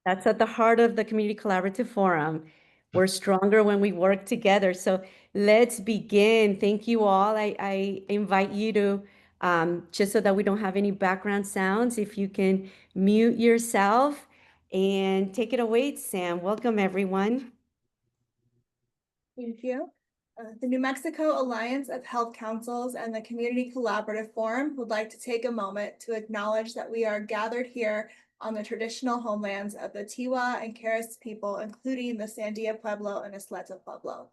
That's at the heart of the Community Collaborative Forum. We're stronger when we work together. So let's begin. Thank you all. I invite you to, just so that we don't have any background sounds, if you can mute yourself and take it away, Sam. Welcome, everyone. Thank you. The New Mexico Alliance of Health Councils and the Community Collaborative Forum would like to take a moment to acknowledge that we are gathered here on the traditional homelands of the Tiwa and Keres people, including the Sandia Pueblo and Isleta Pueblo.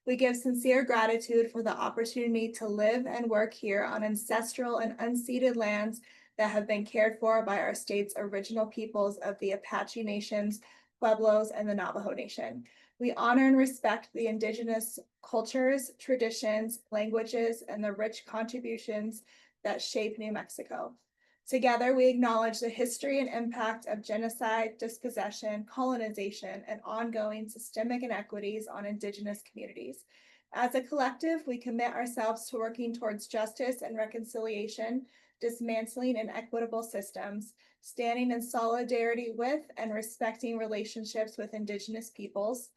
We give sincere gratitude for the opportunity to live and work here on ancestral and unceded lands that have been cared for by our state's original peoples of the Apache Nations, Pueblos, and the Navajo Nation. We honor and respect the indigenous cultures, traditions, languages, and the rich contributions that shape New Mexico. Together, we acknowledge the history and impact of genocide, dispossession, colonization, and ongoing systemic inequities on indigenous communities. As a collective, we commit ourselves to working towards justice and reconciliation, dismantling inequitable systems, standing in solidarity with and respecting relationships with indigenous peoples.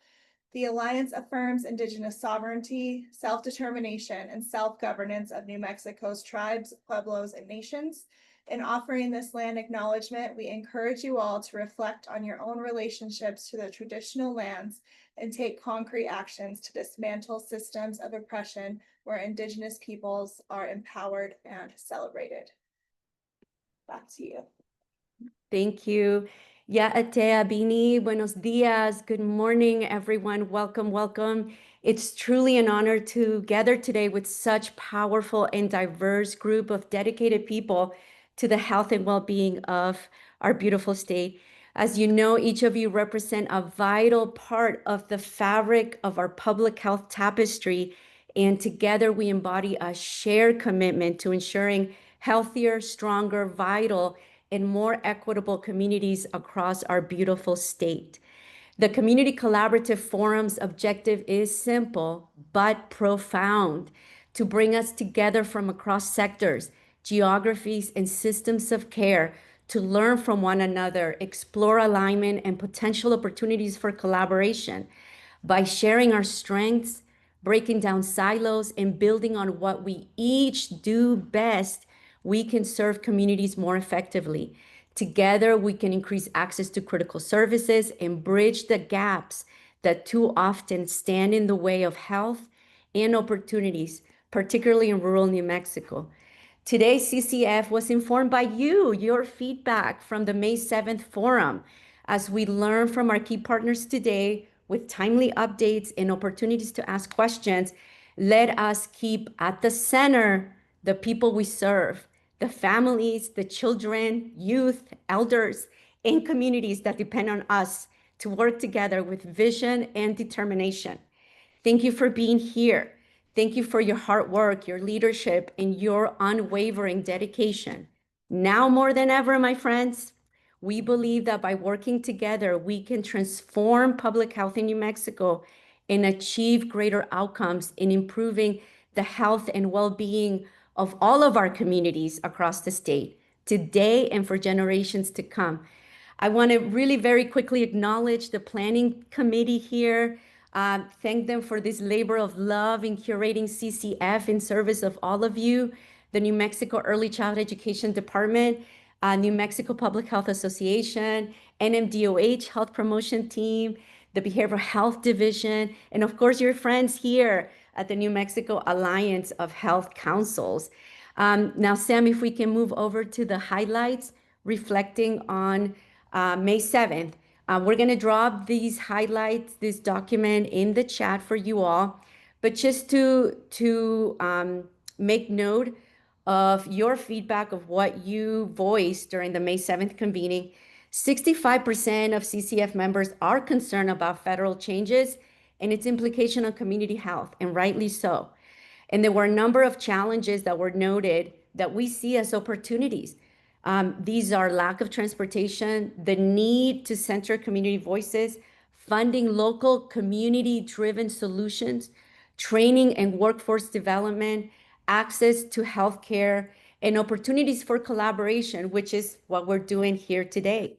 The Alliance affirms indigenous sovereignty, self-determination, and self-governance of New Mexico's tribes, pueblos, and nations. In offering this land acknowledgement, we encourage you all to reflect on your own relationships to the traditional lands and take concrete actions to dismantle systems of oppression where indigenous peoples are empowered and celebrated. Back to you. Thank you. Ya Atea Bini, buenos dias. Good morning, everyone. Welcome, welcome. It's truly an honor to gather today with such powerful and diverse group of dedicated people to the health and well-being of our beautiful state. As you know, each of you represent a vital part of the fabric of our public health tapestry, and together we embody a shared commitment to ensuring healthier, stronger, vital, and more equitable communities across our beautiful state. The Community Collaborative Forum's objective is simple but profound: to bring us together from across sectors, geographies, and systems of care to learn from one another, explore alignment and potential opportunities for collaboration. By sharing our strengths, breaking down silos, and building on what we each do best, we can serve communities more effectively. Together, we can increase access to critical services and bridge the gaps that too often stand in the way of health and opportunities, particularly in rural New Mexico. Today, CCF was informed by you, your feedback from the May 7th forum. As we learn from our key partners today with timely updates and opportunities to ask questions, let us keep at the center the people we serve, the families, the children, youth, elders, and communities that depend on us to work together with vision and determination. Thank you for being here. Thank you for your hard work, your leadership, and your unwavering dedication. Now more than ever, my friends, we believe that by working together, we can transform public health in New Mexico and achieve greater outcomes in improving the health and well-being of all of our communities across the state, today and for generations to come. I want to really very quickly acknowledge the planning committee here. Thank them for this labor of love in curating CCF in service of all of you, the New Mexico Early Childhood Education Department, New Mexico Public Health Association, NMDOH Health Promotion Team, the Behavioral Health Division, and of course your friends here at the New Mexico Alliance of Health Councils. Now, Sam, if we can move over to the highlights reflecting on May 7th. We're going to drop these highlights, this document in the chat for you all. But just to make note of your feedback of what you voiced during the May 7th convening, 65% of CCF members are concerned about federal changes and its implication on community health, and rightly so. And there were a number of challenges that were noted that we see as opportunities. These are lack of transportation, the need to center community voices, funding local community-driven solutions, training and workforce development, access to healthcare, and opportunities for collaboration, which is what we're doing here today.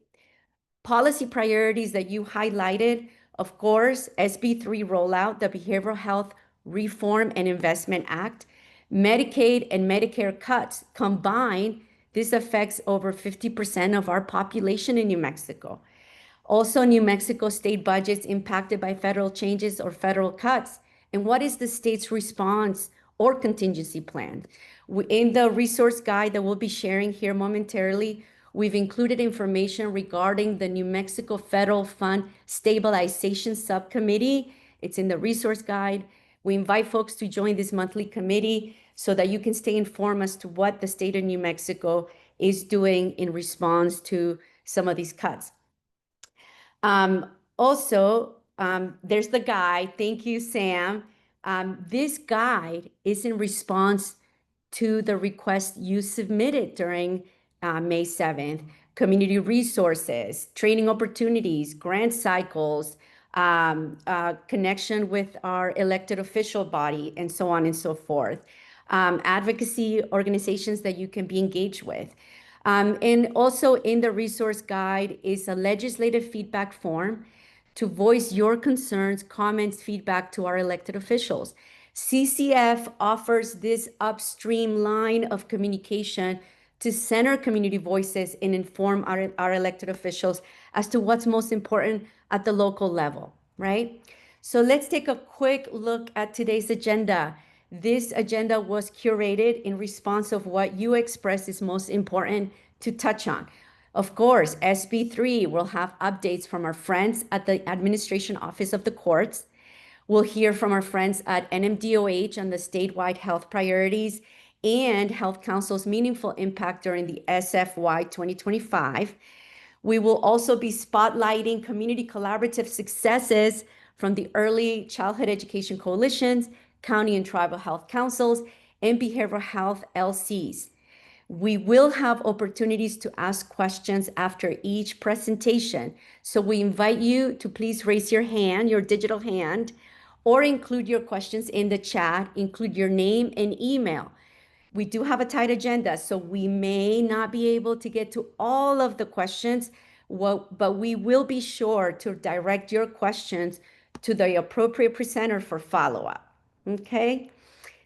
Policy priorities that you highlighted, of course, SB3 rollout, the Behavioral Health Reform and Investment Act, Medicaid and Medicare cuts combined, this affects over 50% of our population in New Mexico. Also, New Mexico state budgets impacted by federal changes or federal cuts. And what is the state's response or contingency plan? In the resource guide that we'll be sharing here momentarily, we've included information regarding the New Mexico Federal Fund Stabilization Subcommittee. It's in the resource guide. We invite folks to join this monthly committee so that you can stay informed as to what the state of New Mexico is doing in response to some of these cuts. There's the guide. Thank you, Sam. This guide is in response to the request you submitted during May 7th. Community resources, training opportunities, grant cycles, connection with our elected official body, and so on and so forth. Advocacy organizations that you can be engaged with. And also in the resource guide is a legislative feedback form to voice your concerns, comments, feedback to our elected officials. CCF offers this upstream line of communication to center community voices and inform our elected officials as to what's most important at the local level, right? So let's take a quick look at today's agenda. This agenda was curated in response of what you expressed is most important to touch on. Of course, SB3 will have updates from our friends at the Administration Office of the Courts. We'll hear from our friends at NMDOH on the statewide health priorities and Health Council's meaningful impact during the SFY 2025. We will also be spotlighting community collaborative successes from the Early Childhood Education Coalitions, county and tribal health councils, and behavioral health LCs. We will have opportunities to ask questions after each presentation. So we invite you to please raise your hand, your digital hand, or include your questions in the chat, include your name and email. We do have a tight agenda, so we may not be able to get to all of the questions, but we will be sure to direct your questions to the appropriate presenter for follow-up, okay?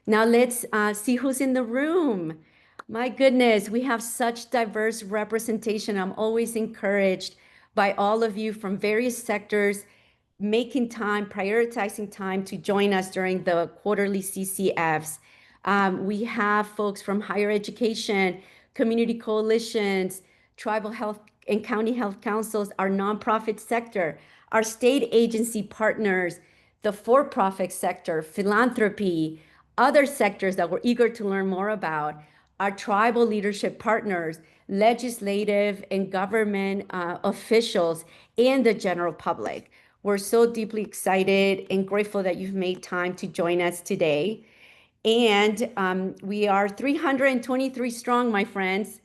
Now let's see who's in the room. My goodness, we have such diverse representation. I'm always encouraged by all of you from various sectors making time, prioritizing time to join us during the quarterly CCFs. We have folks from higher education, community coalitions, tribal health and county health councils, our nonprofit sector, our state agency partners, the for-profit sector, philanthropy, other sectors that we're eager to learn more about, our tribal leadership partners, legislative and government officials, and the general public. We're so deeply excited and grateful that you've made time to join us today. And we are 323 strong, my friends.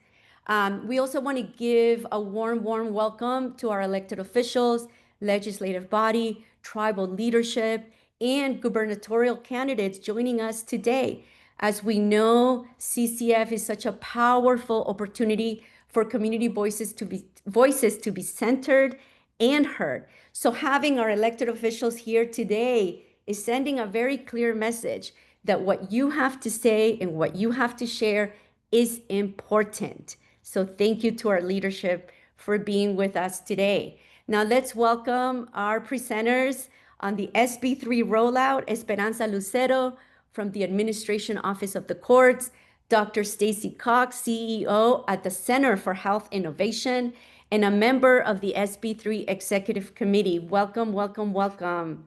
We also want to give a warm welcome to our elected officials, legislative body, tribal leadership, and gubernatorial candidates joining us today. As we know, CCF is such a powerful opportunity for community voices to be centered and heard. So having our elected officials here today is sending a very clear message that what you have to say and what you have to share is important. So thank you to our leadership for being with us today. Now let's welcome our presenters on the SB3 rollout, Esperanza Lucero from the Administration Office of the Courts, Dr. Stacy Cox, CEO at the Center for Health Innovation, and a member of the SB3 Executive Committee. Welcome, welcome, welcome.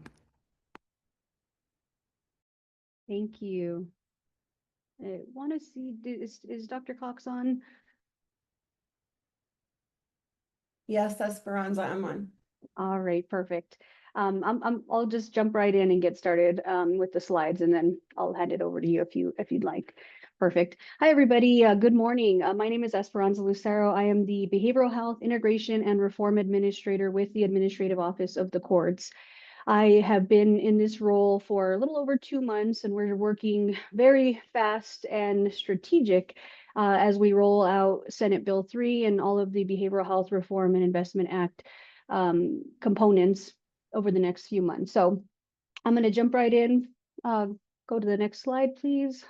Thank you. I want to see, is Dr. Cox on? Yes, Esperanza, I'm on. All right, perfect. I'll just jump right in and get started with the slides, and then I'll hand it over to you if you'd like. Perfect. Hi, everybody. Good morning. My name is Esperanza Lucero. I am the Behavioral Health Integration and Reform Administrator with the Administrative Office of the Courts. I have been in this role for a little over 2 months, and we're working very fast and strategic as we roll out Senate Bill 3 and all of the Behavioral Health Reform and Investment Act components over the next few months. So I'm going to jump right in. Go to the next slide, please.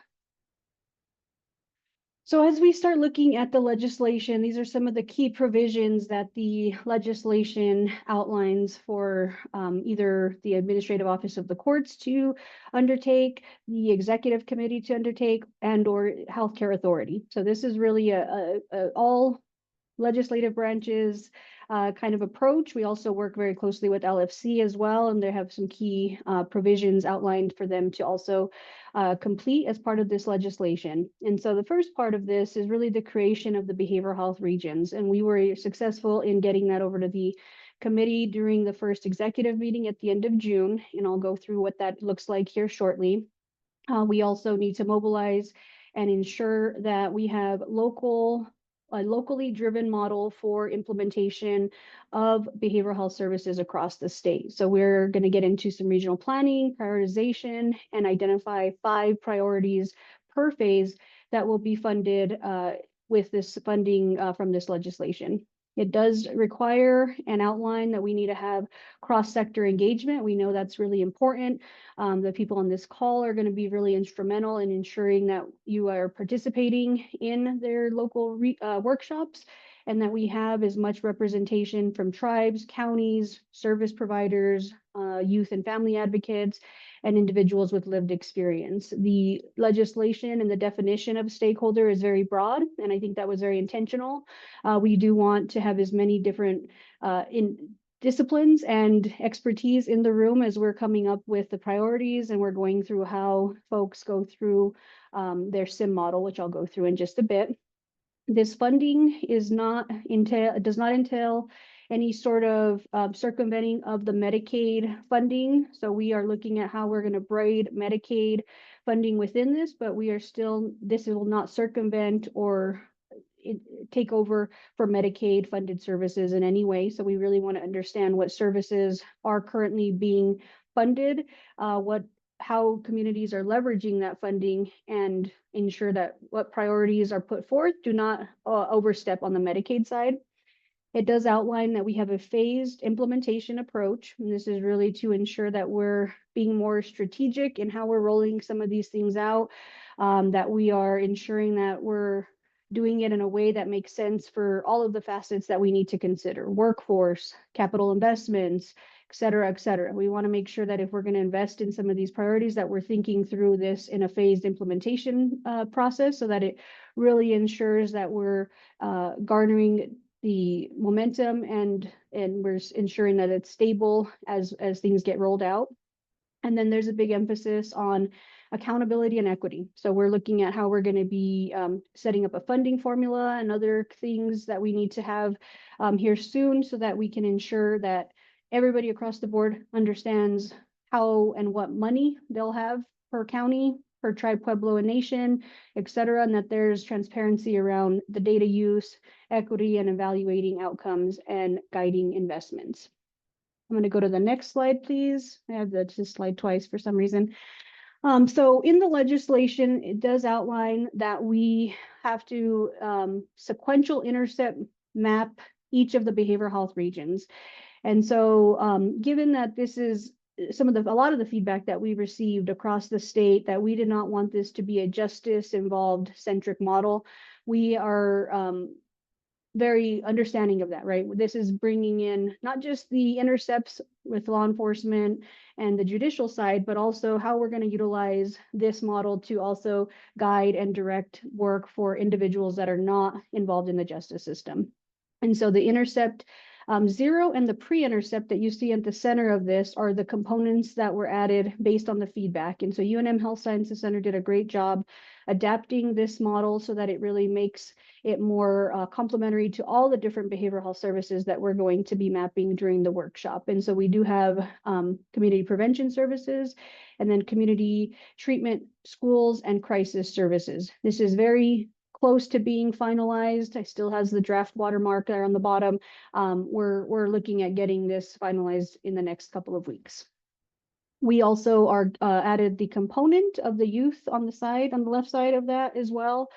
So as we start looking at the legislation, these are some of the key provisions that the legislation outlines for either the Administrative Office of the Courts to undertake, the Executive Committee to undertake, and or Healthcare Authority. So this is really a all legislative branches kind of approach. We also work very closely with LFC as well, and they have some key provisions outlined for them to also complete as part of this legislation. And so the first part of this is really the creation of the behavioral health regions, and we were successful in getting that over to the committee during the first executive meeting at the end of June, and I'll go through what that looks like here shortly. We also need to mobilize and ensure that we have a locally driven model for implementation of behavioral health services across the state. So we're going to get into some regional planning, prioritization, and identify 5 priorities per phase that will be funded with this funding from this legislation. It does require an outline that we need to have cross-sector engagement. We know that's really important. The people on this call are going to be really instrumental in ensuring that you are participating in their local workshops, and that we have as much representation from tribes, counties, service providers, youth and family advocates, and individuals with lived experience. The legislation and the definition of stakeholder is very broad, and I think that was very intentional. We do want to have as many different disciplines and expertise in the room as we're coming up with the priorities, and we're going through how folks go through their SIM model, which I'll go through in just a bit. This funding does not entail any sort of circumventing of the Medicaid funding. So we are looking at how we're going to braid Medicaid funding within this, but this will not circumvent or take over for Medicaid funded services in any way. So we really want to understand what services are currently being funded, how communities are leveraging that funding, and ensure that what priorities are put forth do not overstep on the Medicaid side. It does outline that we have a phased implementation approach, and this is really to ensure that we're being more strategic in how we're rolling some of these things out, that we are ensuring that we're doing it in a way that makes sense for all of the facets that we need to consider: workforce, capital investments, et cetera, et cetera. We want to make sure that if we're going to invest in some of these priorities, that we're thinking through this in a phased implementation process, so that it really ensures that we're garnering the momentum and we're ensuring that it's stable as things get rolled out. And then there's a big emphasis on accountability and equity. So we're looking at how we're going to be setting up a funding formula and other things that we need to have here soon, so that we can ensure that everybody across the board understands how and what money they'll have per county, per tribe, pueblo, and nation, et cetera, and that there's transparency around the data use, equity, and evaluating outcomes and guiding investments. I'm going to go to the next slide, please. I have this slide twice for some reason. So in the legislation, it does outline that we have to sequential intercept map each of the behavioral health regions. And so given that this is a lot of the feedback that we received across the state, that we did not want this to be a justice involved centric model, we are very understanding of that, right? This is bringing in not just the intercepts with law enforcement and the judicial side, but also how we're going to utilize this model to also guide and direct work for individuals that are not involved in the justice system. And so the intercept 0 and the pre-intercept that you see at the center of this are the components that were added based on the feedback. And so UNM Health Sciences Center did a great job adapting this model so that it really makes it more complementary to all the different behavioral health services that we're going to be mapping during the workshop. And so we do have community prevention services, and then community treatment, schools, and crisis services. This is very close to being finalized. I still has the draft watermark there on the bottom. We're looking at getting this finalized in the next couple of weeks. We also are added the component of the youth on the left side of that as well.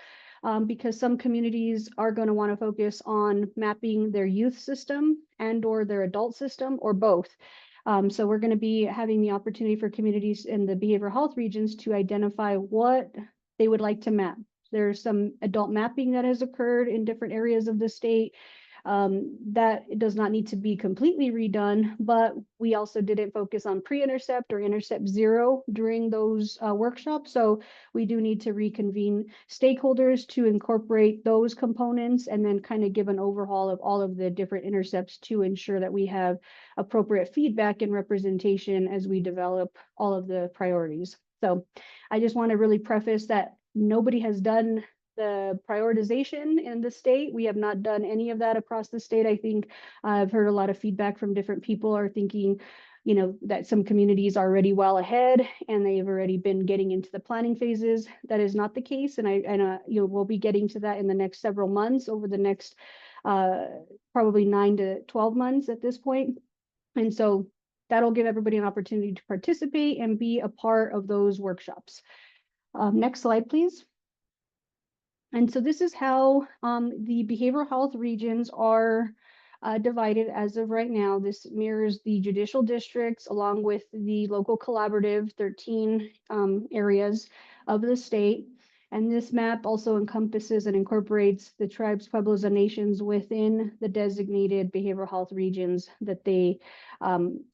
because some communities are going to want to focus on mapping their youth system and or their adult system or both. So we're going to be having the opportunity for communities in the behavioral health regions to identify what they would like to map. There's some adult mapping that has occurred in different areas of the state. That does not need to be completely redone, but we also didn't focus on pre-intercept or intercept zero during those workshops. So we do need to reconvene stakeholders to incorporate those components and then kind of give an overhaul of all of the different intercepts to ensure that we have appropriate feedback and representation as we develop all of the priorities. So I just want to really preface that nobody has done the prioritization in the state. We have not done any of that across the state. I think I've heard a lot of feedback from different people are thinking, you know, that some communities are already well ahead and they've already been getting into the planning phases. That is not the case. And you know, we'll be getting to that in the next several months over the next probably 9 to 12 months at this point. And so that'll give everybody an opportunity to participate and be a part of those workshops. Next slide, please. And so this is how the behavioral health regions are divided as of right now. This mirrors the judicial districts along with the local collaborative 13 areas of the state. And this map also encompasses and incorporates the tribes, pueblos, and nations within the designated behavioral health regions that they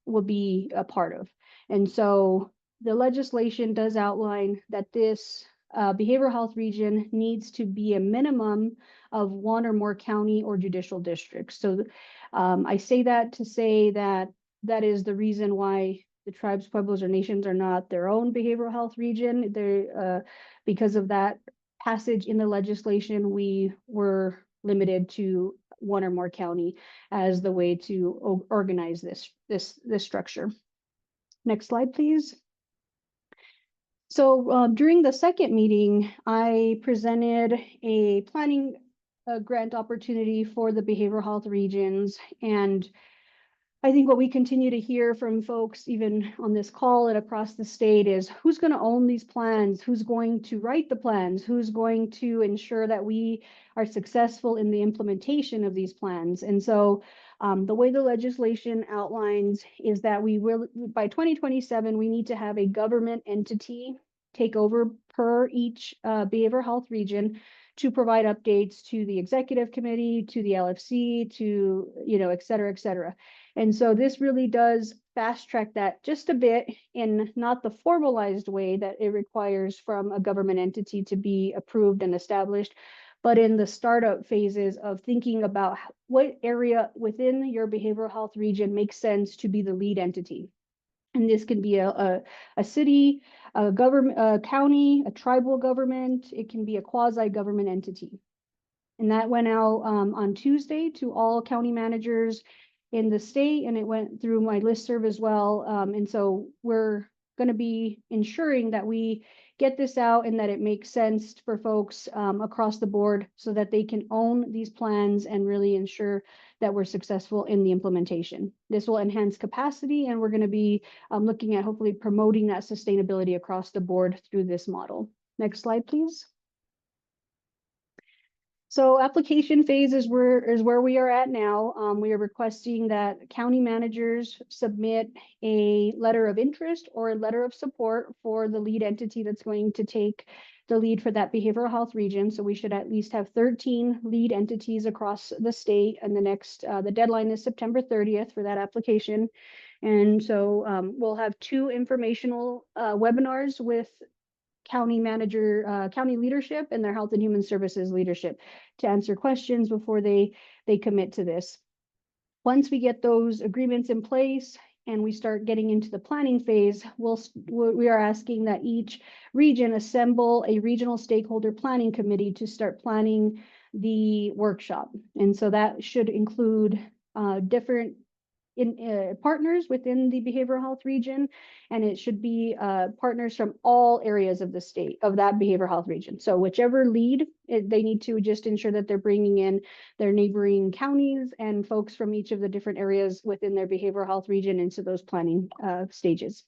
will be a part of. And so the legislation does outline that this behavioral health region needs to be a minimum of one or more county or judicial districts. So I say that to say that that is the reason why the tribes, pueblos, or nations are not their own behavioral health region. They're because of that passage in the legislation, we were limited to one or more county as the way to organize this structure. Next slide, please. So during the second meeting, I presented a planning grant opportunity for the behavioral health regions. And I think what we continue to hear from folks, even on this call and across the state, is who's going to own these plans? Who's going to write the plans? Who's going to ensure that we are successful in the implementation of these plans? And so the way the legislation outlines is that we will, by 2027, we need to have a government entity take over per each behavioral health region to provide updates to the executive committee, to the LFC, to, you know, et cetera, et cetera. And so this really does fast track that just a bit in not the formalized way that it requires from a government entity to be approved and established, but in the startup phases of thinking about what area within your behavioral health region makes sense to be the lead entity. And this can be a city, a government, a county, a tribal government. It can be a quasi-government entity. And that went out on Tuesday to all county managers in the state, and it went through my listserv as well. And so we're going to be ensuring that we get this out and that it makes sense for folks across the board so that they can own these plans and really ensure that we're successful in the implementation. This will enhance capacity, and we're going to be looking at hopefully promoting that sustainability across the board through this model. Next slide, please. So application phase is where we are at now. We are requesting that county managers submit a letter of interest or a letter of support for the lead entity that's going to take the lead for that behavioral health region. So we should at least have 13 lead entities across the state, and the deadline is September 30th for that application. And so we'll have 2 informational webinars with county manager, county leadership and their health and human services leadership to answer questions before they commit to this. Once we get those agreements in place and we start getting into the planning phase, we are asking that each region assemble a regional stakeholder planning committee to start planning the workshop. And so that should include different partners within the behavioral health region, and it should be partners from all areas of the state of that behavioral health region. So whichever lead, they need to just ensure that they're bringing in their neighboring counties and folks from each of the different areas within their behavioral health region into those planning stages.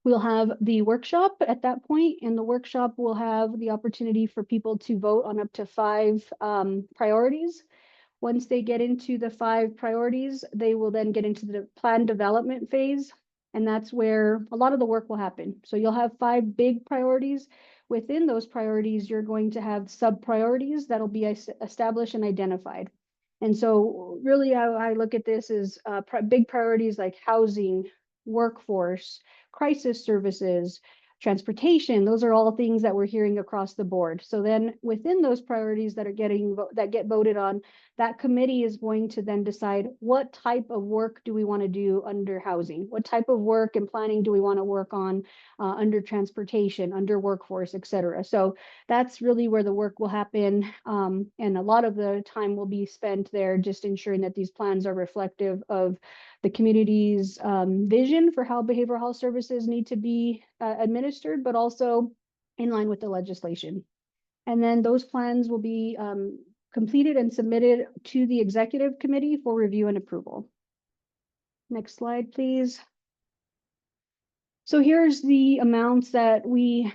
We'll have the workshop at that point, and the workshop will have the opportunity for people to vote on up to 5 priorities. Once they get into the 5 priorities, they will then get into the plan development phase. And that's where a lot of the work will happen. So you'll have 5 big priorities. Within those priorities, you're going to have sub priorities that'll be established and identified. And so really how I look at this is big priorities like housing, workforce, crisis services, transportation. Those are all things that we're hearing across the board. So then within those priorities that get voted on, that committee is going to then decide what type of work do we want to do under housing? What type of work and planning do we want to work on under transportation, under workforce, et cetera. So that's really where the work will happen. And a lot of the time will be spent there just ensuring that these plans are reflective of the community's vision for how behavioral health services need to be administered, but also in line with the legislation. And then those plans will be completed and submitted to the executive committee for review and approval. Next slide, please. So here's the amounts that we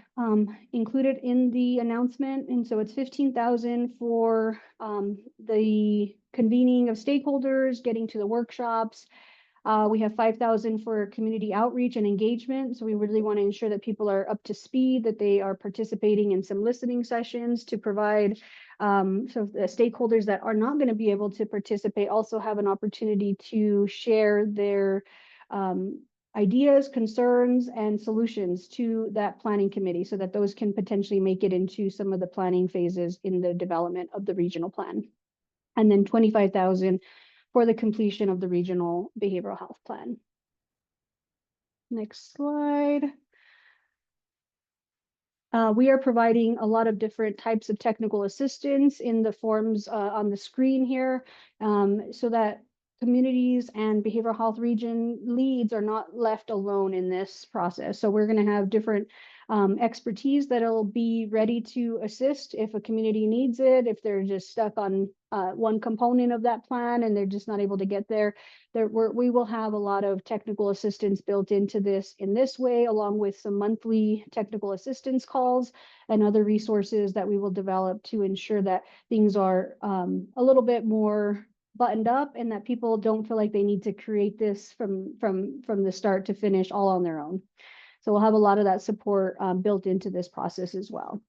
included in the announcement. And so it's 15,000 for the convening of stakeholders, getting to the workshops. We have 5,000 for community outreach and engagement. So we really want to ensure that people are up to speed, that they are participating in some listening sessions to provide so the stakeholders that are not going to be able to participate also have an opportunity to share their ideas, concerns, and solutions to that planning committee so that those can potentially make it into some of the planning phases in the development of the regional plan. And then 25,000 for the completion of the regional behavioral health plan. Next slide. We are providing a lot of different types of technical assistance in the forms on the screen here so that communities and behavioral health region leads are not left alone in this process. So we're going to have different expertise that'll be ready to assist if a community needs it, if they're just stuck on one component of that plan and they're just not able to get there. We will have a lot of technical assistance built into this in this way, along with some monthly technical assistance calls and other resources that we will develop to ensure that things are a little bit more buttoned up and that people don't feel like they need to create this from the start to finish all on their own. So we'll have a lot of that support built into this process as well.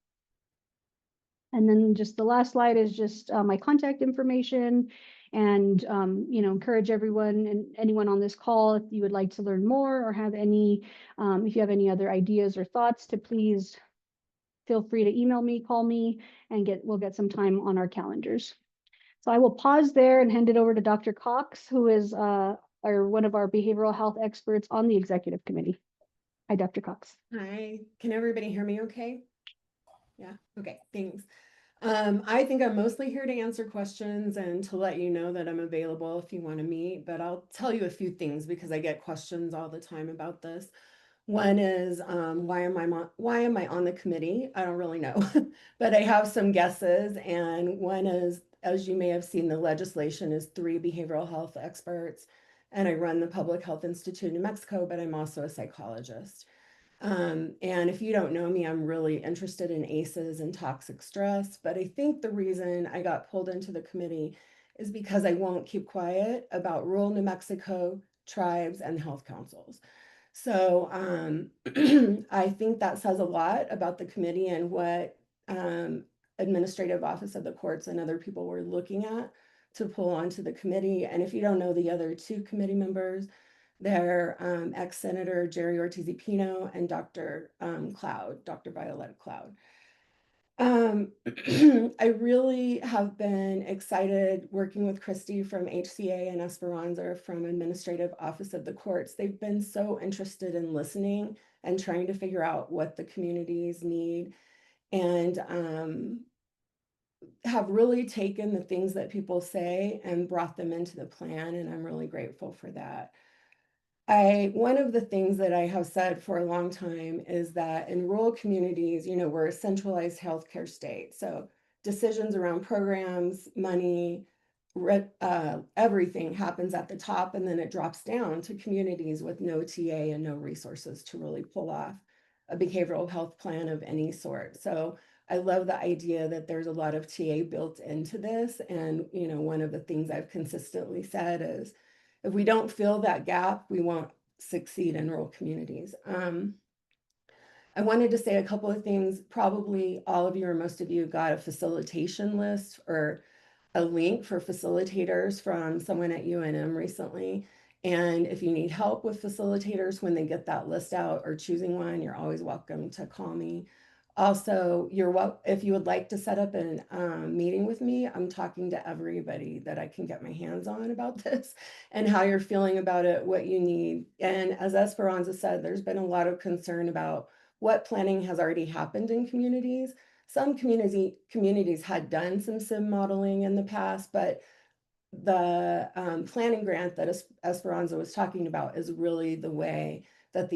And then just the last slide is just my contact information and, encourage everyone and anyone on this call, if you would like to learn more or have any, if you have any other ideas or thoughts, to please feel free to email me, call me, and we'll get some time on our calendars. So I will pause there and hand it over to Dr. Cox, who is one of our behavioral health experts on the executive committee. Hi, Dr. Cox. Hi, can everybody hear me okay? Yeah, okay, thanks. I think I'm mostly here to answer questions and to let you know that I'm available if you want to meet, but I'll tell you a few things because I get questions all the time about this. One is, why am I on the committee? I don't really know, but I have some guesses. And one is, as you may have seen, the legislation is 3 behavioral health experts, and I run the Public Health Institute in New Mexico, but I'm also a psychologist. And if you don't know me, I'm really interested in ACEs and toxic stress, but I think the reason I got pulled into the committee is because I won't keep quiet about rural New Mexico, tribes, and health councils. So I think that says a lot about the committee and what administrative office of the courts and other people were looking at to pull onto the committee. And if you don't know the other 2 committee members, they're ex-Senator Jerry Ortiz-Pino and Dr. Cloud, Dr. Violetta Cloud. I really have been excited working with Christy from HCA and Esperanza from Administrative Office of the Courts. They've been so interested in listening and trying to figure out what the communities need, and have really taken the things that people say and brought them into the plan, and I'm really grateful for that. One of the things that I have said for a long time is that in rural communities, we're a centralized healthcare state. So decisions around programs, money, everything happens at the top, and then it drops down to communities with no TA and no resources to really pull off a behavioral health plan of any sort. So I love the idea that there's a lot of TA built into this. And, one of the things I've consistently said is if we don't fill that gap, we won't succeed in rural communities. I wanted to say a couple of things. Probably all of you or most of you got a facilitation list or a link for facilitators from someone at UNM recently. And if you need help with facilitators when they get that list out or choosing one, you're always welcome to call me. Also, if you would like to set up a meeting with me, I'm talking to everybody that I can get my hands on about this and how you're feeling about it, what you need. And as Esperanza said, there's been a lot of concern about what planning has already happened in communities. Some communities had done some sim modeling in the past, but the planning grant that Esperanza was talking about is really the way that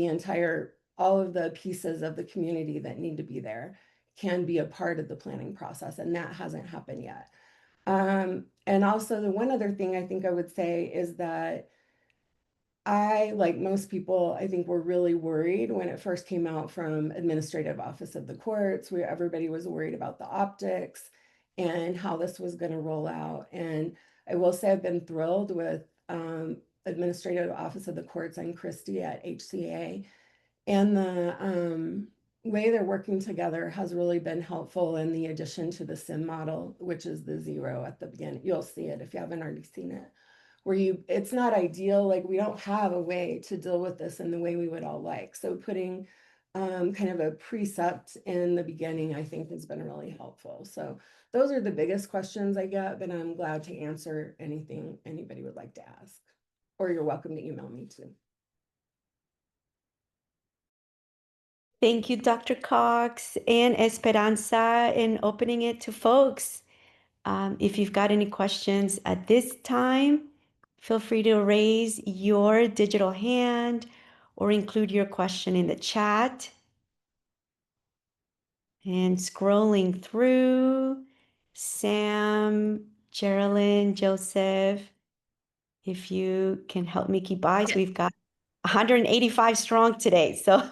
all of the pieces of the community that need to be there can be a part of the planning process, and that hasn't happened yet. And also the one other thing I think I would say is that like most people, I think were really worried when it first came out from Administrative Office of the Courts, where everybody was worried about the optics and how this was going to roll out. And I will say I've been thrilled with Administrative Office of the Courts and Christie at HCA. And the way they're working together has really been helpful in the addition to the SIM model, which is the 0 at the beginning. You'll see it if you haven't already seen it. It's not ideal, like we don't have a way to deal with this in the way we would all like. So putting kind of a precept in the beginning, I think has been really helpful. So those are the biggest questions I get, but I'm glad to answer anything anybody would like to ask, or you're welcome to email me too. Thank you, Dr. Cox and Esperanza, in opening it to folks. If you've got any questions at this time, feel free to raise your digital hand or include your question in the chat. And scrolling through, Sam, Geraldine, Joseph, if you can help me keep eyes, we've got 185 strong today. So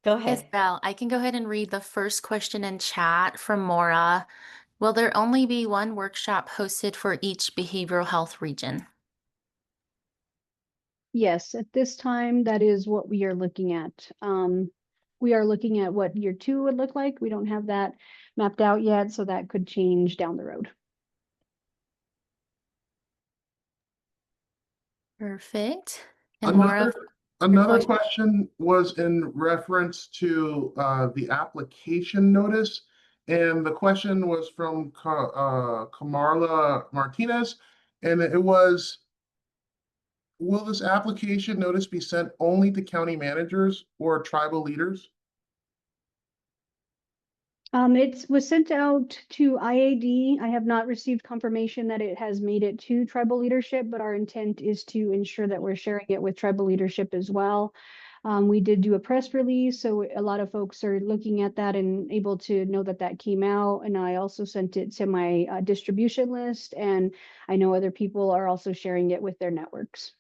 go ahead. Isabel, I can go ahead and read the first question in chat from Maura. Will there only be one workshop hosted for each behavioral health region? Yes, at this time, that is what we are looking at. We are looking at what year 2 would look like. We don't have that mapped out yet, so that could change down the road. Perfect. And Maura, Another question was in reference to the application notice. And the question was from Kamarla Martinez. And it was, will this application notice be sent only to county managers or tribal leaders? It was sent out to IAD. I have not received confirmation that it has made it to tribal leadership, but our intent is to ensure that we're sharing it with tribal leadership as well. We did do a press release, so a lot of folks are looking at that and able to know that that came out. And I also sent it to my distribution list, and I know other people are also sharing it with their networks.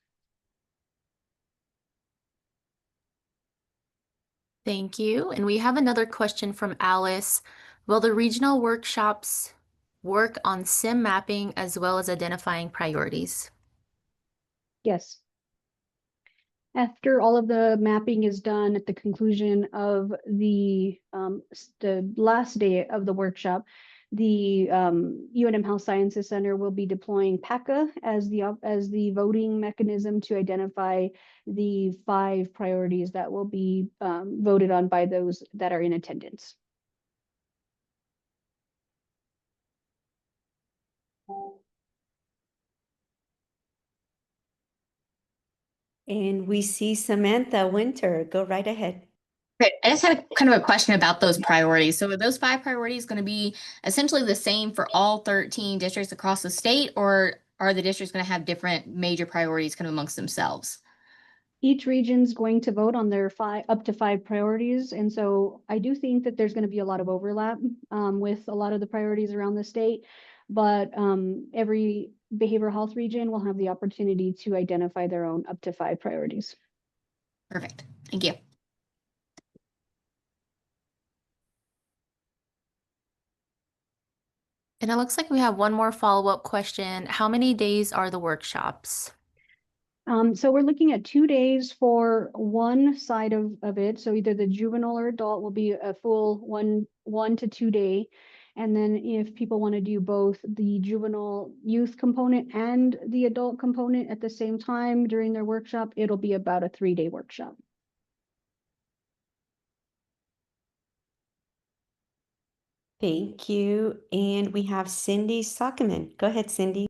thank you. And we have another question from Alice. Will the regional workshops work on SIM mapping as well as identifying priorities? Yes. After all of the mapping is done at the conclusion of the last day of the workshop, the UNM Health Sciences Center will be deploying PACA as the voting mechanism to identify the 5 priorities that will be voted on by those that are in attendance. And we see Samantha Winter. Go right ahead. Great. I just had kind of a question about those priorities. So are those 5 priorities going to be essentially the same for all 13 districts across the state, or are the districts going to have different major priorities kind of amongst themselves? Each region's going to vote on their up to 5 priorities. And so I do think that there's going to be a lot of overlap with a lot of the priorities around the state. but every behavioral health region will have the opportunity to identify their own up to 5 priorities. Perfect. Thank you. And it looks like we have one more follow-up question. How many days are the workshops? So we're looking at 2 days for one side of it. So either the juvenile or adult will be a full 1 to 2 day. And then if people want to do both the juvenile youth component and the adult component at the same time during their workshop, it'll be about a 3-day workshop. Thank you. And we have Cindy Sockman. Go ahead, Cindy.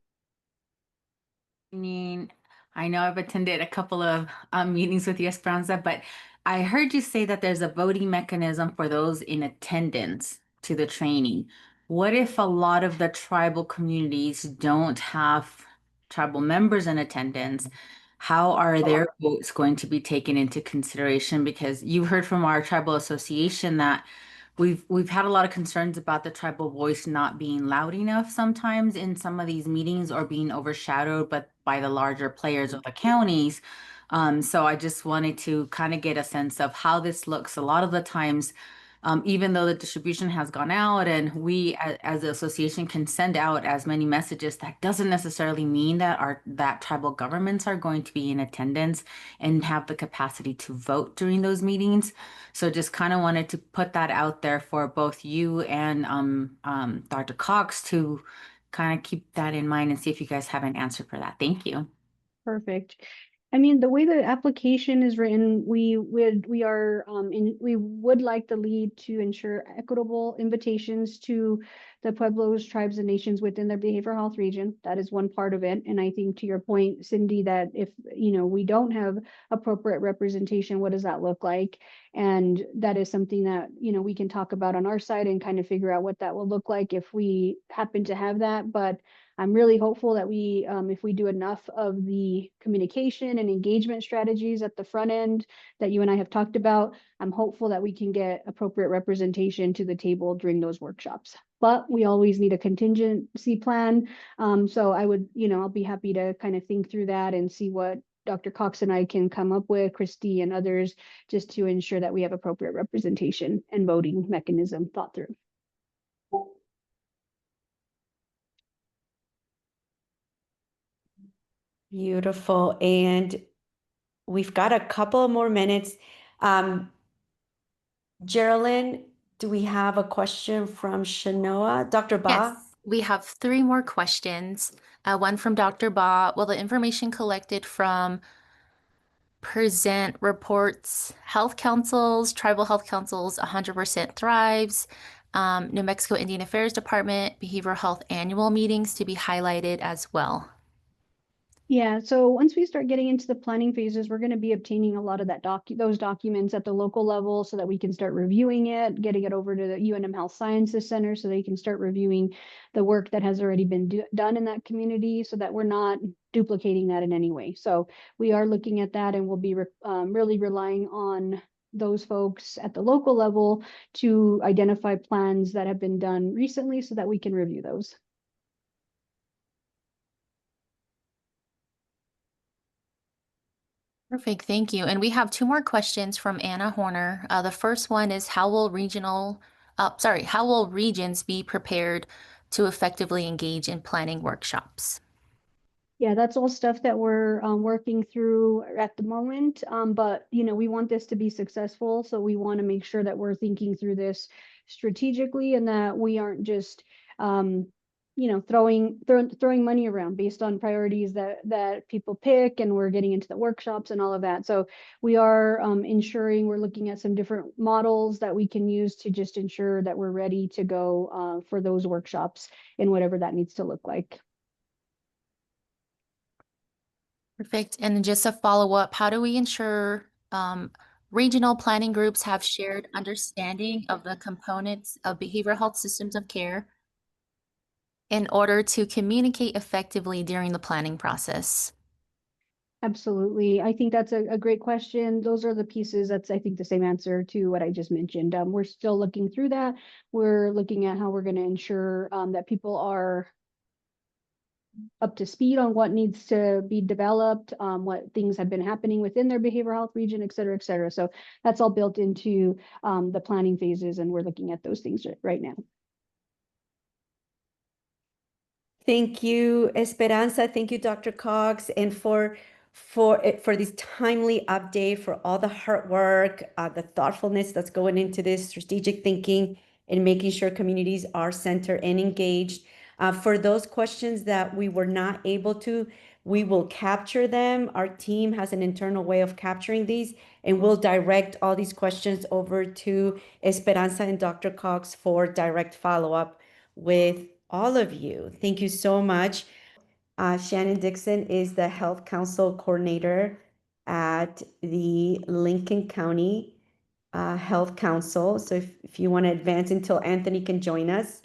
Evening. I know I've attended a couple of meetings with you, Esperanza, but I heard you say that there's a voting mechanism for those in attendance to the training. What if a lot of the tribal communities don't have tribal members in attendance? How are their votes going to be taken into consideration? Because you heard from our tribal association that we've had a lot of concerns about the tribal voice not being loud enough sometimes in some of these meetings or being overshadowed but by the larger players of the counties. So I just wanted to kind of get a sense of how this looks. A lot of the times, even though the distribution has gone out and we as the association can send out as many messages, that doesn't necessarily mean that tribal governments are going to be in attendance and have the capacity to vote during those meetings. So just kind of wanted to put that out there for both you and Dr. Cox to kind of keep that in mind and see if you guys have an answer for that. Thank you. Perfect. I mean, the way the application is written, we would like the lead to ensure equitable invitations to the pueblos, tribes, and nations within their behavioral health region. That is one part of it. And I think to your point, Cindy, that if we don't have appropriate representation, what does that look like? And that is something that we can talk about on our side and kind of figure out what that will look like if we happen to have that. But I'm really hopeful that if we do enough of the communication and engagement strategies at the front end that you and I have talked about, I'm hopeful that we can get appropriate representation to the table during those workshops. But we always need a contingency plan. So I'll be happy to kind of think through that and see what Dr. Cox and I can come up with, Christy and others, just to ensure that we have appropriate representation and voting mechanism thought through. Beautiful. And we've got a couple more minutes. Geraldine, do we have a question from Shanoa? Dr. Ba? Yes, we have 3 more questions. One from Dr. Ba. Will the information collected from present reports health councils, tribal health councils, 100% thrives, New Mexico Indian Affairs Department, behavioral health annual meetings to be highlighted as well? Yeah, so once we start getting into the planning phases, we're going to be obtaining a lot of those documents at the local level so that we can start reviewing it, getting it over to the UNM Health Sciences Center so they can start reviewing the work that has already been done in that community so that we're not duplicating that in any way. So we are looking at that, and we'll be really relying on those folks at the local level to identify plans that have been done recently so that we can review those. Perfect, thank you. And we have 2 more questions from Anna Horner. The first one is how will regions be prepared to effectively engage in planning workshops? Yeah, that's all stuff that we're working through at the moment. But we want this to be successful, so we want to make sure that we're thinking through this strategically and that we aren't just throwing money around based on priorities that people pick, and we're getting into the workshops and all of that. So we are ensuring we're looking at some different models that we can use to just ensure that we're ready to go for those workshops and whatever that needs to look like. Perfect. And just a follow-up, how do we ensure regional planning groups have shared understanding of the components of behavioral health systems of care in order to communicate effectively during the planning process? Absolutely. I think that's a great question. Those are the pieces. That's, I think, the same answer to what I just mentioned. We're still looking through that. We're looking at how we're going to ensure that people are up to speed on what needs to be developed, what things have been happening within their behavioral health region, et cetera, et cetera. So that's all built into the planning phases, and we're looking at those things right now. Thank you, Esperanza. Thank you, Dr. Cox, and for this timely update, for all the hard work, the thoughtfulness that's going into this strategic thinking and making sure communities are centered and engaged. For those questions that we were not able to, we will capture them. Our team has an internal way of capturing these, and we'll direct all these questions over to Esperanza and Dr. Cox for direct follow-up with all of you. Thank you so much. Shannon Dixon is the Health Council Coordinator at the Lincoln County Health Council. So if you want to advance until Anthony can join us.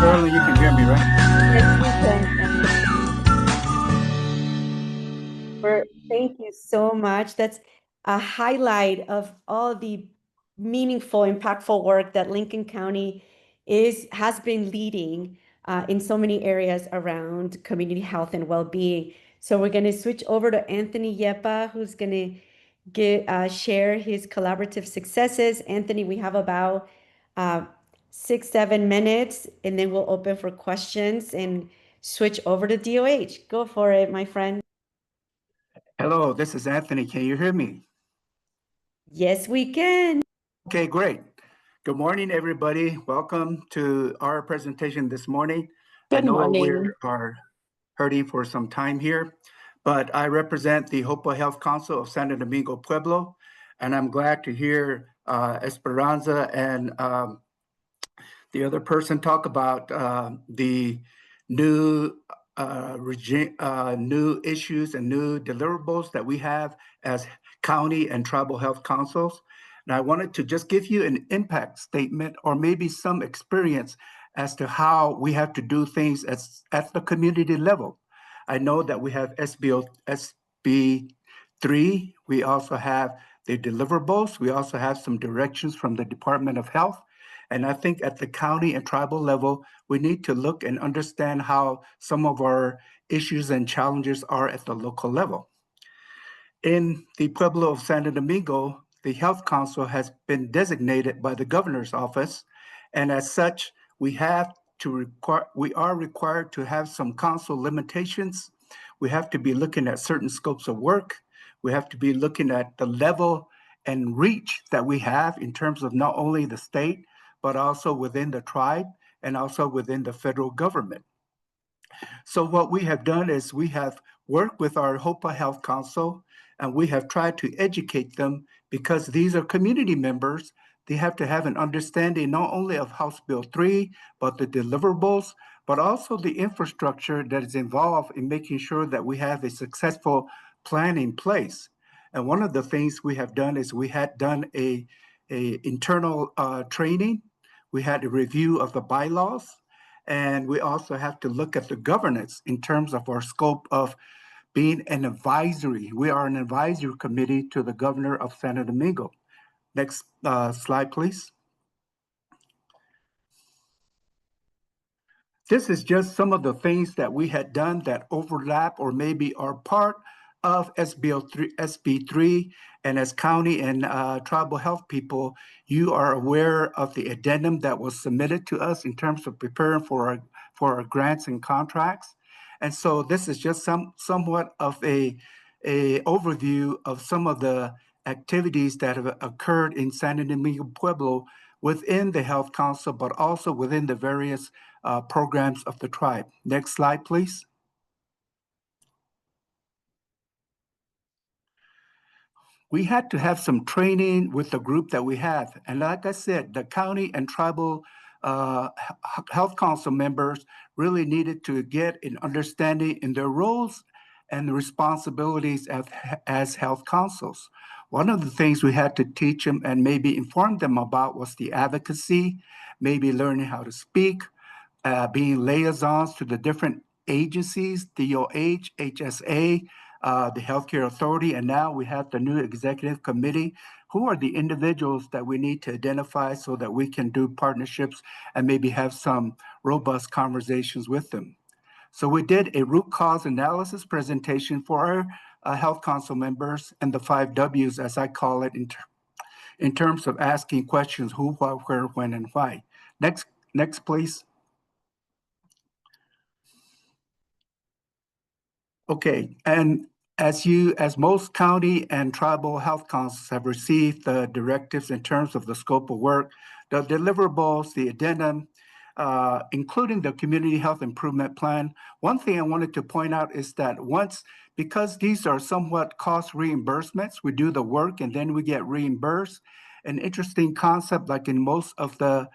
Shirley, you can hear me, right? Yes, we can. Thank you so much. That's a highlight of all the meaningful, impactful work that Lincoln County has been leading in so many areas around community health and well-being. So we're going to switch over to Anthony Yepa, who's going to share his collaborative successes. Anthony, we have about 6-7 minutes, and then we'll open for questions and switch over to DOH. Go for it, my friend. Hello, this is Anthony. Can you hear me? Yes, we can. Okay, great. Good morning, everybody. Welcome to our presentation this morning. I Good know morning. we are hurting for some time here, but I represent the Hopa Health Council of Santo Domingo Pueblo, and I'm glad to hear Esperanza and the other person talk about the new new issues and new deliverables that we have as county and tribal health councils. And I wanted to just give you an impact statement or maybe some experience as to how we have to do things at the community level. I know that we have SB3. We also have the deliverables. We also have some directions from the Department of Health. And I think at the county and tribal level, we need to look and understand how some of our issues and challenges are at the local level. In the Pueblo of Santo Domingo, the Health Council has been designated by the governor's office, and as such, we are required to have some council limitations. We have to be looking at certain scopes of work. We have to be looking at the level and reach that we have in terms of not only the state, but also within the tribe and also within the federal government. So what we have done is we have worked with our Hopa Health Council, and we have tried to educate them because these are community members. They have to have an understanding not only of House Bill 3, but the deliverables, but also the infrastructure that is involved in making sure that we have a successful plan in place. And one of the things we have done is we had done a internal training. We had a review of the bylaws, and we also have to look at the governance in terms of our scope of being an advisory. We are an advisory committee to the governor of Santo Domingo. Next slide, please. This is just some of the things that we had done that overlap or maybe are part of SB3. And as county and tribal health people, you are aware of the addendum that was submitted to us in terms of preparing for our grants and contracts. And so this is just somewhat of a overview of some of the activities that have occurred in Santo Domingo Pueblo within the Health Council, but also within the various programs of the tribe. Next slide, please. We had to have some training with the group that we have. And like I said, the county and tribal health council members really needed to get an understanding in their roles and the responsibilities as health councils. One of the things we had to teach them and maybe inform them about was the advocacy, maybe learning how to speak, being liaisons to the different agencies, DOH, HSA, the Healthcare Authority, and now we have the new executive committee. Who are the individuals that we need to identify so that we can do partnerships and maybe have some robust conversations with them? So we did a root cause analysis presentation for our health council members and the 5 W's, as I call it, in terms of asking questions: who, what, where, when, and why. Next, please. Okay, and as most county and tribal health councils have received the directives in terms of the scope of work, the deliverables, the addendum, including the community health improvement plan. One thing I wanted to point out is that because these are somewhat cost reimbursements, we do the work and then we get reimbursed. An interesting concept, like in most of the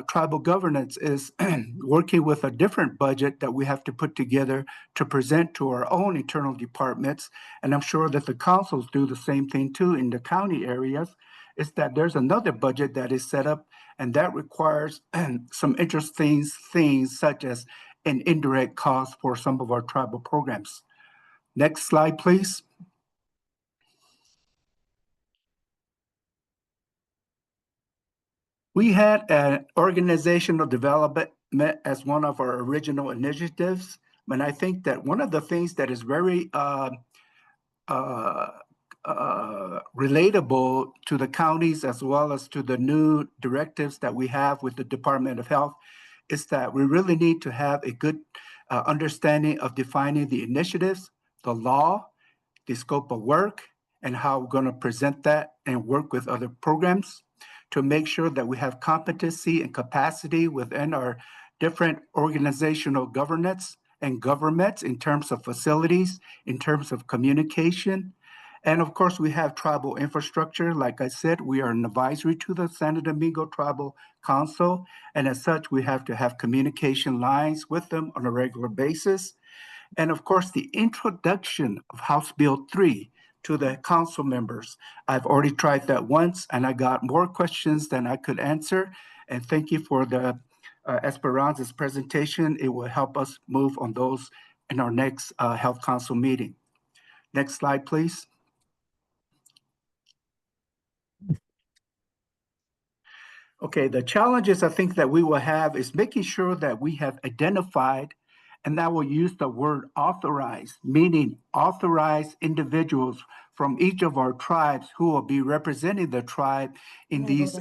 tribal governance, is working with a different budget that we have to put together to present to our own internal departments. And I'm sure that the councils do the same thing too in the county areas, is that there's another budget that is set up, and that requires some interesting things such as an indirect cost for some of our tribal programs. Next slide, please. We had an organizational development as one of our original initiatives, and I think that one of the things that is very relatable to the counties as well as to the new directives that we have with the Department of Health is that we really need to have a good understanding of defining the initiatives, the law, the scope of work, and how we're going to present that and work with other programs to make sure that we have competency and capacity within our different organizational governance and governments in terms of facilities, in terms of communication. And of course, we have tribal infrastructure. Like I said, we are an advisory to the Santo Domingo Tribal Council. And as such, we have to have communication lines with them on a regular basis. And of course, the introduction of House Bill 3 to the council members. I've already tried that once and I got more questions than I could answer. And thank you for the Esperanza's presentation. It will help us move on those in our next Health Council meeting. Next slide, please. Okay, the challenges I think that we will have is making sure that we have identified, and that will use the word authorized, meaning authorized individuals from each of our tribes who will be representing the tribe in these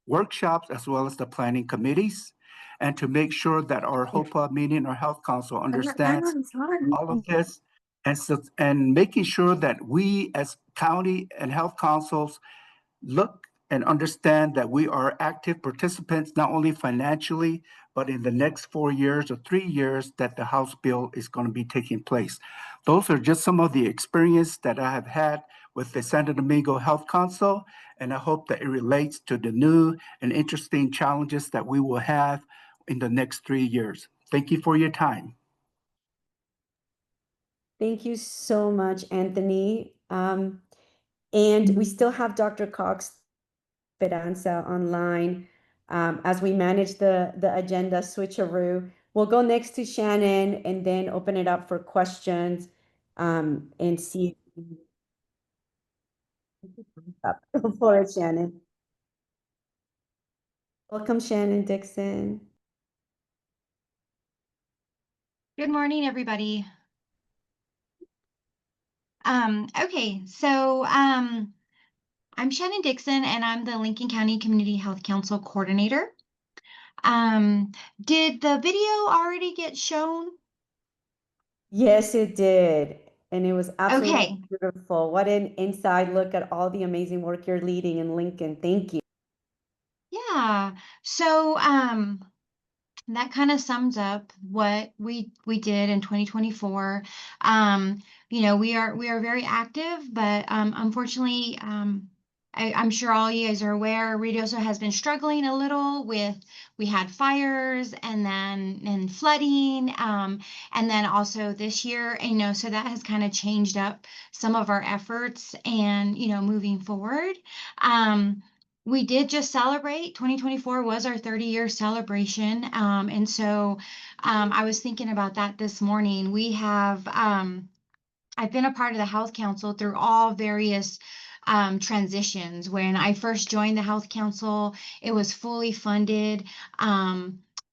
workshops as well as the planning committees, and to make sure that our HOPA, meaning our Health Council, understands all of this, and making sure that we as county and health councils look and understand that we are active participants, not only financially, but in the next 4 years or 3 years that the House bill is going to be taking place. Those are just some of the experience that I have had with the Santo Domingo Health Council, and I hope that it relates to the new and interesting challenges that we will have in the next 3 years. Thank you for your time. Thank you so much, Anthony. And we still have Dr. Cox Esperanza online as we manage the agenda switcheroo. We'll go next to Shannon and then open it up for questions and see. Go for it, Shannon. Welcome, Shannon Dixon. Good morning, everybody. Okay, so I'm Shannon Dixon, and I'm the Lincoln County Community Health Council Coordinator. Did the video already get shown? Yes, it did. And it was absolutely Okay. beautiful. What an inside look at all the amazing work you're leading in Lincoln. Thank you. Yeah, so that kind of sums up what we did in 2024. You know, we are very active, but unfortunately, I'm sure all you guys are aware, Ruidoso has been struggling a little with, we had fires and flooding, and then also this year, you know, so that has kind of changed up some of our efforts and, you know, moving forward. We did just celebrate, 2024 was our 30-year celebration. And so I was thinking about that this morning. We have, I've been a part of the Health Council through all various transitions. When I first joined the Health Council, it was fully funded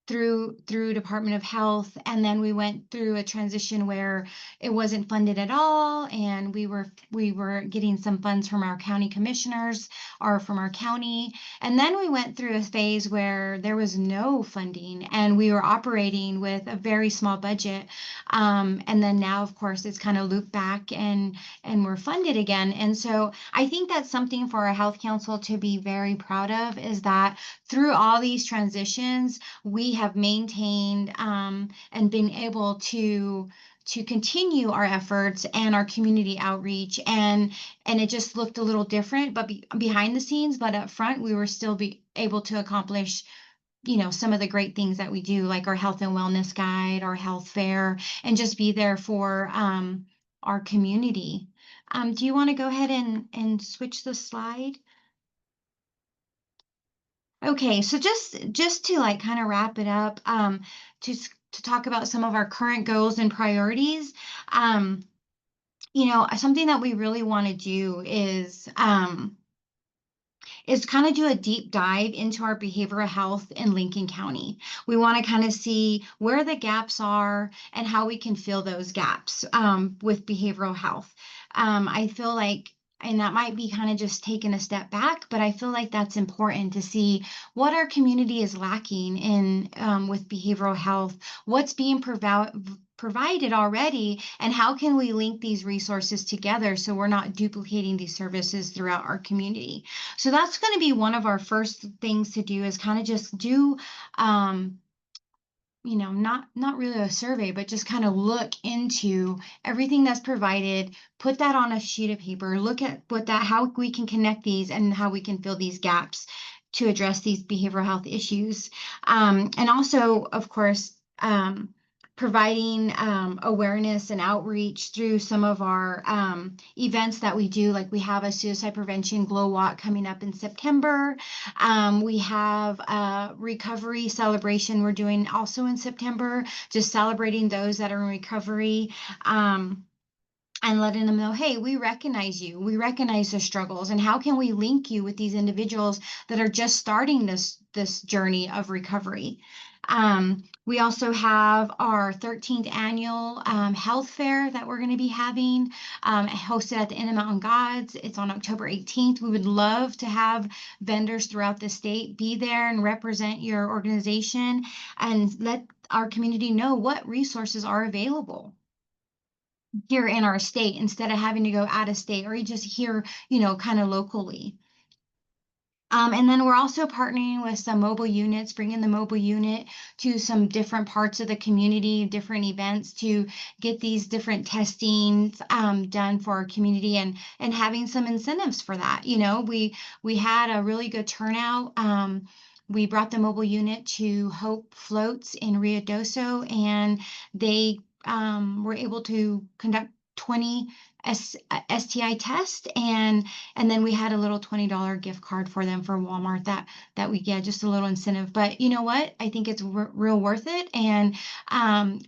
through Department of Health, and then we went through a transition where it wasn't funded at all, and we were getting some funds from our county commissioners or from our county, and then we went through a phase where there was no funding and we were operating with a very small budget, and then now of course it's kind of looped back and we're funded again. And so I think that's something for our Health Council to be very proud of, is that through all these transitions we have maintained and been able to continue our efforts and our community outreach, and it just looked a little different, but behind the scenes, but up front we were still able to accomplish, you know, some of the great things that we do, like our health and wellness guide, our health fair, and just be there for our community. Do you want to go ahead and switch the slide? Okay, so just to like kind of wrap it up, to talk about some of our current goals and priorities, you know, something that we really want to do is kind of do a deep dive into our behavioral health in Lincoln County. We want to kind of see where the gaps are and how we can fill those gaps with behavioral health. I feel like And that might be kind of just taking a step back, but I feel like that's important to see what our community is lacking in with behavioral health, what's being provided already, and how can we link these resources together so we're not duplicating these services throughout our community. So that's going to be one of our first things to do, is kind of just do not really a survey, but just kind of look into everything that's provided, put that on a sheet of paper, look at how we can connect these and how we can fill these gaps to address these behavioral health issues. And also, of course, providing awareness and outreach through some of our events that we do. Like we have a suicide prevention glow walk coming up in September. We have a recovery celebration we're doing also in September, just celebrating those that are in recovery. And letting them know, hey, we recognize you. We recognize the struggles, and how can we link you with these individuals that are just starting this journey of recovery. We also have our 13th annual health fair that we're going to be having, hosted at the Inn of Mountain Gods. It's on October 18th. We would love to have vendors throughout the state be there and represent your organization and let our community know what resources are available here in our state, instead of having to go out of state or just here, kind of locally. And then we're also partnering with some mobile units, bringing the mobile unit to some different parts of the community, different events to get these different testings done for our community, and having some incentives for that. We had a really good turnout. We brought the mobile unit to Hope Floats in Rio Doso, and they were able to conduct 20 STI tests, and then we had a little $20 gift card for them for Walmart that we get, just a little incentive. But you know what? I think it's real worth it. And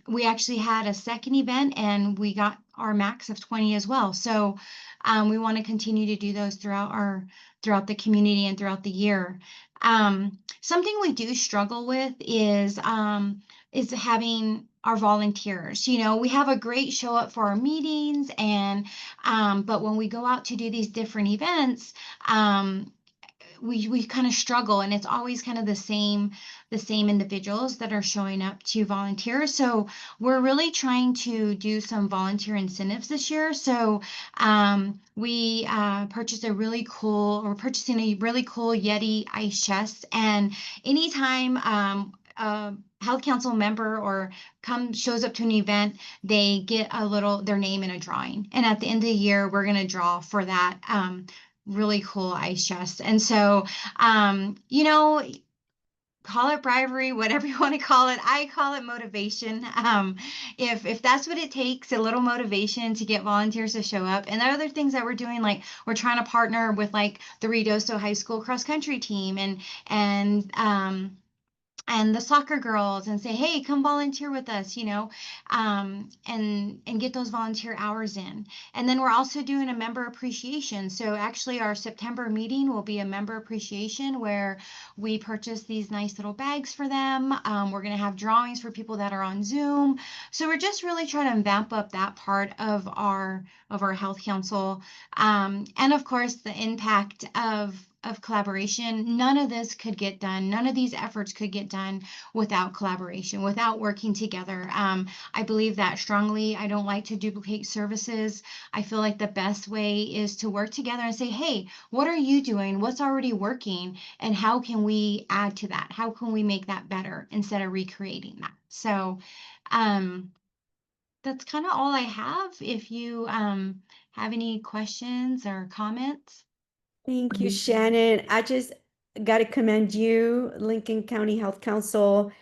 we actually had a second event, and we got our max of 20 as well. So we want to continue to do those throughout the community and throughout the year. Something we do struggle with is having our volunteers. We have a great show up for our meetings, and but when we go out to do these different events, we kind of struggle, and it's always kind of the same individuals that are showing up to volunteer. So we're really trying to do some volunteer incentives this year. So we purchasing a really cool Yeti ice chest, and anytime a health council member or shows up to an event, they get their name in a drawing, and at the end of the year we're going to draw for that really cool ice chest. And so call it bribery, whatever you want to call it. I call it motivation. If that's what it takes, a little motivation to get volunteers to show up. And there are other things that we're doing, like we're trying to partner with like the Ruidoso High School cross country team and the soccer girls, and say, hey, come volunteer with us, and get those volunteer hours in. And then we're also doing a member appreciation. So actually our September meeting will be a member appreciation, where we purchase these nice little bags for them. We're going to have drawings for people that are on Zoom. So we're just really trying to vamp up that part of our health council. And of course, the impact of collaboration. None of this could get done. None of these efforts could get done without collaboration, without working together. I believe that strongly. I don't like to duplicate services. I feel like the best way is to work together and say, hey, what are you doing? What's already working? And how can we add to that? How can we make that better instead of recreating that? So that's kind of all I have. If you have any questions or comments. Thank you, Shannon. I just got to commend you, Lincoln County Health Council,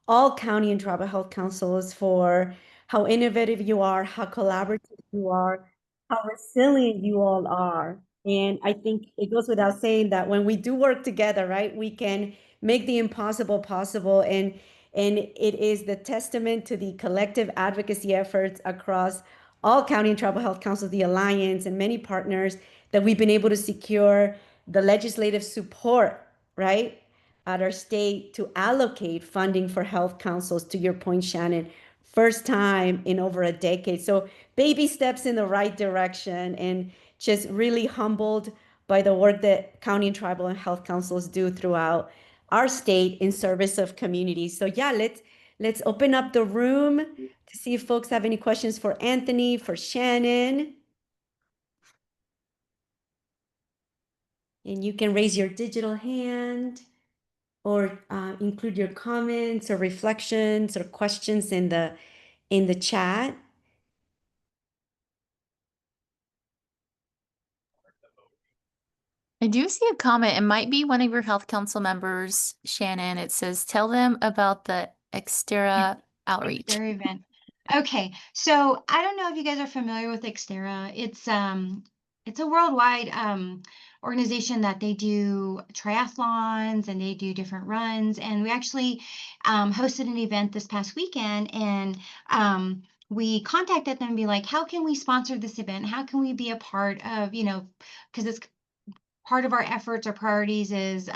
all county and tribal health councils, for how innovative you are, how collaborative you are, how resilient you all are. And I think it goes without saying that when we do work together, right, we can make the impossible possible. And it is the testament to the collective advocacy efforts across all county and tribal health councils, the Alliance, and many partners, that we've been able to secure the legislative support, right, at our state to allocate funding for health councils, to your point, Shannon, first time in over a decade. So baby steps in the right direction, and just really humbled by the work that county and tribal and health councils do throughout our state in service of communities. So yeah, let's open up the room to see if folks have any questions for Anthony, for Shannon. And you can raise your digital hand or include your comments or reflections or questions in the chat. I do see a comment. It might be one of your health council members, Shannon. It says, tell them about the Xterra outreach. Their event. Okay, so I don't know if you guys are familiar with Xterra. It's a worldwide organization that they do triathlons and they do different runs. And we actually hosted an event this past weekend, and we contacted them and be like, how can we sponsor this event? How can we be a part of, because it's part of our efforts or priorities is,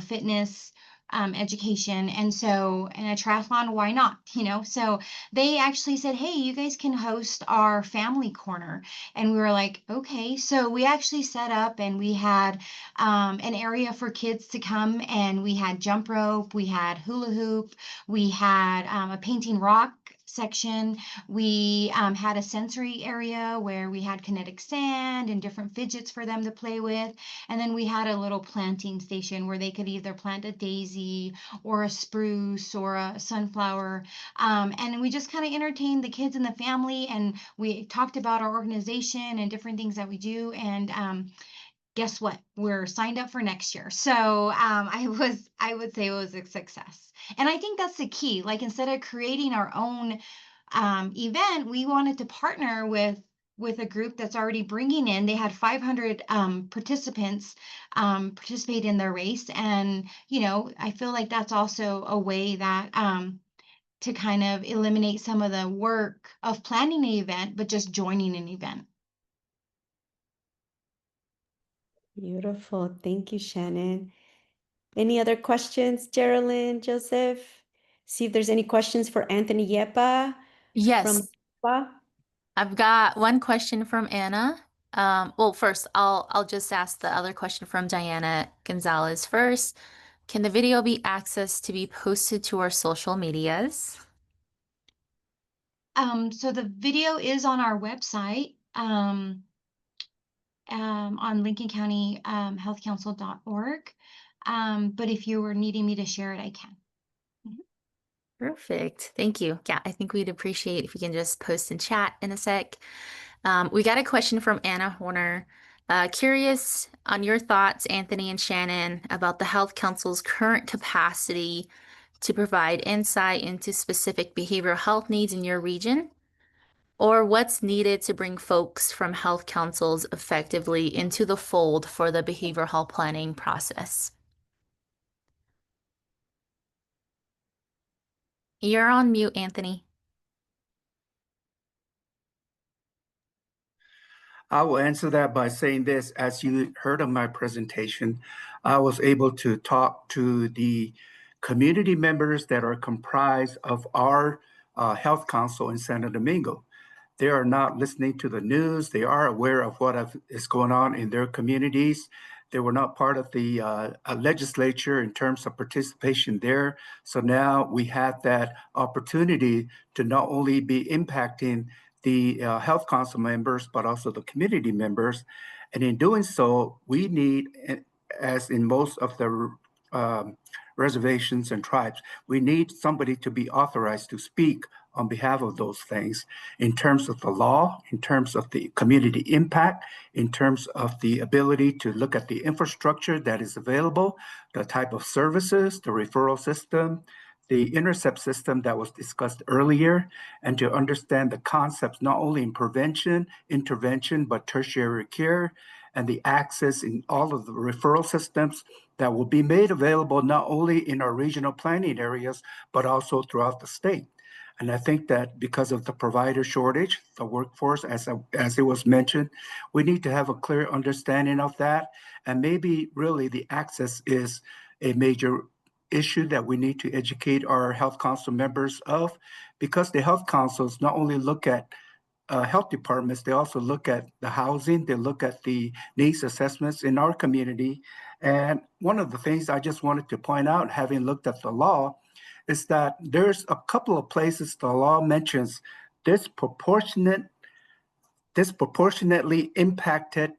fitness, education. And so in a triathlon, why not? So they actually said, hey, you guys can host our family corner. And we were like, okay. So we actually set up and we had an area for kids to come, and we had jump rope, we had hula hoop, we had a painting rock section. We had a sensory area where we had kinetic sand and different fidgets for them to play with. And then we had a little planting station where they could either plant a daisy or a spruce or a sunflower. And we just kind of entertained the kids and the family. And we talked about our organization and different things that we do. And guess what? We're signed up for next year. So I would say it was a success. And I think that's the key. Like, instead of creating our own event, we wanted to partner with a group that's already bringing in. They had 500 participants participate in their race. And, I feel like that's also a way that to kind of eliminate some of the work of planning an event, but just joining an event. Beautiful. Thank you, Shannon. Any other questions, Geraldine, Joseph? See if there's any questions for Anthony Yepa Yes, from I've got one question from Anna. Well, first, I'll just ask the other question from Diana Gonzalez first. Can the video be accessed to be posted to our social medias? So the video is on our website, on Lincoln County healthcouncil.org. But if you were needing me to share it, I can. Perfect. Thank you. Yeah, I think we'd appreciate if you can just post in chat in a sec. We got a question from Anna Horner. Curious on your thoughts, Anthony and Shannon, about the Health Council's current capacity to provide insight into specific behavioral health needs in your region, or what's needed to bring folks from health councils effectively into the fold for the behavioral health planning process. You're on mute, Anthony. I will answer that by saying this. As you heard of my presentation, I was able to talk to the community members that are comprised of our health council in Santo Domingo. They are not listening to the news. They are aware of what is going on in their communities. They were not part of the legislature in terms of participation there. So now we have that opportunity to not only be impacting the health council members, but also the community members. And in doing so, we need, as in most of the reservations and tribes, we need somebody to be authorized to speak on behalf of those things in terms of the law, in terms of the community impact, in terms of the ability to look at the infrastructure that is available, the type of services, the referral system, the intercept system that was discussed earlier, and to understand the concepts not only in prevention, intervention, but tertiary care, and the access in all of the referral systems that will be made available not only in our regional planning areas, but also throughout the state. And I think that because of the provider shortage, the workforce, as it was mentioned, we need to have a clear understanding of that. And maybe really the access is a major issue that we need to educate our health council members of, because the health councils not only look at health departments, they also look at the housing, they look at the needs assessments in our community. And one of the things I just wanted to point out, having looked at the law, is that there's a couple of places the law mentions disproportionately impacted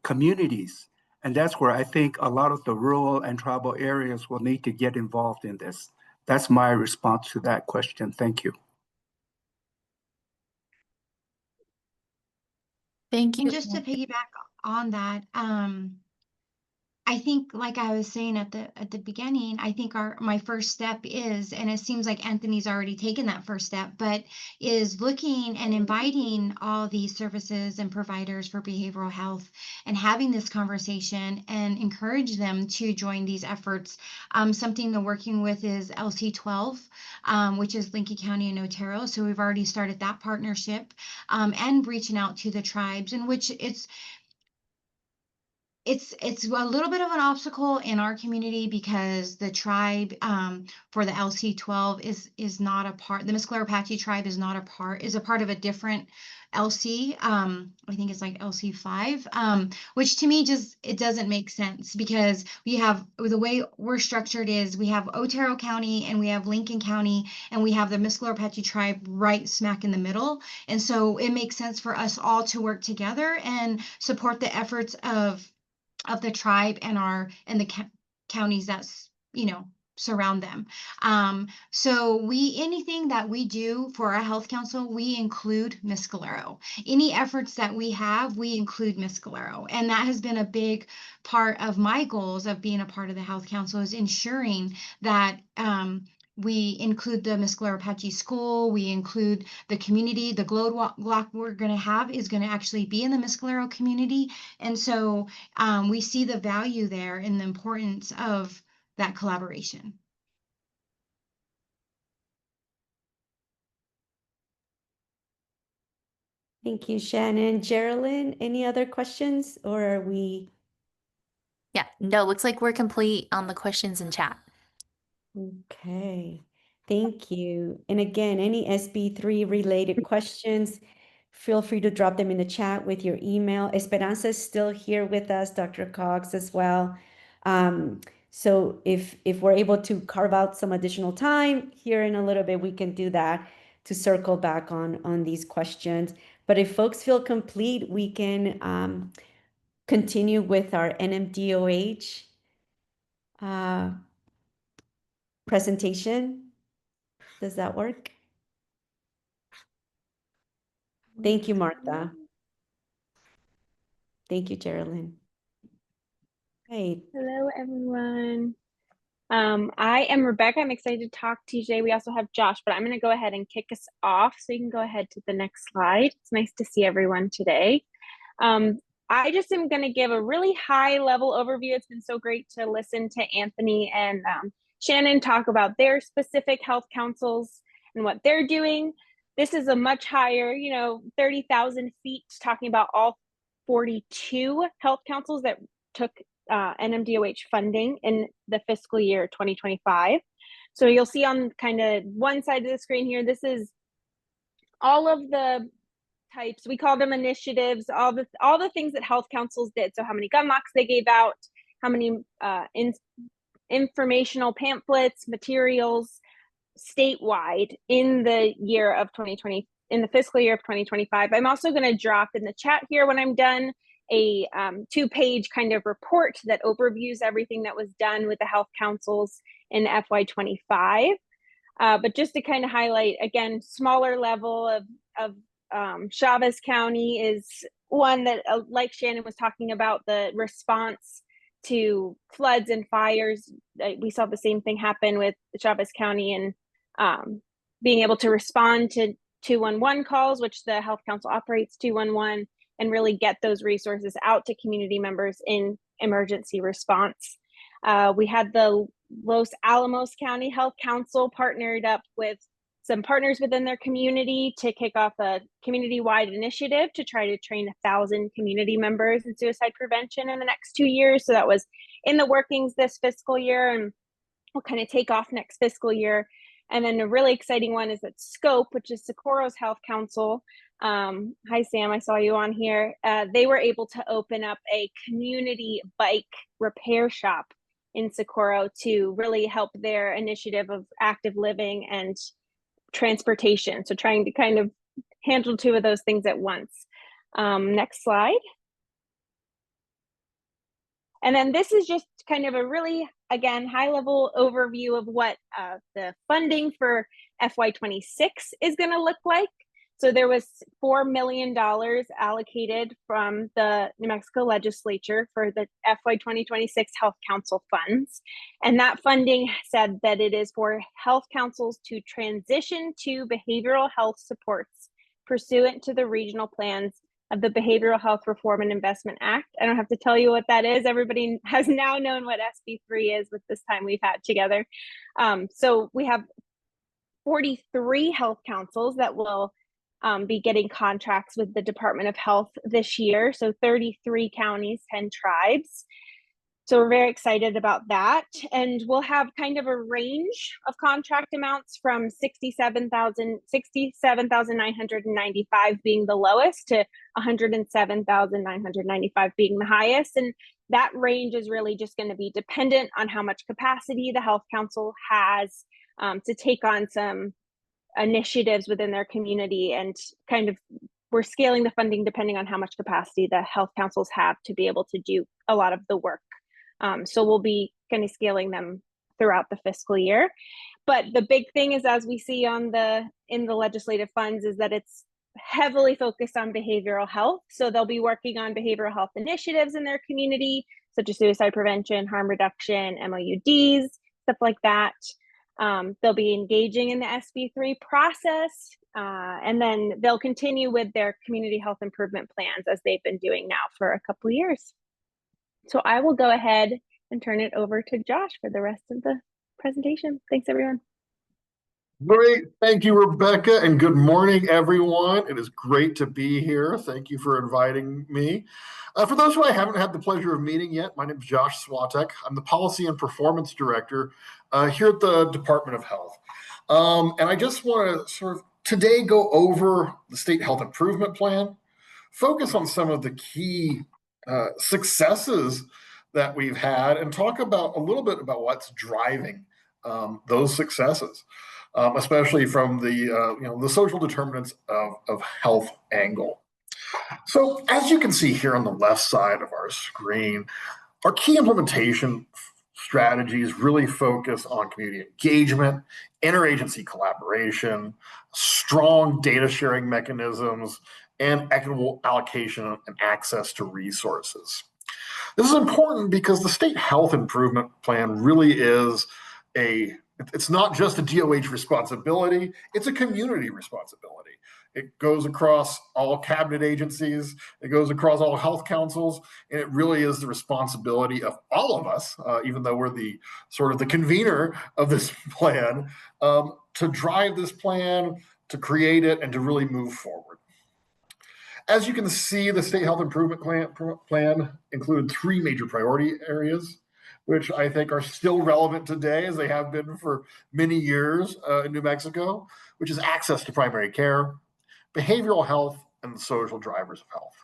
communities. And that's where I think a lot of the rural and tribal areas will need to get involved in this. That's my response to that question. Thank you. Thank you. And just to piggyback on that, I think, like I was saying at the beginning, I think my first step is, and it seems like Anthony's already taken that first step, but is looking and inviting all these services and providers for behavioral health and having this conversation and encourage them to join these efforts. Something they're working with is LC12, which is Lincoln County and Otero. So we've already started that partnership, and reaching out to the tribes, in which it's a little bit of an obstacle in our community because the tribe, for the LC12 is not a part. The Mescalero Apache tribe is not a part, is a part of a different LC. I think it's like LC5, which to me it doesn't make sense, because we have, the way we're structured is we have Otero County and we have Lincoln County and we have the Mescalero Apache tribe right smack in the middle. And so it makes sense for us all to work together and support the efforts of the tribe and the counties that's, surround them. So anything that we do for our health council, we include Mescalero. Any efforts that we have, we include Mescalero. And that has been a big part of my goals of being a part of the health council, is ensuring that we include the Mescalero Apache School, we include the community. The glow walk we're going to have is going to actually be in the Mescalero community. And so we see the value there and the importance of that collaboration. Thank you, Shannon. Geraldine, any other questions, or are we? Yeah, no, looks like we're complete on the questions in chat. Okay, thank you. And again, any SB3 related questions, feel free to drop them in the chat with your email. Esperanza is still here with us, Dr. Cox as well. So if we're able to carve out some additional time here in a little bit, we can do that to circle back on these questions. But if folks feel complete, we can continue with our NMDOH presentation. Does that work? Thank you, Martha. Thank you, Geraldine. Hey. Hello, everyone. I am Rebecca. I'm excited to talk to TJ. We also have Josh, but I'm going to go ahead and kick us off. So you can go ahead to the next slide. It's nice to see everyone today. I just am going to give a really high level overview. It's been so great to listen to Anthony and Shannon talk about their specific health councils and what they're doing. This is a much higher, 30,000 feet, talking about all 42 health councils that took NMDOH funding in the fiscal year 2025. So you'll see on kind of one side of the screen here, this is all of the types, we call them initiatives, all the things that health councils did. So how many gun locks they gave out, how many informational pamphlets, materials statewide in the year of 2020, in the fiscal year of 2025. I'm also going to drop in the chat here when I'm done a 2-page kind of report that overviews everything that was done with the health councils in FY25. But just to kind of highlight, again, smaller level of Chavez County is one that, like Shannon was talking about, the response to floods and fires. We saw the same thing happen with Chavez County, and being able to respond to 211 calls, which the Health Council operates 211, and really get those resources out to community members in emergency response. We had the Los Alamos County Health Council partnered up with some partners within their community to kick off a community-wide initiative to try to train 1,000 community members in suicide prevention in the next 2 years. So that was in the workings this fiscal year. And will kind of take off next fiscal year. And then a really exciting one is that SCOPE, which is Socorro's Health Council. Hi, Sam, I saw you on here. They were able to open up a community bike repair shop in Socorro to really help their initiative of active living and transportation. So trying to kind of handle two of those things at once. Next slide. And then this is just kind of a really, again, high level overview of what the funding for FY26 is going to look like. So there was $4 million allocated from the New Mexico legislature for the FY 2026 Health Council funds. And that funding said that it is for health councils to transition to behavioral health supports pursuant to the regional plans of the Behavioral Health Reform and Investment Act. I don't have to tell you what that is. Everybody has now known what SB3 is with this time we've had together. So we have 43 health councils that will be getting contracts with the Department of Health this year. So 33 counties, 10 tribes. So we're very excited about that. And we'll have kind of a range of contract amounts from $67,995 being the lowest to $107,995 being the highest. And that range is really just going to be dependent on how much capacity the Health Council has to take on some initiatives within their community, and kind of we're scaling the funding depending on how much capacity the health councils have to be able to do a lot of the work. So we'll be kind of scaling them throughout the fiscal year. But the big thing is, as we see in the legislative funds, is that it's heavily focused on behavioral health. So they'll be working on behavioral health initiatives in their community, such as suicide prevention, harm reduction, MOUDs, stuff like that. They'll be engaging in the SB3 process, and then they'll continue with their community health improvement plans as they've been doing now for a couple of years. So I will go ahead and turn it over to Josh for the rest of the presentation. Thanks, everyone. Great. Thank you, Rebecca, and good morning, everyone. It is great to be here. Thank you for inviting me. For those who I haven't had the pleasure of meeting yet, my name is Josh Swatek. I'm the Policy and Performance Director here at the Department of Health. And I just want to sort of today go over the State Health Improvement Plan, focus on some of the key successes that we've had, and talk about a little bit about what's driving those successes. Especially from the social determinants of health angle. So as you can see here on the left side of our screen, our key implementation strategies really focus on community engagement, interagency collaboration, strong data sharing mechanisms, and equitable allocation and access to resources. This is important because the State Health Improvement Plan really is it's not just a DOH responsibility, it's a community responsibility. It goes across all cabinet agencies, it goes across all health councils, and it really is the responsibility of all of us, even though we're the sort of the convener of this plan, to drive this plan, to create it, and to really move forward. As you can see, the State Health Improvement Plan included 3 major priority areas, which I think are still relevant today, as they have been for many years in New Mexico, which is access to primary care, behavioral health, and the social drivers of health.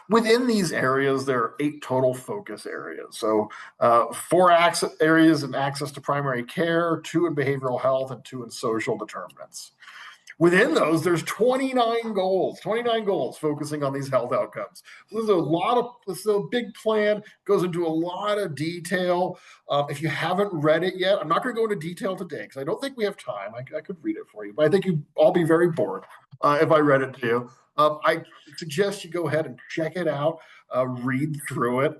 Within these areas, there are 8 total focus areas. So 4 areas in access to primary care, 2 in behavioral health, and 2 in social determinants. Within those, there's 29 goals focusing on these health outcomes. So this is a big plan, goes into a lot of detail. If you haven't read it yet, I'm not going to go into detail today because I don't think we have time. I could read it for you, but I think you'd all be very bored if I read it to you. I suggest you go ahead and check it out, read through it.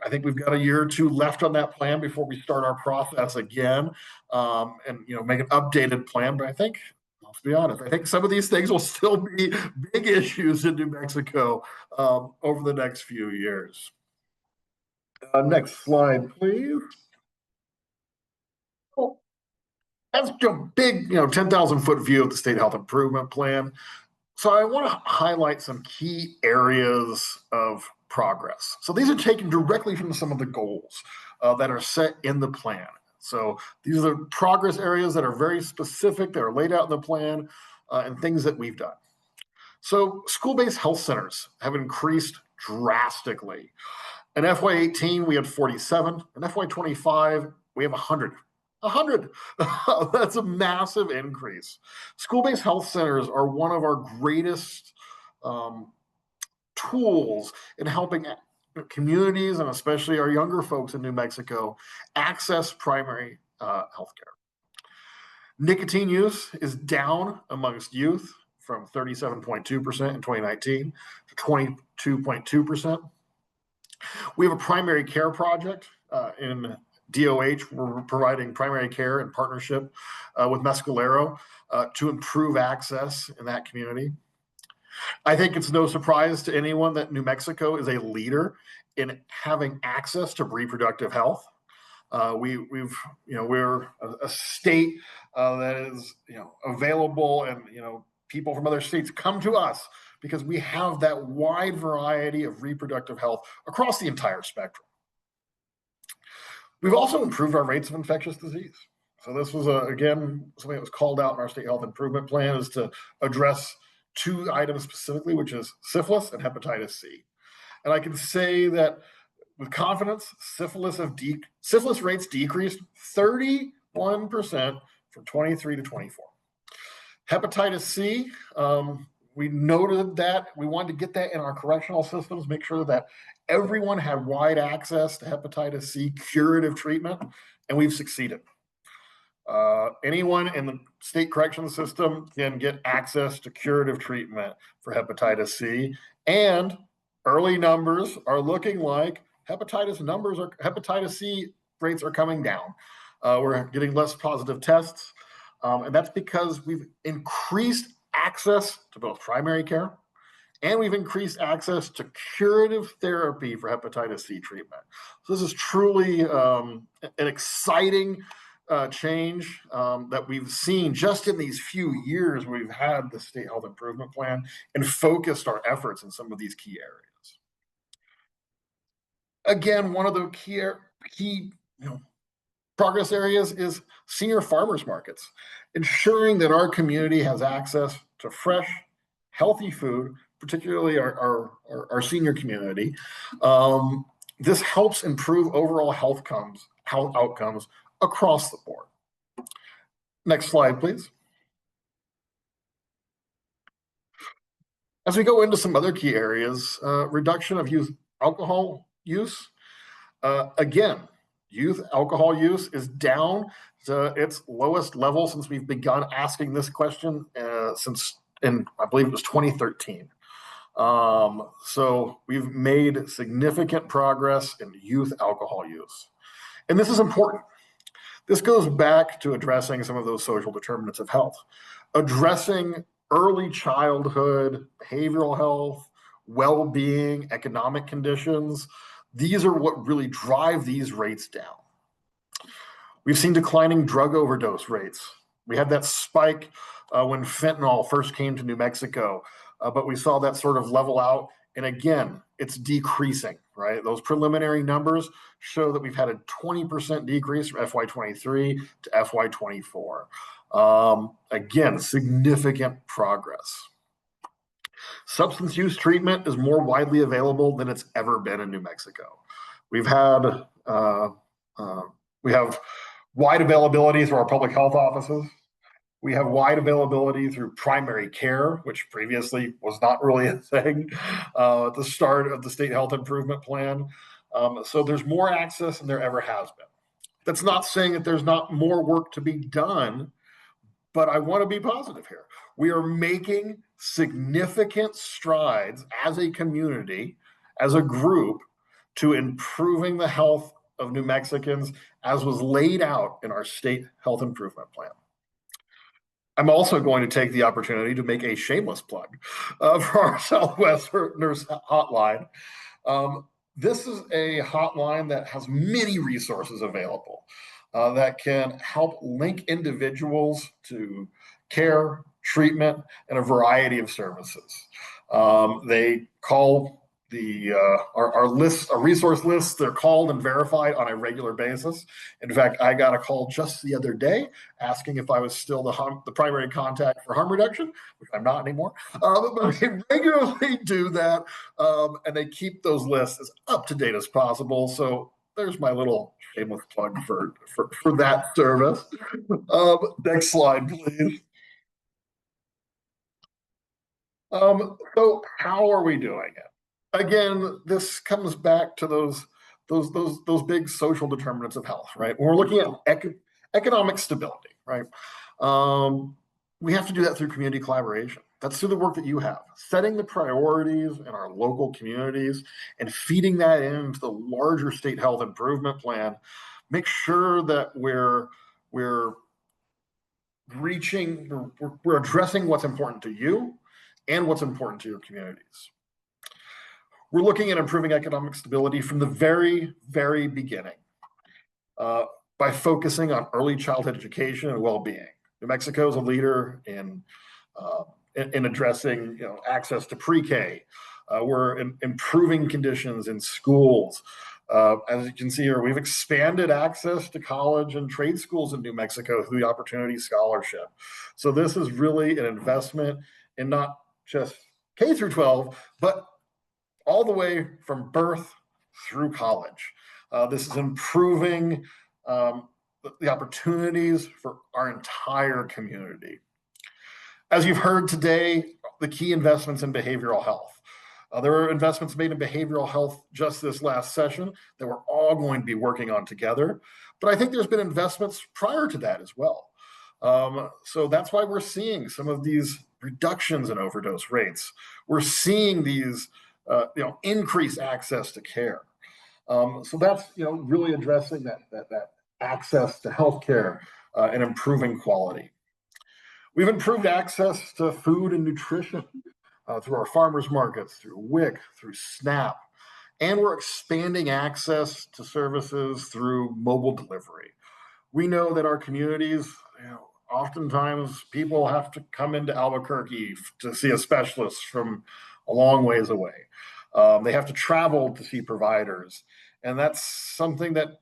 I think we've got a year or 2 left on that plan before we start our process again, and make an updated plan. But I think, let's be honest, I think some of these things will still be big issues in New Mexico over the next few years. Next slide, please. That's a big, 10,000-foot view of the State Health Improvement Plan. So I want to highlight some key areas of progress. So these are taken directly from some of the goals. that are set in the plan. So these are the progress areas that are very specific, that are laid out in the plan, and things that we've done. So school-based health centers have increased drastically. In FY18, we had 47. In FY25, we have 100. 100. That's a massive increase. School-based health centers are one of our greatest tools in helping communities, and especially our younger folks in New Mexico, access primary health care. Nicotine use is down amongst youth from 37.2% in 2019 to 22.2%. We have a primary care project in DOH. We're providing primary care in partnership with Mescalero to improve access in that community. I think it's no surprise to anyone that New Mexico is a leader in having access to reproductive health. We're a state that is, available, and people from other states come to us because we have that wide variety of reproductive health across the entire spectrum. We've also improved our rates of infectious disease. So this was, again, something that was called out in our state health improvement plan, is to address two items specifically, which is syphilis and hepatitis C. And I can say that with confidence, syphilis rates decreased 31% from 23 to 24. Hepatitis C, we noted that we wanted to get that in our correctional systems, make sure that everyone had wide access to hepatitis C curative treatment, and we've succeeded. Anyone in the state correction system can get access to curative treatment for hepatitis C, and early numbers are looking like hepatitis C rates are coming down. We're getting less positive tests, and that's because we've increased access to both primary care, and we've increased access to curative therapy for hepatitis C treatment. So this is truly an exciting change that we've seen just in these few years where we've had the state health improvement plan and focused our efforts in some of these key areas. Again, one of the key progress areas is senior farmers markets, ensuring that our community has access to fresh, healthy food, particularly our senior community. This helps improve overall health outcomes across the board. Next slide, please. As we go into some other key areas, reduction of youth alcohol use. Again, youth alcohol use is down to its lowest level since we've begun asking this question I believe it was 2013. So we've made significant progress in youth alcohol use. And this is important. This goes back to addressing some of those social determinants of health, addressing early childhood, behavioral health, well-being, economic conditions. These are what really drive these rates down. We've seen declining drug overdose rates. We had that spike when fentanyl first came to New Mexico, but we saw that sort of level out. And again, it's decreasing, right? Those preliminary numbers show that we've had a 20% decrease from FY23 to FY24. Again, significant progress. Substance use treatment is more widely available than it's ever been in New Mexico. We have wide availability through our public health offices. We have wide availability through primary care, which previously was not really a thing at the start of the state health improvement plan. So there's more access than there ever has been. That's not saying that there's not more work to be done, but I want to be positive here. We are making significant strides as a community, as a group, to improving the health of New Mexicans as was laid out in our state health improvement plan. I'm also going to take the opportunity to make a shameless plug for our Southwesterners hotline. This is a hotline that has many resources available that can help link individuals to care, treatment, and a variety of services. They call our list, our resource lists, they're called and verified on a regular basis. In fact, I got a call just the other day asking if I was still the primary contact for harm reduction, which I'm not anymore. But they regularly do that, and they keep those lists as up to date as possible. So there's my little shameless plug for that service. Next slide, please. So how are we doing it? Again, this comes back to those big social determinants of health, right? When we're looking at economic stability, right? We have to do that through community collaboration. That's through the work that you have, setting the priorities in our local communities and feeding that into the larger state health improvement plan. Make sure that we're addressing what's important to you and what's important to your communities. We're looking at improving economic stability from the very, very beginning by focusing on early childhood education and well-being. New Mexico is a leader in addressing access to pre-K. We're improving conditions in schools. As you can see here, we've expanded access to college and trade schools in New Mexico through the Opportunity Scholarship. So this is really an investment in not just K through 12, but all the way from birth through college. This is improving the opportunities for our entire community. As you've heard today, the key investments in behavioral health. There were investments made in behavioral health just this last session that we're all going to be working on together. But I think there's been investments prior to that as well. So that's why we're seeing some of these reductions in overdose rates. We're seeing these increased access to care. So that's really addressing that access to healthcare and improving quality. We've improved access to food and nutrition through our farmers markets, through WIC, through SNAP, and we're expanding access to services through mobile delivery. We know that our communities, oftentimes people have to come into Albuquerque to see a specialist from a long ways away. They have to travel to see providers. And that's something that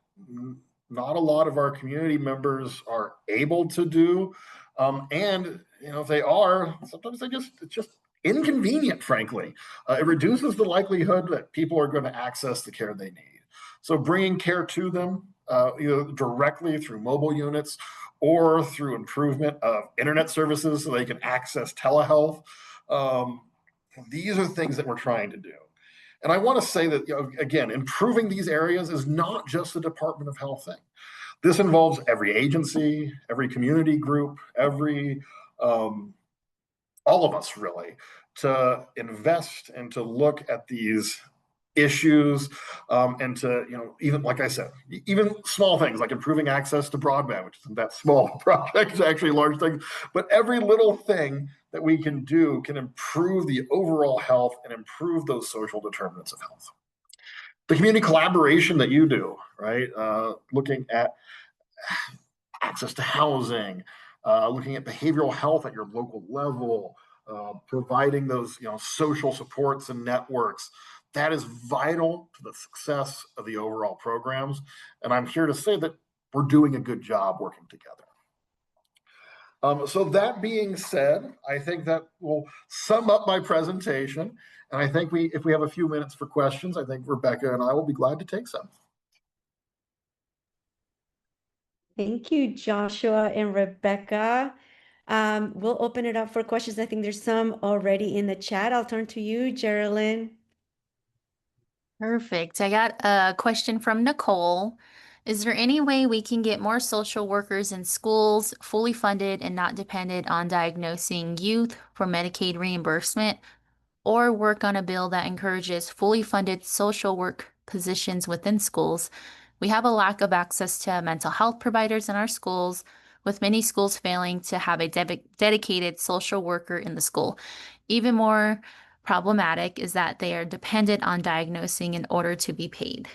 not a lot of our community members are able to do. And if they are, sometimes it's just inconvenient, frankly. It reduces the likelihood that people are going to access the care they need. So bringing care to them, either directly through mobile units or through improvement of internet services so they can access telehealth. These are things that we're trying to do. And I want to say that, again, improving these areas is not just the Department of Health thing. This involves every agency, every community group, all of us really, to invest and to look at these issues and to, even like I said, even small things like improving access to broadband, which isn't that small project, it's actually a large thing, but every little thing that we can do can improve the overall health and improve those social determinants of health. The community collaboration that you do, right? Looking at access to housing, looking at behavioral health at your local level, providing those social supports and networks. That is vital to the success of the overall programs. And I'm here to say that we're doing a good job working together. So that being said, I think that will sum up my presentation. And I think if we have a few minutes for questions, I think Rebecca and I will be glad to take some. Thank you, Joshua and Rebecca. We'll open it up for questions. I think there's some already in the chat. I'll turn to you, Geraldine. Perfect. I got a question from Nicole. Is there any way we can get more social workers in schools fully funded and not dependent on diagnosing youth for Medicaid reimbursement, or work on a bill that encourages fully funded social work positions within schools? We have a lack of access to mental health providers in our schools, with many schools failing to have a dedicated social worker in the school. Even more problematic is that they are dependent on diagnosing in order to be paid.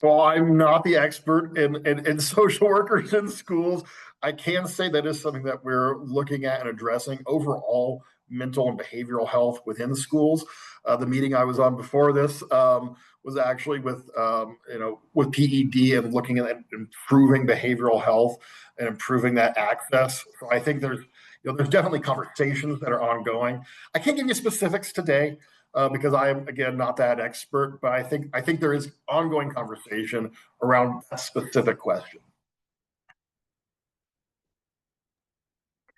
Well, I'm not the expert in social workers in schools. I can say that is something that we're looking at and addressing. Overall, mental and behavioral health within schools. The meeting I was on before this was actually with with PED and looking at improving behavioral health and improving that access. So I think there's there's definitely conversations that are ongoing. I can't give you specifics today because I am, again, not that expert, but I think there is ongoing conversation around that specific question.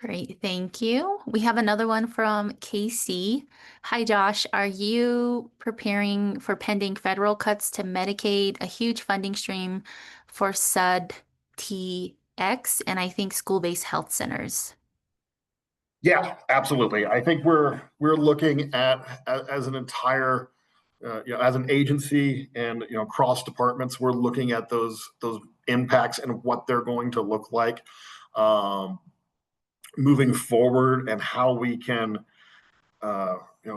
Great, thank you. We have another one from Casey. Hi, Josh. Are you preparing for pending federal cuts to Medicaid, a huge funding stream for SUD TX, and I think school-based health centers? Yeah, absolutely. I think we're looking at as an entire, as an agency and across departments, we're looking at those impacts and what they're going to look like moving forward, and how we can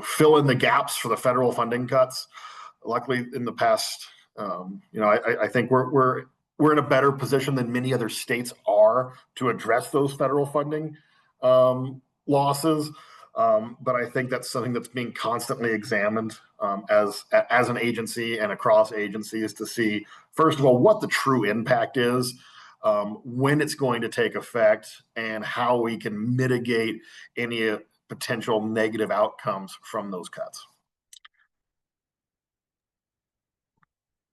fill in the gaps for the federal funding cuts. Luckily, in the past, I think we're in a better position than many other states are to address those federal funding losses. But I think that's something that's being constantly examined as an agency and across agencies to see, first of all, what the true impact is, when it's going to take effect, and how we can mitigate any potential negative outcomes from those cuts.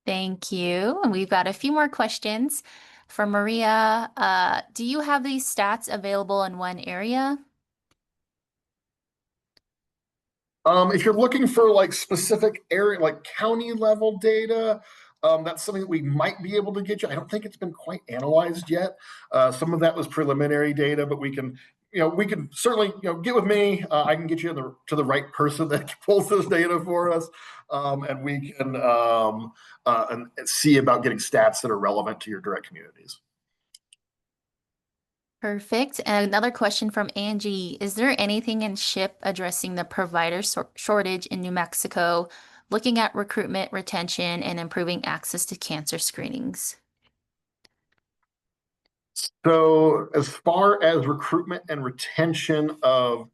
Thank you. And we've got a few more questions. For Maria, do you have these stats available in one area? If you're looking for like specific area, like county level data, that's something that we might be able to get you. I don't think it's been quite analyzed yet. Some of that was preliminary data, but we can certainly, get with me. I can get you to the right person that pulls this data for us, and we can and see about getting stats that are relevant to your direct communities. Perfect. And another question from Angie. Is there anything in SHIP addressing the provider shortage in New Mexico, looking at recruitment, retention, and improving access to cancer screenings? So as far as recruitment and retention of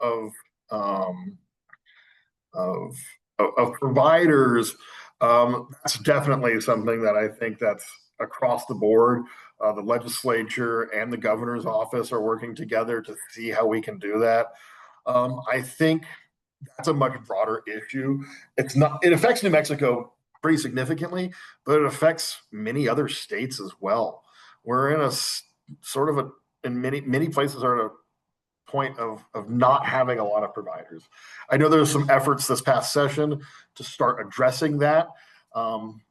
providers, that's definitely something that I think that's across the board. The legislature and the governor's office are working together to see how we can do that. I think that's a much broader issue. It affects New Mexico pretty significantly, but it affects many other states as well. We're in a sort of in many places are at a point of not having a lot of providers. I know there's some efforts this past session to start addressing that. And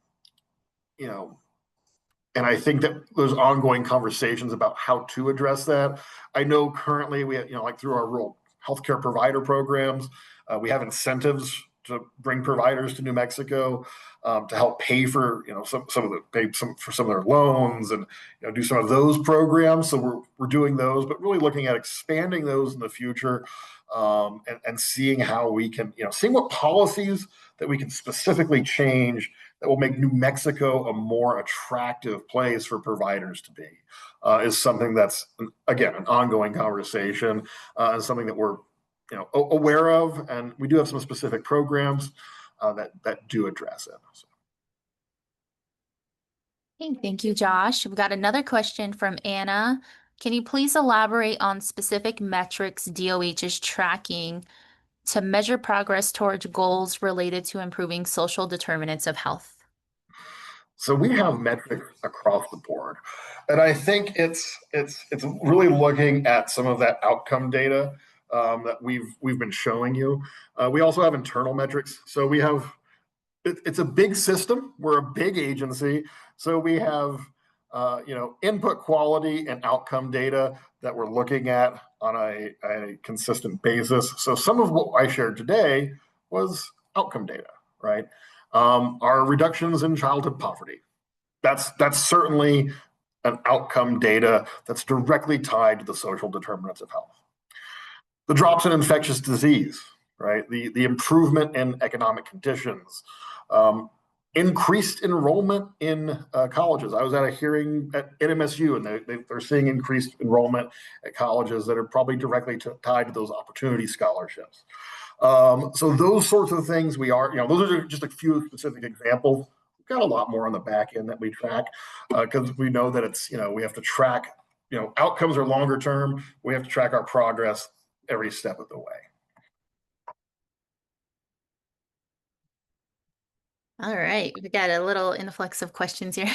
I think that there's ongoing conversations about how to address that. I know currently we have, like through our rural healthcare provider programs, we have incentives to bring providers to New Mexico to help pay for some of their loans and do some of those programs. So we're doing those, but really looking at expanding those in the future, and seeing how we can seeing what policies that we can specifically change that will make New Mexico a more attractive place for providers to be, is something that's, again, an ongoing conversation, and something that we're aware of, and we do have some specific programs that do address it. So. Okay, thank you, Josh. We've got another question from Anna. Can you please elaborate on specific metrics DOH is tracking to measure progress towards goals related to improving social determinants of health? So we have metrics across the board, and I think it's really looking at some of that outcome data that we've been showing you. We also have internal metrics. So we have it's a big system. We're a big agency, so we have input quality and outcome data that we're looking at on a consistent basis. So some of what I shared today was outcome data, right? Our reductions in childhood poverty. That's certainly an outcome data that's directly tied to the social determinants of health. The drops in infectious disease, right? The improvement in economic conditions. increased enrollment in colleges. I was at a hearing at NMSU, and they're seeing increased enrollment at colleges that are probably directly tied to those opportunity scholarships. So those sorts of things those are just a few specific examples. We've got a lot more on the back end that we track because we know that we have to track, outcomes are longer term. We have to track our progress every step of the way. All right, we got a little influx of questions here.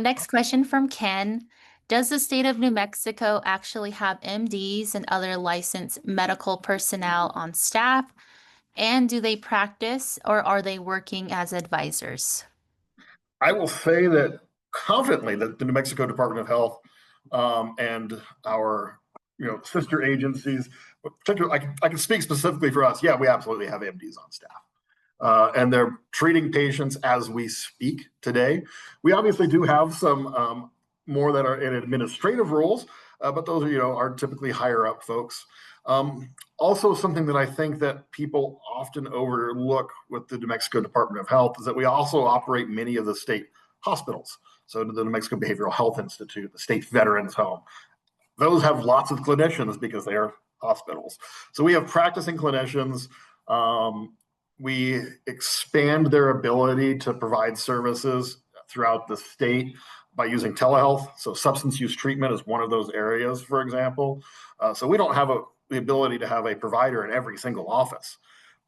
Next question from Ken. Does the state of New Mexico actually have MDs and other licensed medical personnel on staff? And do they practice or are they working as advisors? I will say that confidently that the New Mexico Department of Health and our sister agencies, particularly, I can speak specifically for us. Yeah, we absolutely have MDs on staff. And they're treating patients as we speak today. We obviously do have some more that are in administrative roles, but those are typically higher up folks. Also, something that I think that people often overlook with the New Mexico Department of Health is that we also operate many of the state hospitals. So the New Mexico Behavioral Health Institute, the state veterans home, those have lots of clinicians because they are hospitals. So we have practicing clinicians. We expand their ability to provide services throughout the state by using telehealth. So substance use treatment is one of those areas, for example. So we don't have the ability to have a provider in every single office,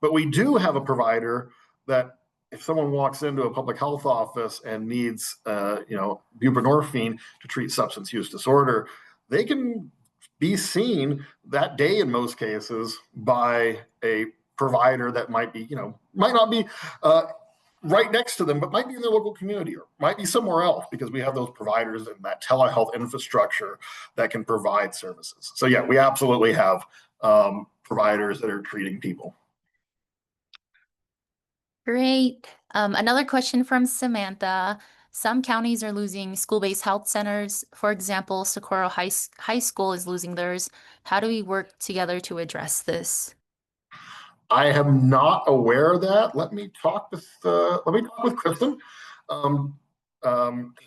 but we do have a provider that if someone walks into a public health office and needs, buprenorphine to treat substance use disorder, they can be seen that day in most cases by a provider that might not be right next to them, but might be in their local community or might be somewhere else because we have those providers and that telehealth infrastructure that can provide services. So yeah, we absolutely have providers that are treating people. Great. Another question from Samantha. Some counties are losing school-based health centers. For example, Socorro High School is losing theirs. How do we work together to address this? I am not aware of that. Let me talk with Kristen.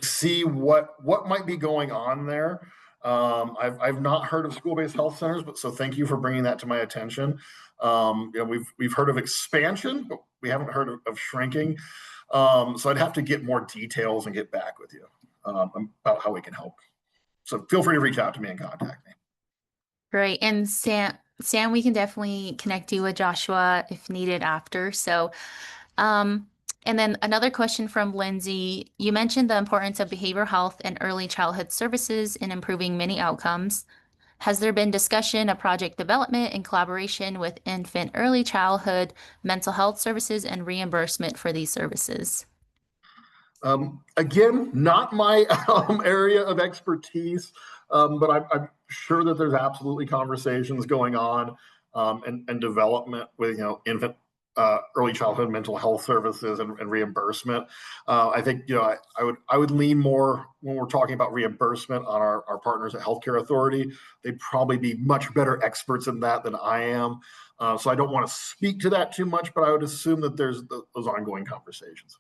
See what might be going on there. I've not heard of school-based health centers, but so thank you for bringing that to my attention. We've heard of expansion, but we haven't heard of shrinking. So I'd have to get more details and get back with you about how we can help. So feel free to reach out to me and contact me. Great. And Sam, we can definitely connect you with Joshua if needed after. So, and then another question from Lindsay. You mentioned the importance of behavioral health and early childhood services in improving many outcomes. Has there been discussion of project development in collaboration with infant early childhood mental health services and reimbursement for these services? Again, not my area of expertise, but I'm sure that there's absolutely conversations going on and development with infant early childhood mental health services and reimbursement. I think I would lean more when we're talking about reimbursement on our partners at Healthcare Authority. They'd probably be much better experts in that than I am. So I don't want to speak to that too much, but I would assume that there's those ongoing conversations.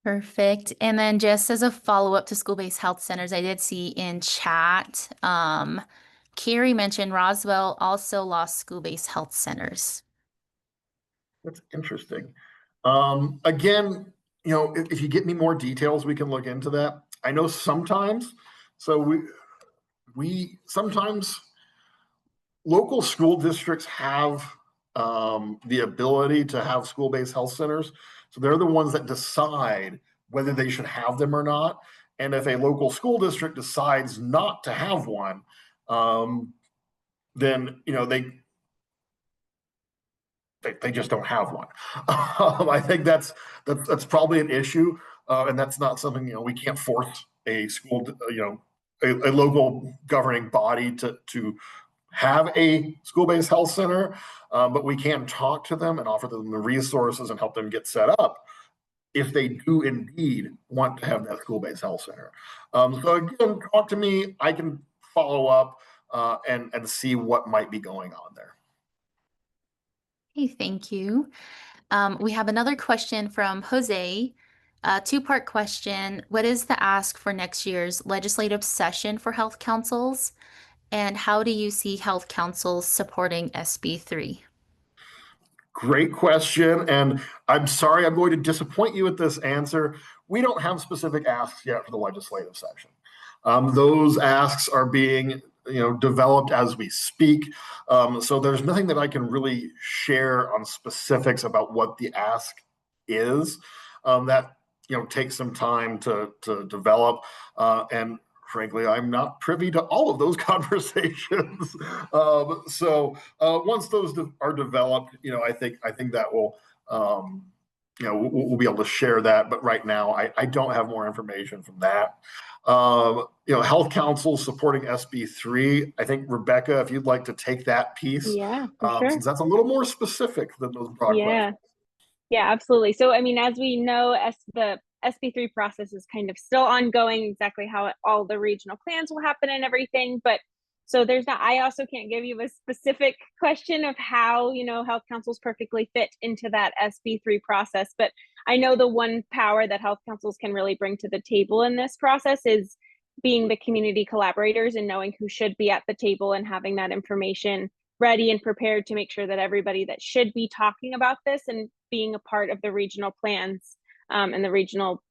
Perfect. And then just as a follow-up to school-based health centers, I did see in chat, Carrie mentioned Roswell also lost school-based health centers. That's interesting. Again, if you get me more details, we can look into that. I know sometimes, so we sometimes local school districts have the ability to have school-based health centers. So they're the ones that decide whether they should have them or not. And if a local school district decides not to have one, then they just don't have one. I think that's probably an issue, and that's not something we can't force a school, a local governing body to have a school-based health center, but we can talk to them and offer them the resources and help them get set up if they do indeed want to have that school-based health center. So again, talk to me. I can follow up and see what might be going on there. Okay, thank you. We have another question from Jose. A two-part question. What is the ask for next year's legislative session for health councils? And how do you see health councils supporting SB3? Great question. And I'm sorry, I'm going to disappoint you with this answer. We don't have specific asks yet for the legislative session. Those asks are being developed as we speak. So there's nothing that I can really share on specifics about what the ask is. That takes some time to develop. And frankly, I'm not privy to all of those conversations. So once those are developed, I think that will, we'll be able to share that. But right now, I don't have more information from that. Health council supporting SB3. I think Rebecca, if you'd like to take that piece, Yeah, for sure. since that's a little more specific than those broad questions. Yeah, absolutely. So, I mean, as we know, the SB3 process is kind of still ongoing, exactly how all the regional plans will happen and everything. But so I also can't give you a specific question of how, health councils perfectly fit into that SB3 process. But I know the one power that health councils can really bring to the table in this process is being the community collaborators and knowing who should be at the table and having that information ready and prepared to make sure that everybody that should be talking about this and being a part of the regional plans and the regional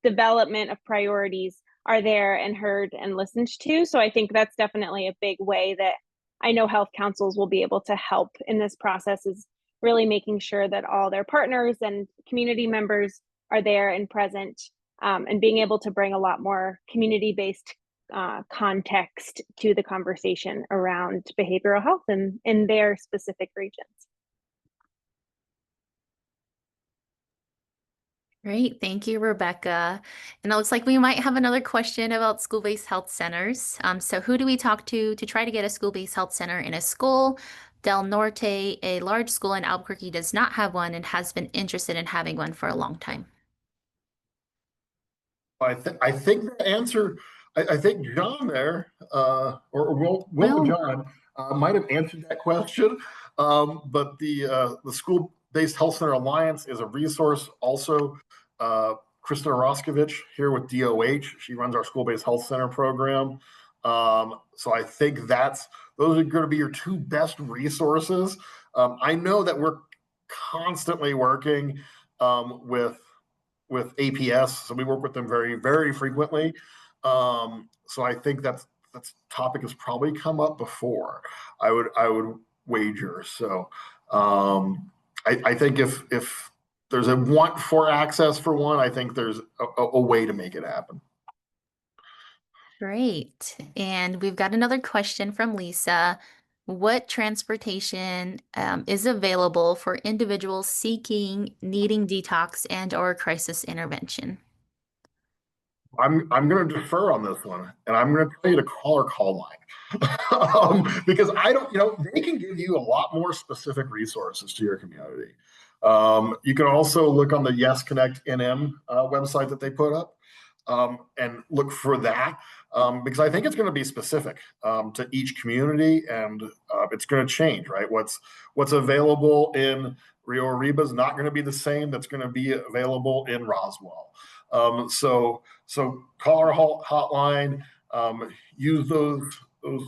development of priorities are there and heard and listened to. So I think that's definitely a big way that I know health councils will be able to help in this process, is really making sure that all their partners and community members are there and present, and being able to bring a lot more community-based context to the conversation around behavioral health in their specific regions. Great, thank you, Rebecca. And it looks like we might have another question about school-based health centers. So who do we talk to try to get a school-based health center in a school? Del Norte, a large school in Albuquerque, does not have one and has been interested in having one for a long time. I think the answer, I think John there, or Will John, might have answered that question. But the School-Based Health Center Alliance is a resource. Also, Kristen Oroskovich here with DOH, she runs our School-Based Health Center program. So I think those are going to be your two best resources. I know that we're constantly working with APS, so we work with them very, very frequently. So I think that's topic has probably come up before. I would wager. So I think if there's a want for access for one, I think there's a way to make it happen. Great. And we've got another question from Lisa. What transportation is available for individuals needing detox and/or crisis intervention? I'm going to defer on this one, and I'm going to tell you to call our call line because I don't, they can give you a lot more specific resources to your community. You can also look on the Yes Connect NM website that they put up and look for that because I think it's going to be specific to each community, and it's going to change, right? What's available in Rio Arriba is not going to be the same that's going to be available in Roswell. So call our hotline, use those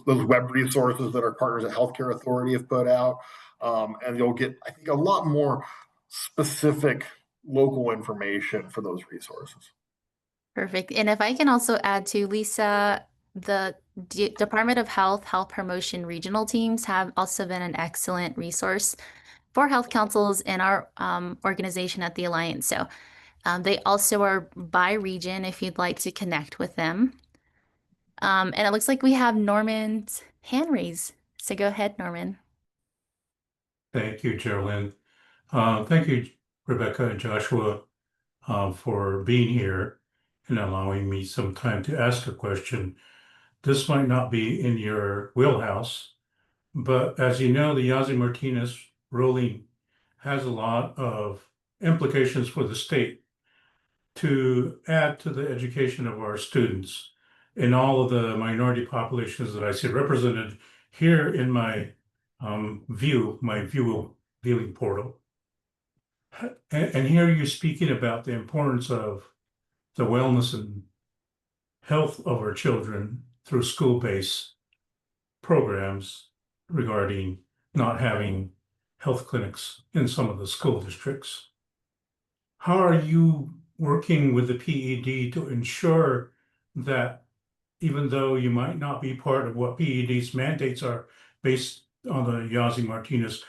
web resources that our partners at Healthcare Authority have put out, and you'll get, I think, a lot more specific local information for those resources. Perfect. And if I can also add to Lisa, the Department of Health Promotion regional teams have also been an excellent resource for health councils in our organization at the Alliance. So they also are by region if you'd like to connect with them. And it looks like we have Norman's hand raised. So go ahead, Norman. Thank you, Geraldine. Thank you, Rebecca and Joshua, for being here and allowing me some time to ask a question. This might not be in your wheelhouse, but as you know, the Yazzie Martinez ruling has a lot of implications for the state to add to the education of our students in all of the minority populations that I see represented here in my viewing portal. And here you're speaking about the importance of the wellness and health of our children through school-based programs regarding not having health clinics in some of the school districts. How are you working with the PED to ensure that even though you might not be part of what PED's mandates are based on the Yazzie Martinez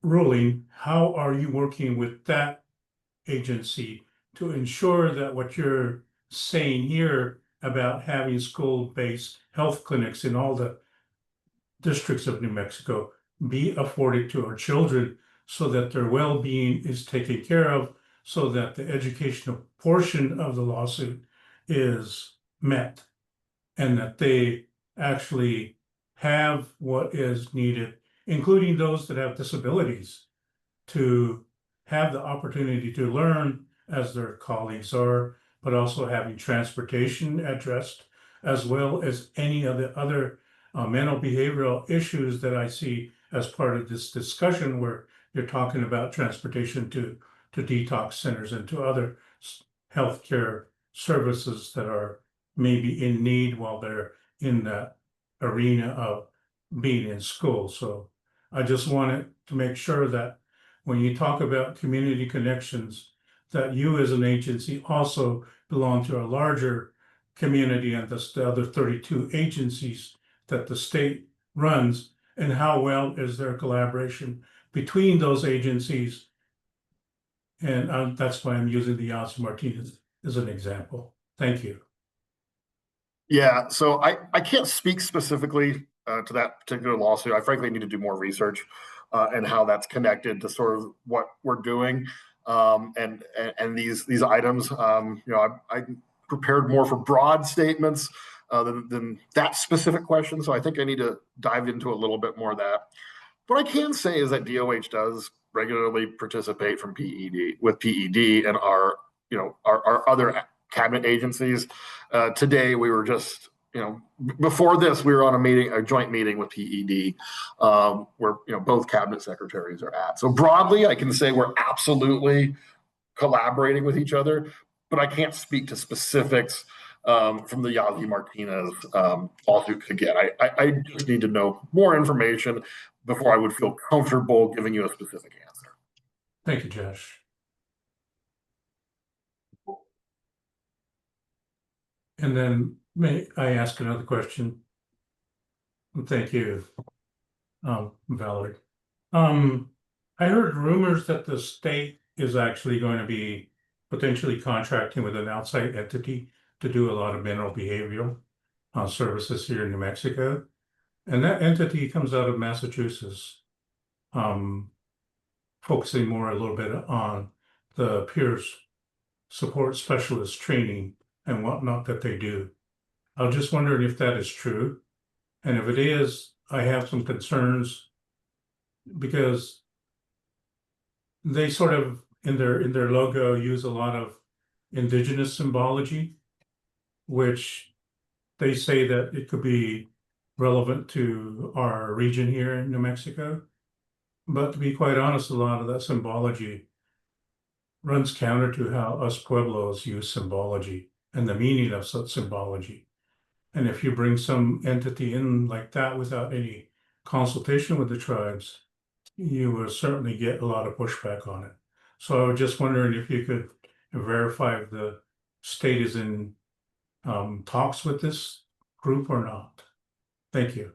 ruling, how are you working with that agency to ensure that what you're saying here about having school-based health clinics in all the districts of New Mexico be afforded to our children so that their well-being is taken care of, so that the educational portion of the lawsuit is met, and that they actually have what is needed, including those that have disabilities, to have the opportunity to learn as their colleagues are, but also having transportation addressed, as well as any of the other mental behavioral issues that I see as part of this discussion, where you're talking about transportation to detox centers and to other healthcare services that are maybe in need while they're in that arena of being in school. So I just wanted to make sure that when you talk about community connections, that you as an agency also belong to a larger community and the other 32 agencies that the state runs, and how well is their collaboration between those agencies. And that's why I'm using the Yazzie Martinez as an example. Thank you. Yeah, so I can't speak specifically to that particular lawsuit. I frankly need to do more research and how that's connected to sort of what we're doing and these items. I prepared more for broad statements than that specific question. So I think I need to dive into a little bit more of that. What I can say is that DOH does regularly participate from PED and our other cabinet agencies. Today we were just, before this we were on a joint meeting with PED where both cabinet secretaries are at. So broadly, I can say we're absolutely collaborating with each other, but I can't speak to specifics from the Yazzie Martinez lawsuit. Again, I just need to know more information before I would feel comfortable giving you a specific answer. Thank you, Josh. And then may I ask another question? Thank you, Valerie. I heard rumors that the state is actually going to be potentially contracting with an outside entity to do a lot of mental behavioral services here in New Mexico. And that entity comes out of Massachusetts, focusing more a little bit on the peers support specialist training and whatnot that they do. I was just wondering if that is true. And if it is, I have some concerns because they sort of in their logo use a lot of indigenous symbology, which they say that it could be relevant to our region here in New Mexico. But to be quite honest, a lot of that symbology runs counter to how us Pueblos use symbology and the meaning of such symbology. And if you bring some entity in like that without any consultation with the tribes, you will certainly get a lot of pushback on it. So I was just wondering if you could verify if the state is in talks with this group or not. Thank you.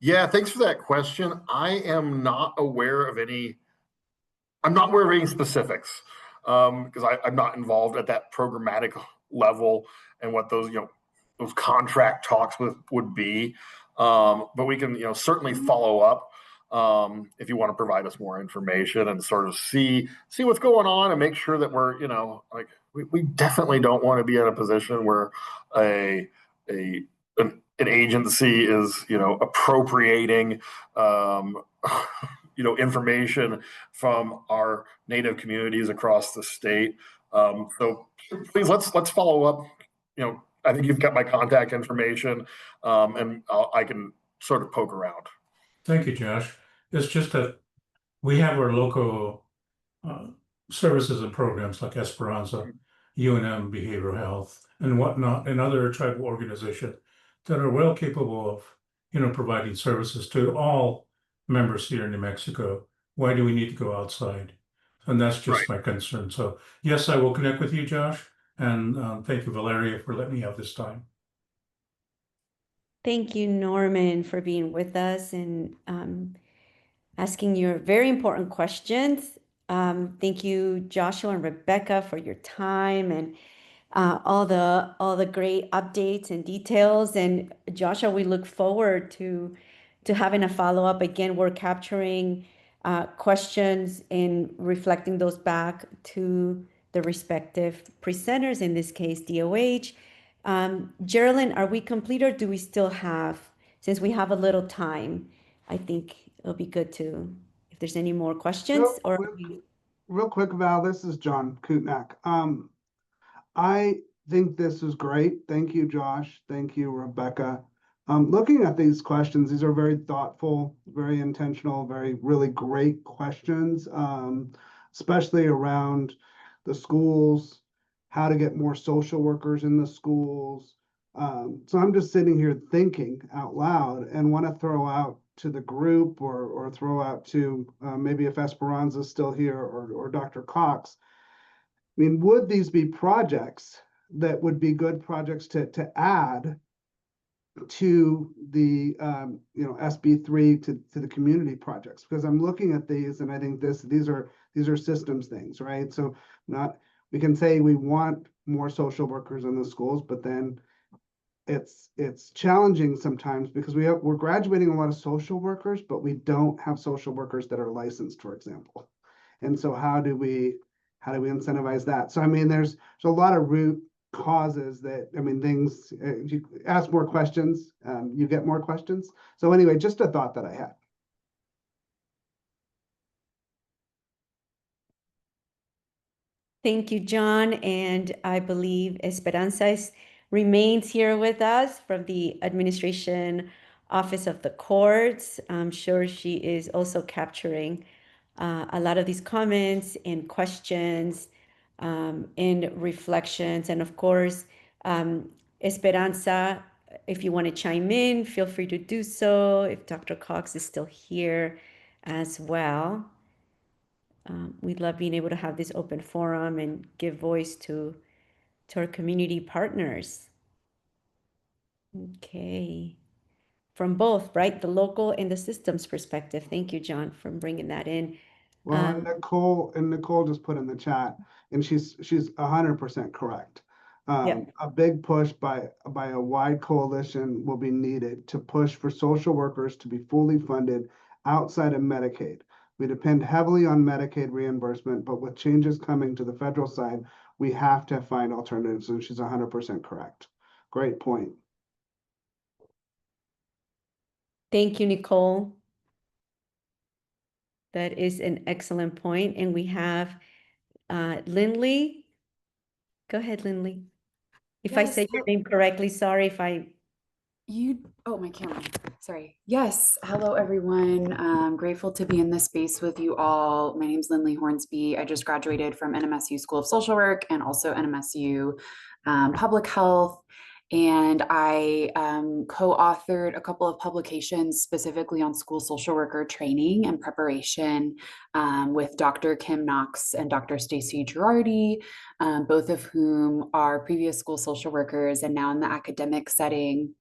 Yeah, thanks for that question. I'm not aware of any specifics because I'm not involved at that programmatic level and what those contract talks would be. But we can certainly follow up if you want to provide us more information and sort of see what's going on and make sure that we're we definitely don't want to be in a position where an agency is appropriating information from our Native communities across the state. So please let's follow up. I think you've got my contact information, and I can sort of poke around. Thank you, Josh. It's just that we have our local services and programs like Esperanza, UNM Behavioral Health, and whatnot, and other tribal organizations that are well capable of, providing services to all members here in New Mexico. Why do we need to go outside? And that's just my concern. So yes, I will connect with you, Josh, and thank you, Valeria, for letting me have this time. Thank you, Norman, for being with us and asking your very important questions. Thank you, Joshua and Rebecca, for your time and all the great updates and details. And Joshua, we look forward to having a follow-up. Again, we're capturing questions and reflecting those back to the respective presenters, in this case, DOH. Geraldine, are we complete or do we still have, since we have a little time, I think it'll be good to, if there's any more questions or. Real quick, Val, this is John Kutnak. I think this is great. Thank you, Josh. Thank you, Rebecca. Looking at these questions, these are very thoughtful, very intentional, really great questions, especially around the schools, how to get more social workers in the schools. So I'm just sitting here thinking out loud and want to throw out to the group or throw out to maybe if Esperanza is still here or Dr. Cox. I mean, would these be projects that would be good projects to add to the SB3 to the community projects? Because I'm looking at these and I think these are systems things, right? So we can say we want more social workers in the schools, but then it's challenging sometimes because we're graduating a lot of social workers, but we don't have social workers that are licensed, for example. And so how do we incentivize that? So I mean, there's a lot of root causes that, I mean, things, you ask more questions, you get more questions. So anyway, just a thought that I had. Thank you, John. And I believe Esperanza remains here with us from the Administration Office of the Courts. I'm sure she is also capturing a lot of these comments and questions and reflections. And of course, Esperanza, if you want to chime in, feel free to do so. If Dr. Cox is still here as well. We love being able to have this open forum and give voice to our community partners. Okay. From both, right? The local and the systems perspective. Thank you, John, for bringing that in. Well, and Nicole just put in the chat, and she's 100% correct. A big push by a wide coalition will be needed to push for social workers to be fully funded outside of Medicaid. We depend heavily on Medicaid reimbursement, but with changes coming to the federal side, we have to find alternatives, and she's 100% correct. Great point. Thank you, Nicole. That is an excellent point. And we have Lindley. Go ahead, Lindley. If I say your name correctly, sorry if I. Oh, my camera. Sorry. Yes. Hello, everyone. I'm grateful to be in this space with you all. My name is Lindley Hornsby. I just graduated from NMSU School of Social Work and also NMSU Public Health. And I co-authored a couple of publications specifically on school social worker training and preparation with Dr. Kim Knox and Dr. Stacy Girardi, both of whom are previous school social workers and now in the academic setting.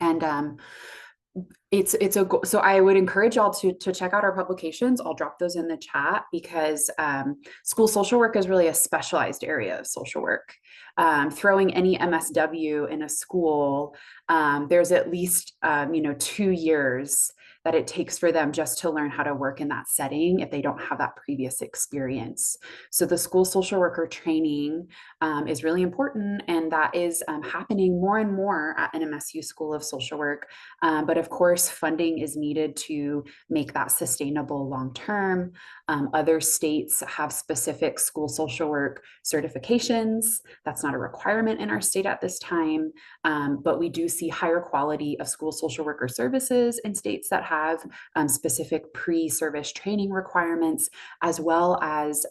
And so I would encourage y'all to check out our publications. I'll drop those in the chat because school social work is really a specialized area of social work. Throwing any MSW in a school, there's at least 2 years that it takes for them just to learn how to work in that setting if they don't have that previous experience. So the school social worker training is really important, and that is happening more and more at NMSU School of Social Work. But of course, funding is needed to make that sustainable long-term. Other states have specific school social work certifications. That's not a requirement in our state at this time, but we do see higher quality of school social worker services in states that have have specific pre-service training requirements, as well as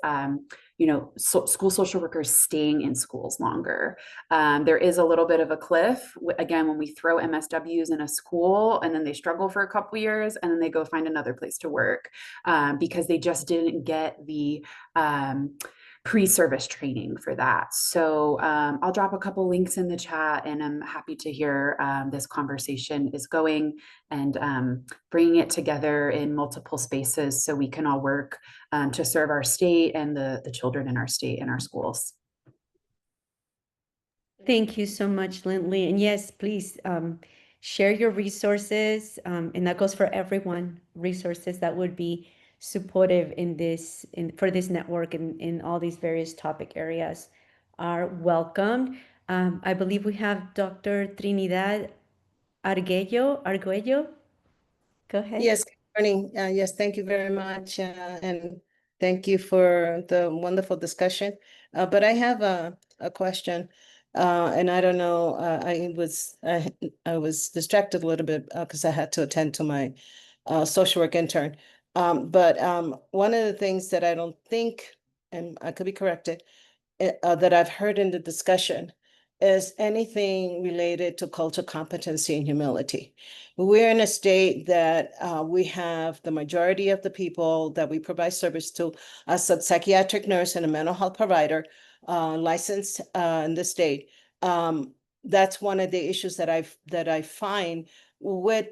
school social workers staying in schools longer. There is a little bit of a cliff, again, when we throw MSWs in a school and then they struggle for a couple years and then they go find another place to work because they just didn't get the pre-service training for that. So I'll drop a couple links in the chat, and I'm happy to hear this conversation is going, and bringing it together in multiple spaces so we can all work to serve our state and the children in our state and our schools. Thank you so much, Lindley. And yes, please share your resources, and that goes for everyone, resources that would be supportive for this network and in all these various topic areas are welcomed. I believe we have Dr. Trinidad Arguello. Go ahead. Yes, good morning. Yes, thank you very much. And thank you for the wonderful discussion. But I have a question. And I don't know, I was distracted a little bit because I had to attend to my social work intern. But one of the things that I don't think, and I could be corrected, that I've heard in the discussion is anything related to cultural competency and humility. We're in a state that we have the majority of the people that we provide service to as a psychiatric nurse and a mental health provider licensed in the state. That's one of the issues that I find with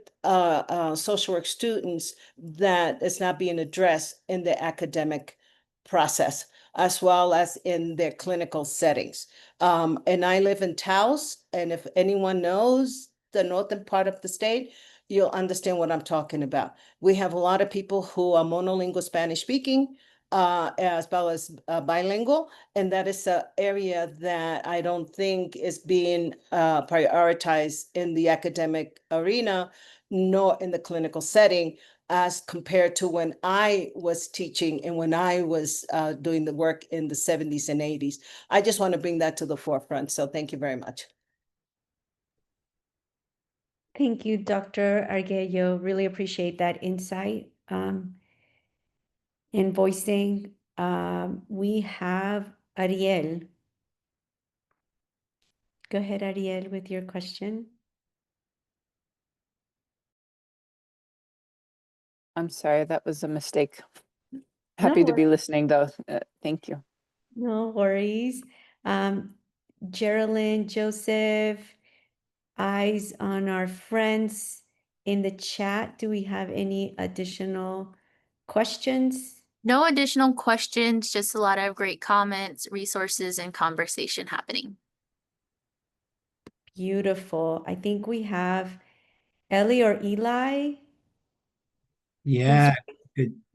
social work students that is not being addressed in the academic process, as well as in their clinical settings. And I live in Taos, and if anyone knows the northern part of the state, you'll understand what I'm talking about. We have a lot of people who are monolingual Spanish speaking, as well as bilingual, and that is an area that I don't think is being prioritized in the academic arena, nor in the clinical setting, as compared to when I was teaching and when I was doing the work in the 70s and 80s. I just want to bring that to the forefront. So thank you very much. Thank you, Dr. Arguello. Really appreciate that insight in voicing. We have Ariel. Go ahead, Ariel, with your question. I'm sorry, that was a mistake. Happy to be listening, though. Thank you. No worries. Geraldine, Joseph, eyes on our friends in the chat. Do we have any additional questions? No additional questions, just a lot of great comments, resources, and conversation happening. Beautiful. I think we have Ellie or Eli. Yeah,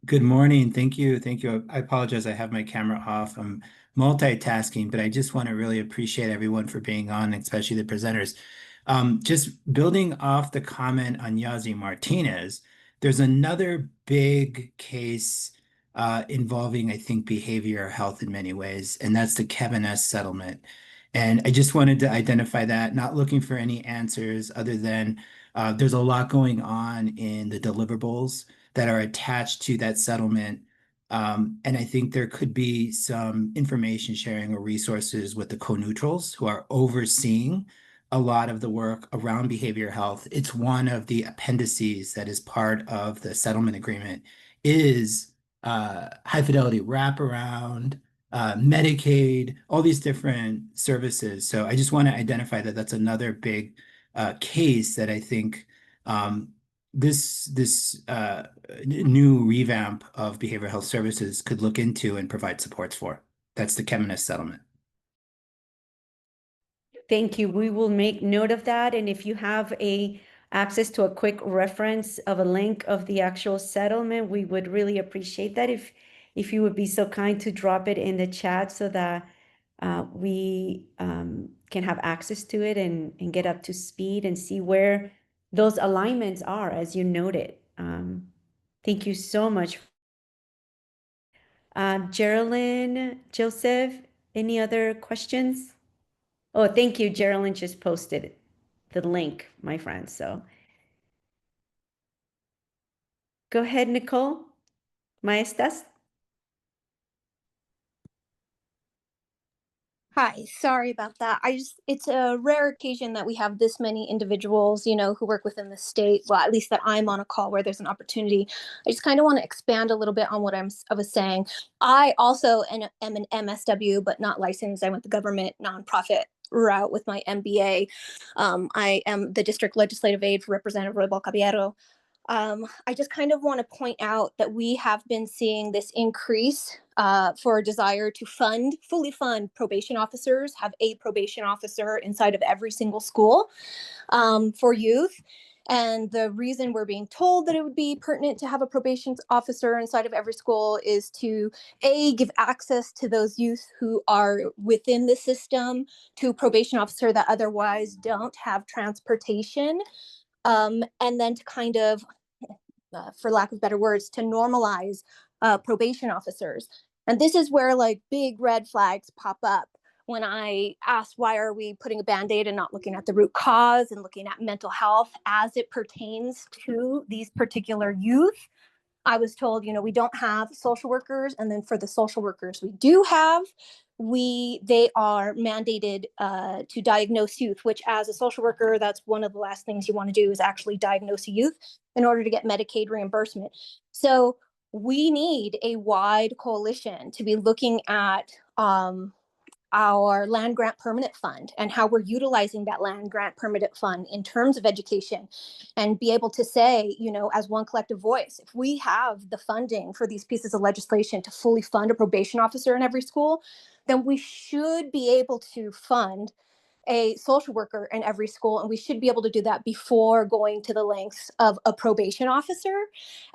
good morning. Thank you. Thank you. I apologize. I have my camera off. I'm multitasking, but I just want to really appreciate everyone for being on, especially the presenters. Just building off the comment on Yazi Martinez, there's another big case involving, I think, behavioral health in many ways, and that's the Kevin S. settlement. And I just wanted to identify that, not looking for any answers other than there's a lot going on in the deliverables that are attached to that settlement. And I think there could be some information sharing or resources with the co-neutrals who are overseeing a lot of the work around behavioral health. It's one of the appendices that is part of the settlement agreement is high fidelity wraparound, Medicaid, all these different services. So I just want to identify that that's another big case that I think this new revamp of behavioral health services could look into and provide supports for. That's the Kevin S. settlement. Thank you. We will make note of that. And if you have access to a quick reference of a link of the actual settlement, we would really appreciate that if you would be so kind to drop it in the chat so that we can have access to it and get up to speed and see where those alignments are, as you noted. Thank you so much. Geraldine, Joseph, any other questions? Oh, thank you. Geraldine just posted the link, my friend. So Go ahead, Nicole. Maestas. Hi, sorry about that. It's a rare occasion that we have this many individuals, who work within the state. Well, at least that I'm on a call where there's an opportunity. I just kind of want to expand a little bit on what I was saying. I also am an MSW, but not licensed. I went the government nonprofit route with my MBA. I am the district legislative aide for Representative Roybal Caballero. I just kind of want to point out that we have been seeing this increase for a desire to fully fund probation officers, have a probation officer inside of every single school for youth. And the reason we're being told that it would be pertinent to have a probation officer inside of every school is to give access to those youth who are within the system to a probation officer that otherwise don't have transportation. And then to kind of for lack of better words, to normalize probation officers. And this is where like big red flags pop up when I ask, why are we putting a Band-Aid and not looking at the root cause and looking at mental health as it pertains to these particular youth? I was told, we don't have social workers. And then for the social workers we do have, they are mandated to diagnose youth, which as a social worker, that's one of the last things you want to do is actually diagnose a youth in order to get Medicaid reimbursement. So we need a wide coalition to be looking at our land grant permanent fund and how we're utilizing that land grant permanent fund in terms of education, and be able to say, as one collective voice, if we have the funding for these pieces of legislation to fully fund a probation officer in every school, then we should be able to fund a social worker in every school, and we should be able to do that before going to the lengths of a probation officer.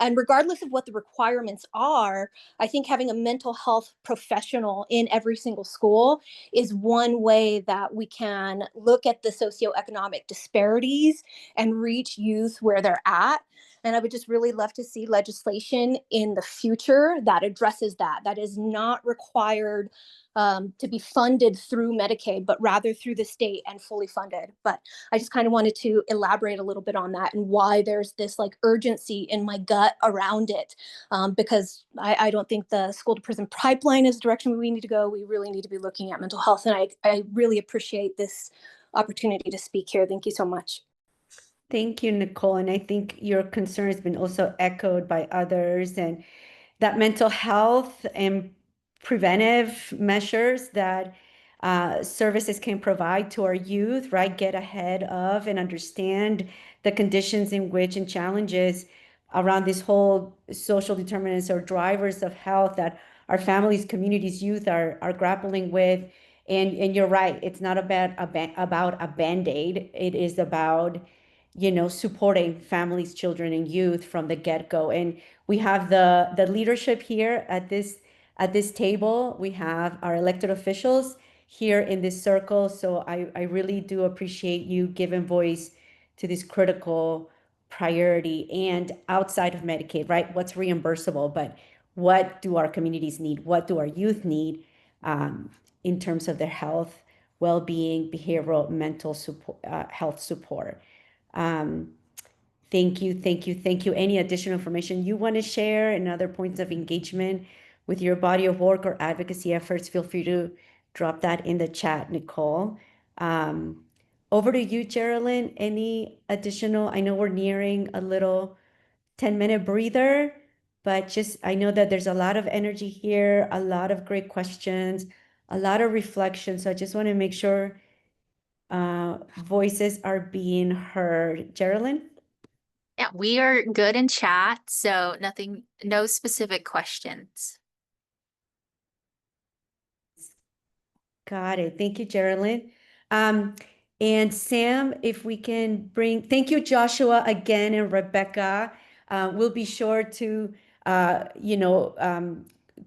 And regardless of what the requirements are, I think having a mental health professional in every single school is one way that we can look at the socioeconomic disparities and reach youth where they're at. And I would just really love to see legislation in the future that addresses that is not required to be funded through Medicaid, but rather through the state and fully funded. But I just kind of wanted to elaborate a little bit on that and why there's this like urgency in my gut around it. Because I don't think the school to prison pipeline is the direction we need to go. We really need to be looking at mental health. And I really appreciate this opportunity to speak here. Thank you so much. Thank you, Nicole. And I think your concern has been also echoed by others, and that mental health and preventive measures that services can provide to our youth, right? Get ahead of and understand the conditions in which and challenges around this whole social determinants or drivers of health that our families, communities, youth are grappling with. And you're right, it's not about a Band-Aid. It is about supporting families, children, and youth from the get-go. And we have the leadership here at this table. We have our elected officials here in this circle. So I really do appreciate you giving voice to this critical priority and outside of Medicaid, right? What's reimbursable, but what do our communities need? What do our youth need in terms of their health, well-being, behavioral, mental support, health support? Thank you, thank you, thank you. Any additional information you want to share and other points of engagement with your body of work or advocacy efforts, feel free to drop that in the chat, Nicole. Over to you, Geraldine. Any additional? I know we're nearing a little 10-minute breather, but just I know that there's a lot of energy here, a lot of great questions, a lot of reflection. So I just want to make sure voices are being heard. Geraldine? Yeah, we are good in chat, so no specific questions. Got it. Thank you, Geraldine. And Sam, if we can thank you, Joshua, again, and Rebecca. We'll be sure to,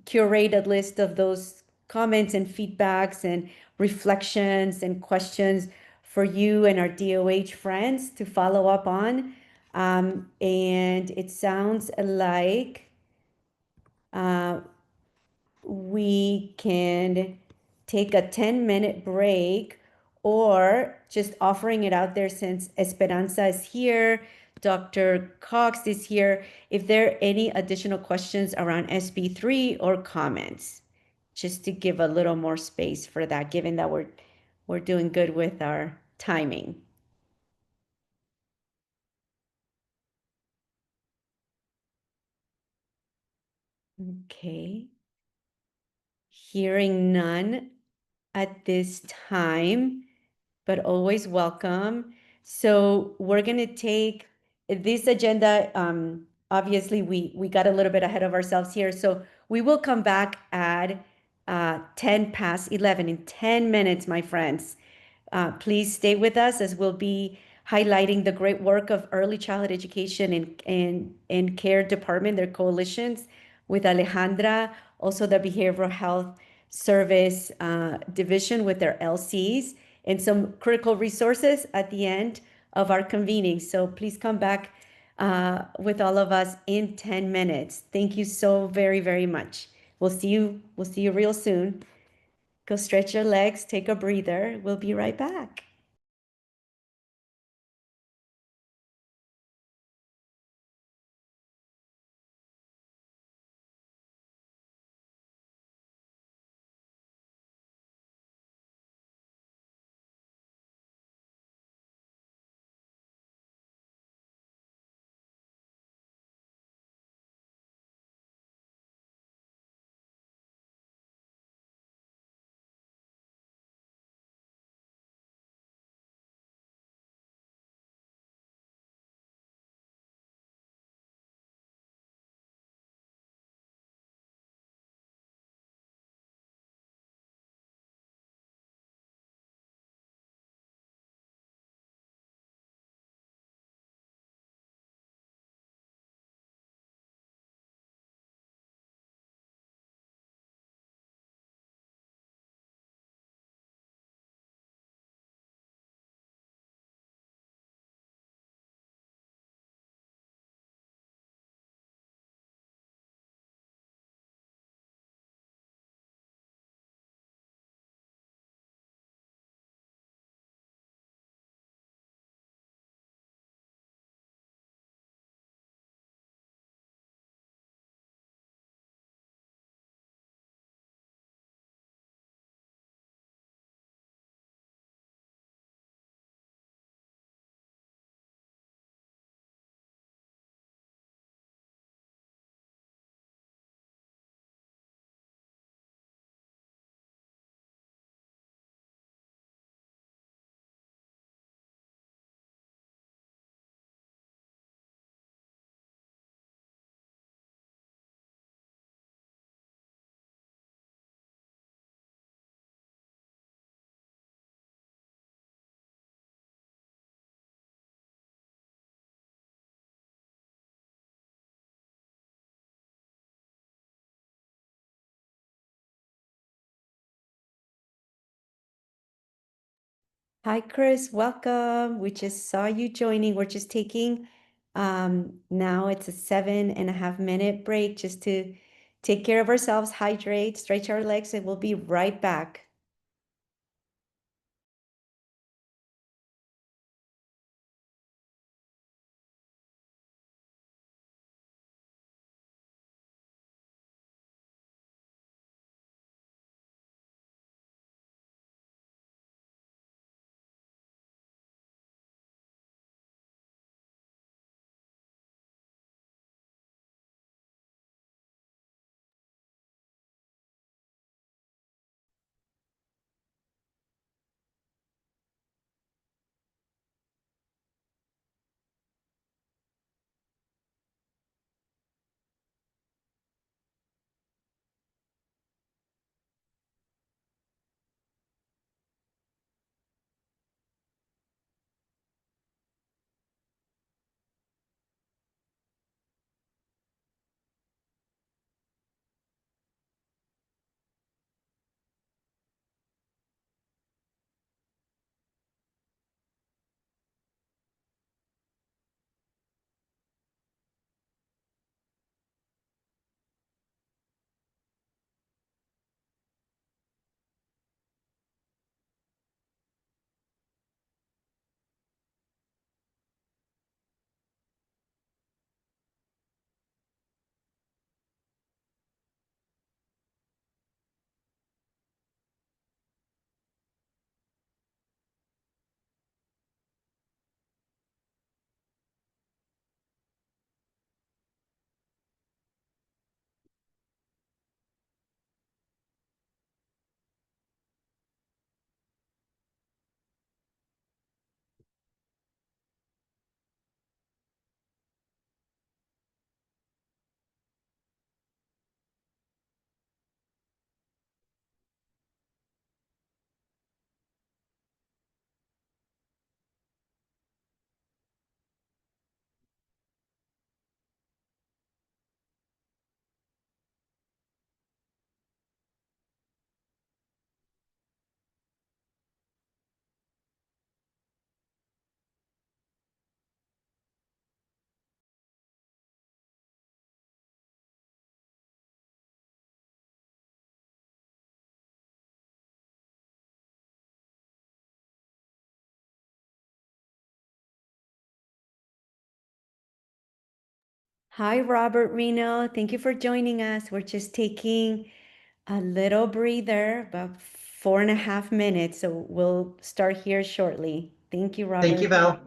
curate a list of those comments and feedbacks and reflections and questions for you and our DOH friends to follow up on. And it sounds like we can take a 10-minute break, or just offering it out there since Esperanza is here. Dr. Cox is here. If there are any additional questions around SB3 or comments, just to give a little more space for that, given that we're doing good with our timing. Okay. Hearing none at this time, but always welcome. So we're going to take this agenda. Obviously, we got a little bit ahead of ourselves here. So we will come back at 10 past 11 in 10 minutes, my friends. Please stay with us as we'll be highlighting the great work of early childhood education and care department, their coalitions with Alejandra, also the behavioral health service division with their LCs, and some critical resources at the end of our convening. So please come back with all of us in 10 minutes. Thank you so very, very much. We'll see you real soon. Go stretch your legs, take a breather. We'll be right back. Hi, Chris. Welcome. We just saw you joining. We're just taking, now it's a 7.5 minute break just to take care of ourselves, hydrate, stretch our legs, and we'll be right back. Hi, Robert Reno. Thank you for joining us. We're just taking a little breather, about 4.5 minutes. So we'll start here shortly. Thank you, Robert. Thank you, Val.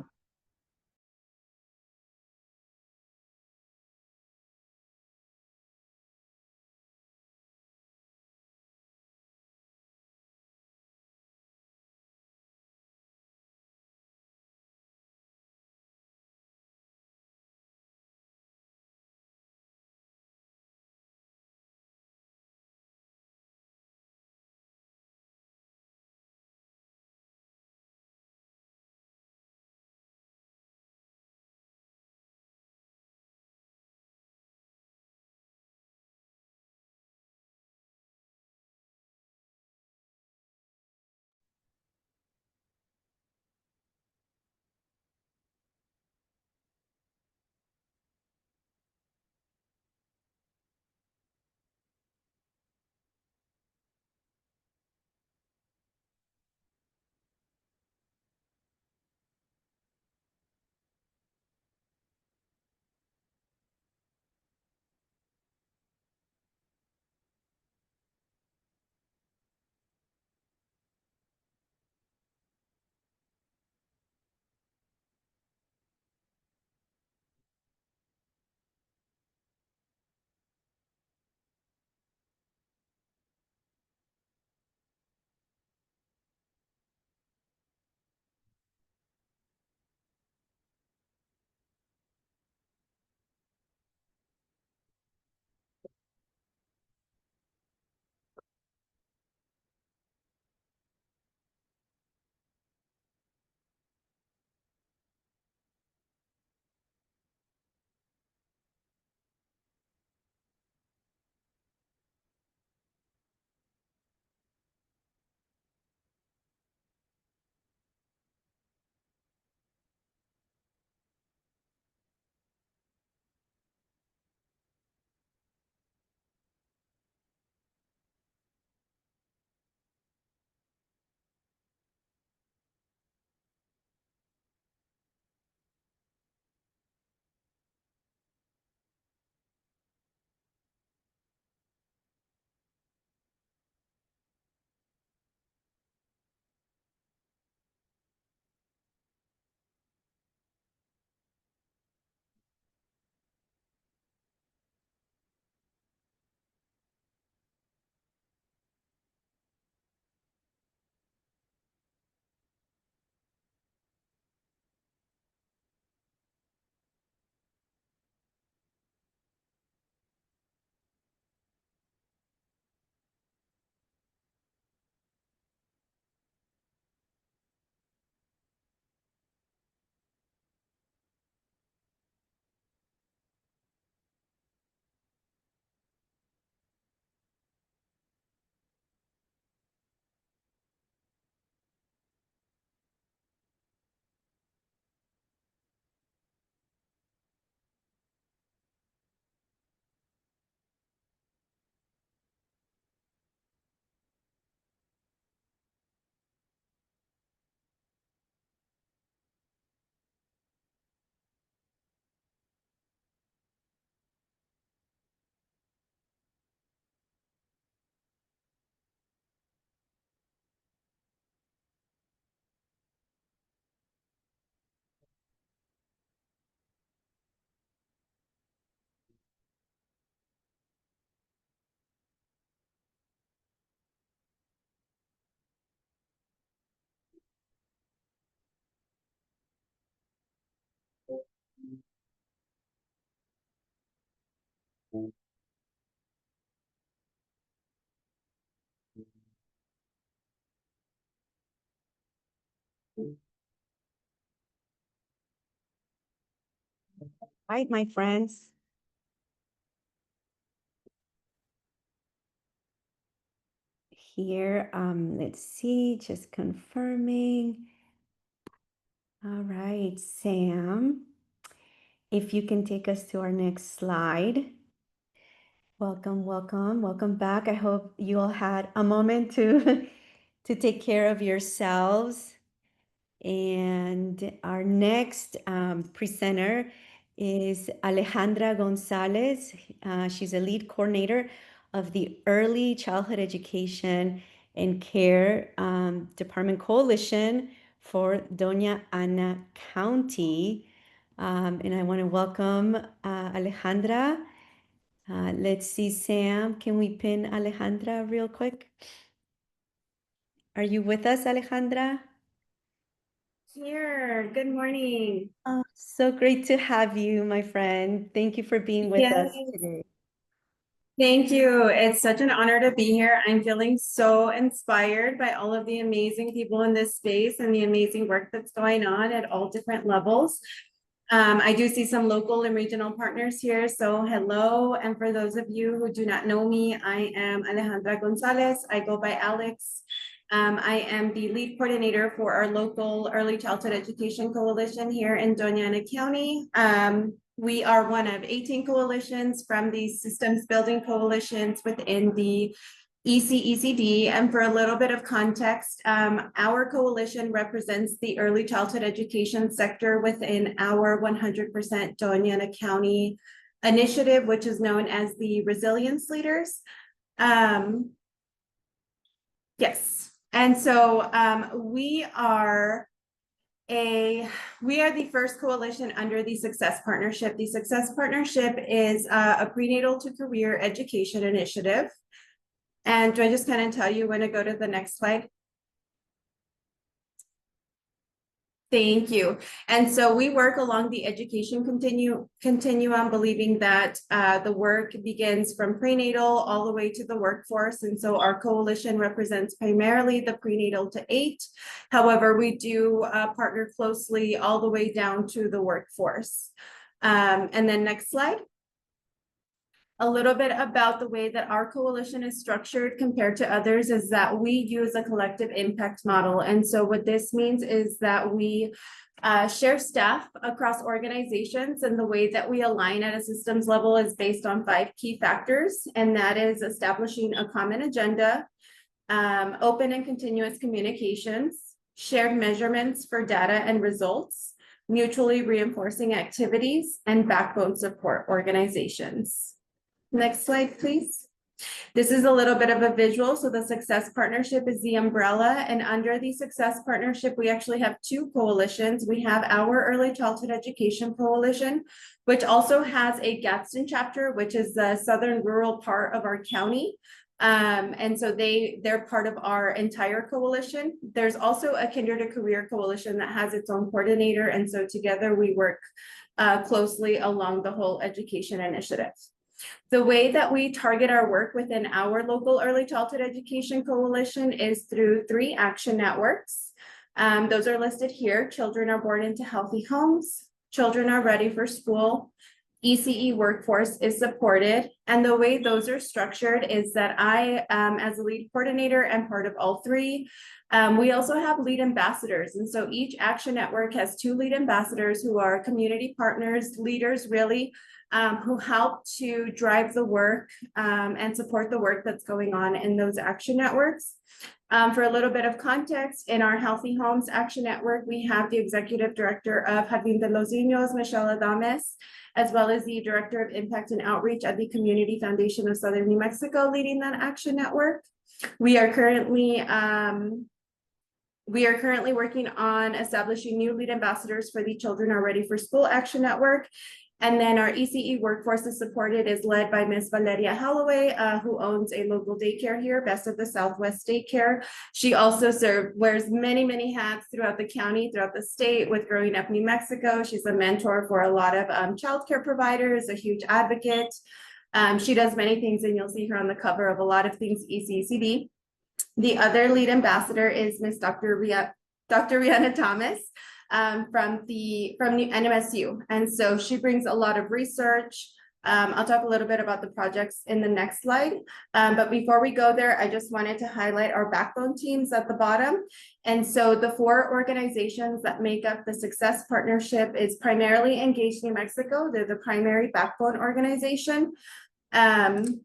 Right, my friends. Here, let's see, just confirming. All right, Sam, if you can take us to our next slide. Welcome, welcome, welcome back. I hope you all had a moment to to take care of yourselves. And our next presenter is Alejandra Gonzalez. She's a lead coordinator of the Early Childhood Education and Care Department Coalition for Doña Ana County. And I want to welcome Alejandra. Let's see, Sam, can we pin Alejandra real quick? Are you with us, Alejandra? Here. Good morning. Oh, so great to have you, my friend. Thank you for being with us Yes. today. Thank you. It's such an honor to be here. I'm feeling so inspired by all of the amazing people in this space and the amazing work that's going on at all different levels. I do see some local and regional partners here, so hello. And for those of you who do not know me, I am Alejandra Gonzalez. I go by Alex. I am the lead coordinator for our local Early Childhood Education Coalition here in Doña Ana County. We are one of 18 coalitions from the systems building coalitions within the ECECD. And for a little bit of context, our coalition represents the early childhood education sector within our 100% Doña Ana County initiative, which is known as the Resilience Leaders. Yes, and so we are the first coalition under the Success Partnership. The Success Partnership is a prenatal to career education initiative. And do I just kind of tell you when to go to the next slide? Thank you. And so we work along the education continuum, believing that the work begins from prenatal all the way to the workforce. And so our coalition represents primarily the prenatal to 8. However, we do partner closely all the way down to the workforce. And then next slide. A little bit about the way that our coalition is structured compared to others is that we use a collective impact model. And so what this means is that we share staff across organizations, and the way that we align at a systems level is based on 5 key factors. And that is establishing a common agenda, open and continuous communications, shared measurements for data and results, mutually reinforcing activities, and backbone support organizations. Next slide, please. This is a little bit of a visual. So the Success Partnership is the umbrella, and under the Success Partnership, we actually have 2 coalitions. We have our Early Childhood Education Coalition, which also has a Gadsden chapter, which is the southern rural part of our county. And so they're part of our entire coalition. There's also a Kinder to Career Coalition that has its own coordinator. And so together we work closely along the whole education initiative. The way that we target our work within our local early childhood education coalition is through 3 action networks. Those are listed here. Children are born into healthy homes, children are ready for school, ECE workforce is supported. And the way those are structured is that I, as a lead coordinator, am part of all 3. We also have lead ambassadors. And so each action network has 2 lead ambassadors who are community partners, leaders really, who help to drive the work and support the work that's going on in those action networks. For a little bit of context, in our Healthy Homes Action Network, we have the Executive Director of Jardín de los Niños, Michelle Adames, as well as the Director of Impact and Outreach at the Community Foundation of Southern New Mexico, leading that action network. We are currently working on establishing new lead ambassadors for the Children Are Ready for School Action Network. And then our ECE workforce is supported, is led by Ms. Valeria Holloway, who owns a local daycare here, Best of the Southwest Daycare. She also wears many, many hats throughout the county, throughout the state with Growing Up New Mexico. She's a mentor for a lot of childcare providers, a huge advocate. She does many things, and you'll see her on the cover of a lot of things ECCD. The other lead ambassador is Ms. Dr. Rihanna Thomas. From NMSU. And so she brings a lot of research. I'll talk a little bit about the projects in the next slide. But before we go there, I just wanted to highlight our backbone teams at the bottom. And so the 4 organizations that make up the Success Partnership is primarily Engaged New Mexico. They're the primary backbone organization. Sorry,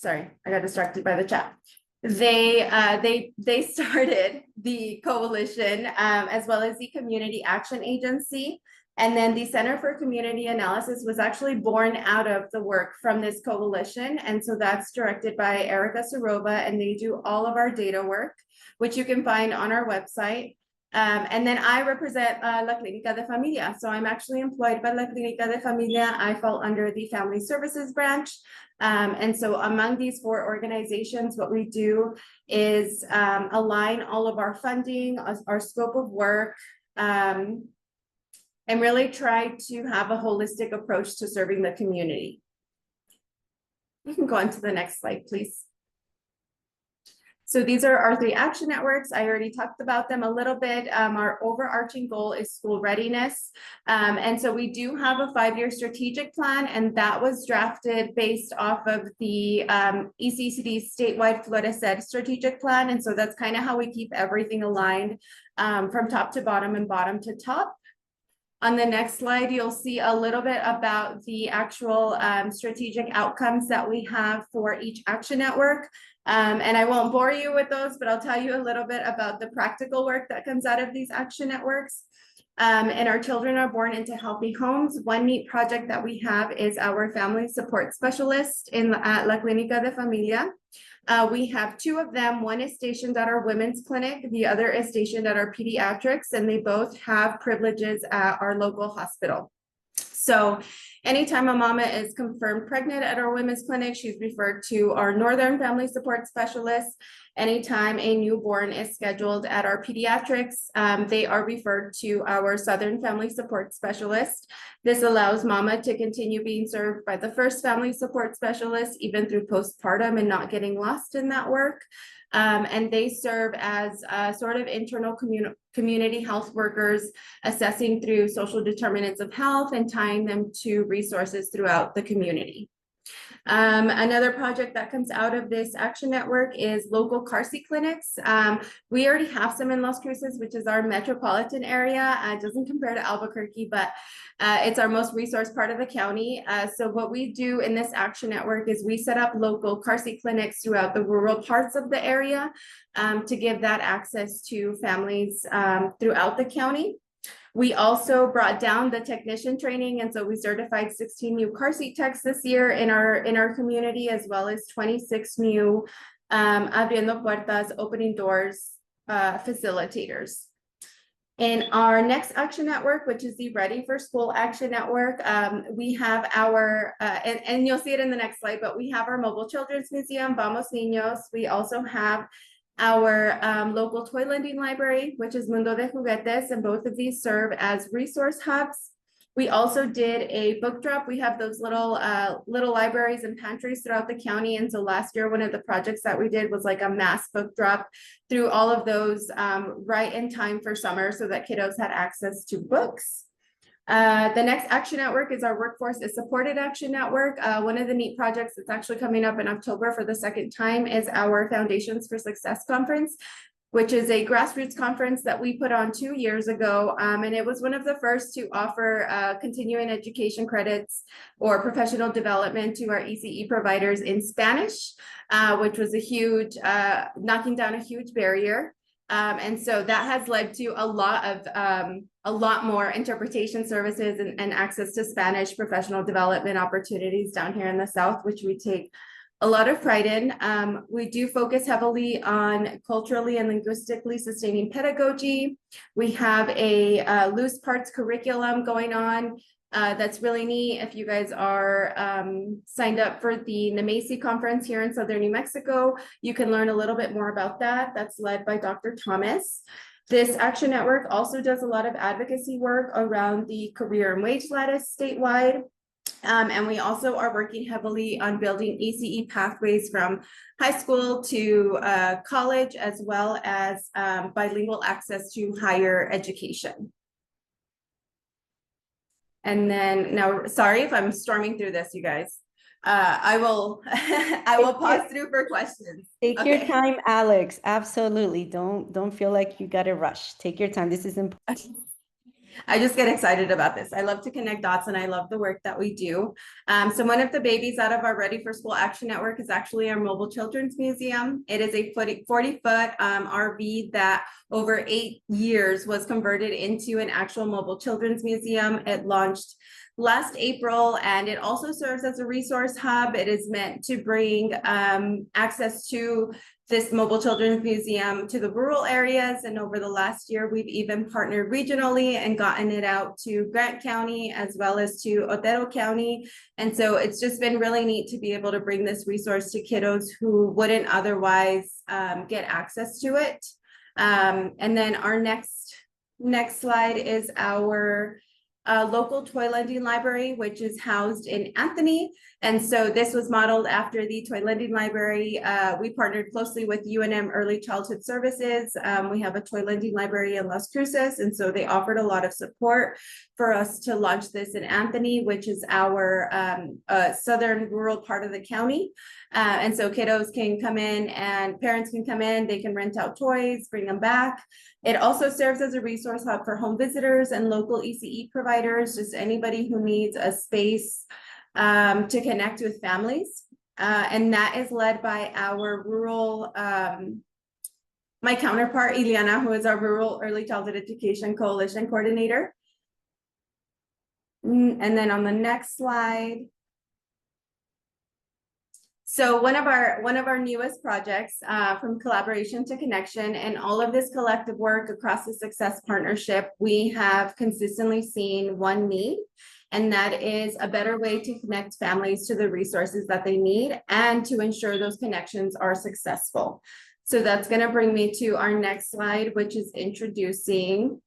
I got distracted by the chat. They started the coalition as well as the Community Action Agency. And then the Center for Community Analysis was actually born out of the work from this coalition. And so that's directed by Erica Sarova, and they do all of our data work, which you can find on our website. And then I represent La Clínica de Familia. So I'm actually employed by La Clínica de Familia. I fall under the Family Services branch. And so among these 4 organizations, what we do is align all of our funding, our scope of work, and really try to have a holistic approach to serving the community. You can go on to the next slide, please. So these are our 3 action networks. I already talked about them a little bit. Our overarching goal is school readiness. And so we do have a 5-year strategic plan, and that was drafted based off of the ECCD statewide Florecer strategic plan. And so that's kind of how we keep everything aligned from top to bottom and bottom to top. On the next slide, you'll see a little bit about the actual strategic outcomes that we have for each action network. And I won't bore you with those, but I'll tell you a little bit about the practical work that comes out of these action networks. And our children are born into healthy homes. One neat project that we have is our family support specialist at La Clínica de Familia. We have 2 of them. One is stationed at our women's clinic. The other is stationed at our pediatrics, and they both have privileges at our local hospital. So anytime a mama is confirmed pregnant at our women's clinic, she's referred to our Northern Family Support Specialist. Anytime a newborn is scheduled at our pediatrics, they are referred to our Southern Family Support Specialist. This allows mama to continue being served by the first family support specialist, even through postpartum, and not getting lost in that work. And they serve as sort of internal community health workers, assessing through social determinants of health and tying them to resources throughout the community. Another project that comes out of this action network is local car seat clinics. We already have some in Las Cruces, which is our metropolitan area. It doesn't compare to Albuquerque, but it's our most resourced part of the county. So what we do in this action network is we set up local car seat clinics throughout the rural parts of the area to give that access to families throughout the county. We also brought down the technician training, and so we certified 16 new car seat techs this year in our community, as well as 26 new abriendo puertas, opening doors facilitators. In our next action network, which is the Ready for School Action Network, we have our, and you'll see it in the next slide, but we have our mobile children's museum, Vamos Niños. We also have our local toy lending library, which is Mundo de Juguetes, and both of these serve as resource hubs. We also did a book drop. We have those little libraries and pantries throughout the county. And so last year, one of the projects that we did was like a mass book drop through all of those right in time for summer so that kiddos had access to books. The next action network is our Workforce is Supported Action Network. One of the neat projects that's actually coming up in October for the 2nd time is our Foundations for Success Conference, which is a grassroots conference that we put on 2 years ago. And it was one of the first to offer continuing education credits or professional development to our ECE providers in Spanish, which was a huge, knocking down a huge barrier. And so that has led to a lot more interpretation services and access to Spanish professional development opportunities down here in the South, which we take a lot of pride in. We do focus heavily on culturally and linguistically sustaining pedagogy. We have a loose parts curriculum going on. That's really neat. If you guys are signed up for the NMACE conference here in Southern New Mexico, you can learn a little bit more about that. That's led by Dr. Thomas. This action network also does a lot of advocacy work around the career and wage lattice statewide. And we also are working heavily on building ECE pathways from high school to college, as well as bilingual access to higher education. And then now, sorry if I'm storming through this, you guys. I will pause through for questions. Take your time, Alex. Absolutely. Don't feel like you got to rush. Take your time. This is important. I just get excited about this. I love to connect dots and I love the work that we do. So one of the babies out of our Ready for School Action Network is actually our Mobile Children's Museum. It is a 40-foot RV that over 8 years was converted into an actual mobile children's museum. It launched last April, and it also serves as a resource hub. It is meant to bring access to this mobile children's museum to the rural areas. And over the last year, we've even partnered regionally and gotten it out to Grant County as well as to Otero County. And so it's just been really neat to be able to bring this resource to kiddos who wouldn't otherwise get access to it. And then our next slide is our local toy lending library, which is housed in Anthony. And so this was modeled after the toy lending library. We partnered closely with UNM Early Childhood Services. We have a toy lending library in Las Cruces, and so they offered a lot of support for us to launch this in Anthony, which is our southern rural part of the county. And so kiddos can come in and parents can come in, they can rent out toys, bring them back. It also serves as a resource hub for home visitors and local ECE providers, just anybody who needs a space to connect with families. And that is led by our rural, my counterpart, Ileana, who is our Rural Early Childhood Education Coalition Coordinator. And then on the next slide. So one of our newest projects, from collaboration to connection, and all of this collective work across the Success Partnership, we have consistently seen one need, and that is a better way to connect families to the resources that they need and to ensure those connections are successful. So that's going to bring me to our next slide, which is introducing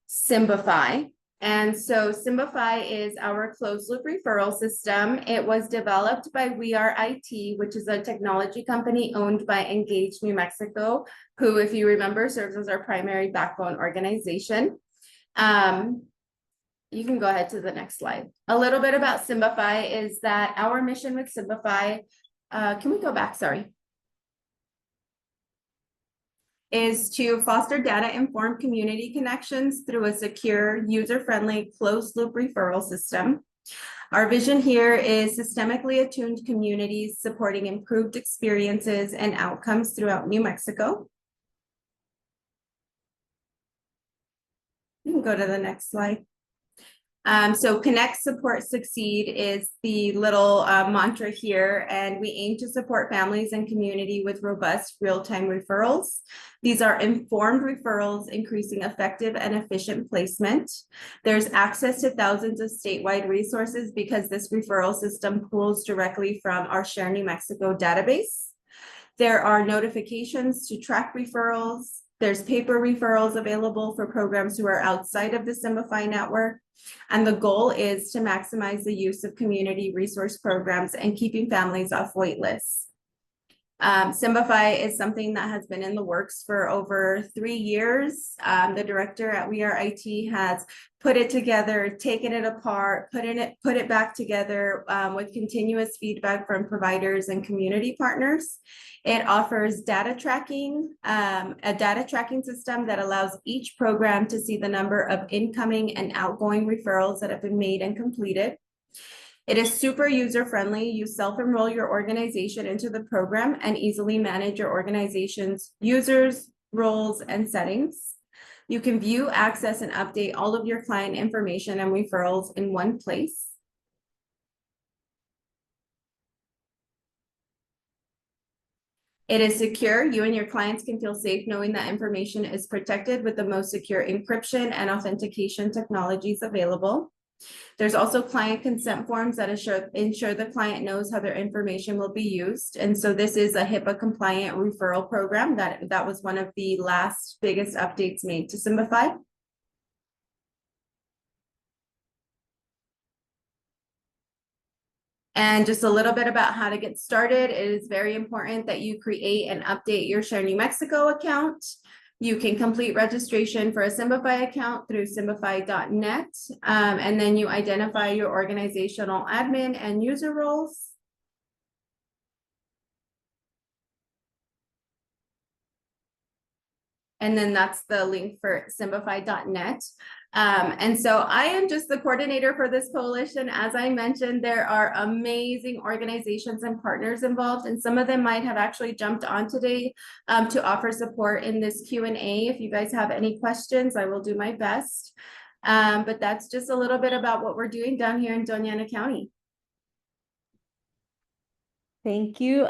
Symbify. And so Symbify is our closed loop referral system. It was developed by We Are IT, which is a technology company owned by Engage New Mexico, who, if you remember, serves as our primary backbone organization. You can go ahead to the next slide. A little bit about Symbify is that our mission with Symbify, can we go back? Sorry. Is to foster data-informed community connections through a secure, user-friendly, closed-loop referral system. Our vision here is systemically attuned communities supporting improved experiences and outcomes throughout New Mexico. You can go to the next slide. So connect, support, succeed is the little mantra here, and we aim to support families and community with robust real-time referrals. These are informed referrals, increasing effective and efficient placement. There's access to thousands of statewide resources because this referral system pulls directly from our Share New Mexico database. There are notifications to track referrals. There's paper referrals available for programs who are outside of the Symbify network. And the goal is to maximize the use of community resource programs and keeping families off wait lists. Symbify is something that has been in the works for over 3 years. The director at We Are IT has put it together, taken it apart, put it back together with continuous feedback from providers and community partners. It offers data tracking, a data tracking system that allows each program to see the number of incoming and outgoing referrals that have been made and completed. It is super user-friendly. You self-enroll your organization into the program and easily manage your organization's users, roles, and settings. You can view, access, and update all of your client information and referrals in one place. It is secure. You and your clients can feel safe knowing that information is protected with the most secure encryption and authentication technologies available. There's also client consent forms that ensure the client knows how their information will be used. And so this is a HIPAA compliant referral program that was one of the last biggest updates made to Symbify. And just a little bit about how to get started. It is very important that you create and update your Share New Mexico account. You can complete registration for a Symbify account through symbify.net, and then you identify your organizational admin and user roles. And then that's the link for symbify.net. And so I am just the coordinator for this coalition. As I mentioned, there are amazing organizations and partners involved, and some of them might have actually jumped on today to offer support in this Q&A. If you guys have any questions, I will do my best. But that's just a little bit about what we're doing down here in Doña Ana County. Thank you,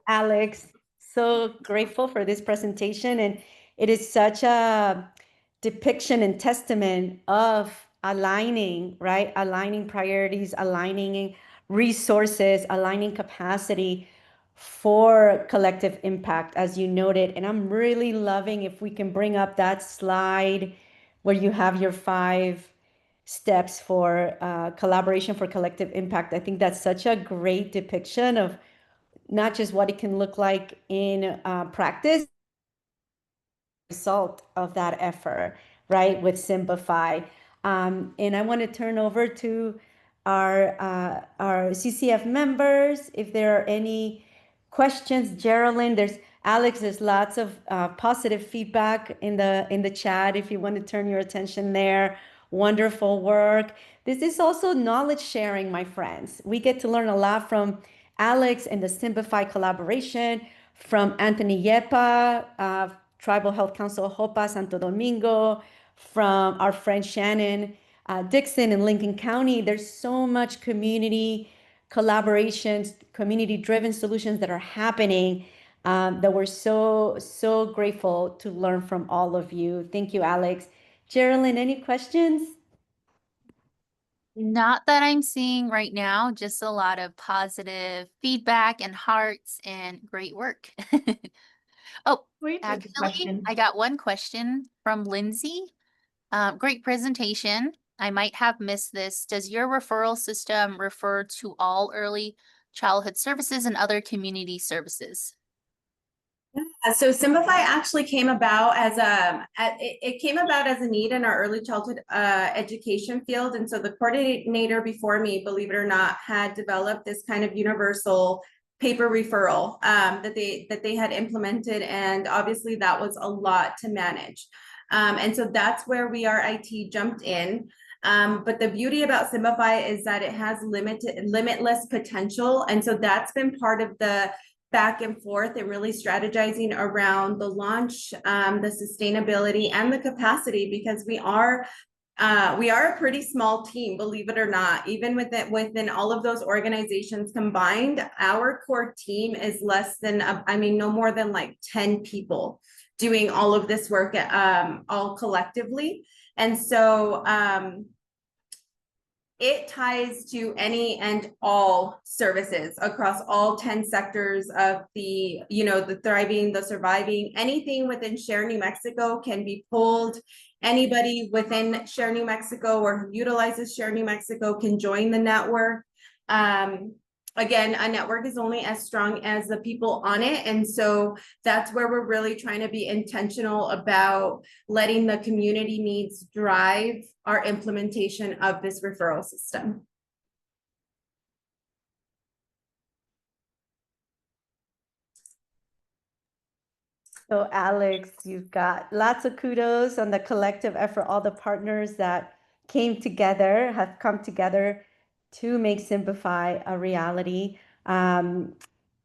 Alex. So grateful for this presentation, and it is such a depiction and testament of aligning, right? Aligning priorities, aligning resources, aligning capacity for collective impact, as you noted. And I'm really loving if we can bring up that slide where you have your 5 steps for collaboration for collective impact. I think that's such a great depiction of not just what it can look like in practice, result of that effort, right, with Simplify. And I want to turn over to our CCF members. If there are any questions, Geraldine, there's lots of positive feedback in the chat if you want to turn your attention there. Wonderful work. This is also knowledge sharing, my friends. We get to learn a lot from Alex and the Simplify collaboration, from Anthony Yepa, Tribal Health Council Hopa Santo Domingo, from our friend Shannon Dixon in Lincoln County. There's so much community collaborations, community-driven solutions that are happening that we're so grateful to learn from all of you. Thank you, Alex. Geraldine, any questions? Not that I'm seeing right now, just a lot of positive feedback and hearts and great work. Oh, actually, I got one question from Lindsay. Great presentation. I might have missed this. Does your referral system refer to all early childhood services and other community services? So Simplify actually came about as it came about as a need in our early childhood education field. And so the coordinator before me, believe it or not, had developed this kind of universal paper referral that they had implemented. And obviously that was a lot to manage. And so that's where IT jumped in. But the beauty about Simplify is that it has limitless potential. And so that's been part of the back and forth and really strategizing around the launch, the sustainability and the capacity, because we are a pretty small team, believe it or not. Even within all of those organizations combined, our core team is less than, no more than like 10 people doing all of this work all collectively. And so it ties to any and all services across all 10 sectors of the thriving, the surviving. Anything within Share New Mexico can be pulled. Anybody within Share New Mexico or who utilizes Share New Mexico can join the network. Again, a network is only as strong as the people on it. And so that's where we're really trying to be intentional about letting the community needs drive our implementation of this referral system. So Alex, you've got lots of kudos on the collective effort, all the partners that have come together to make Simplify a reality.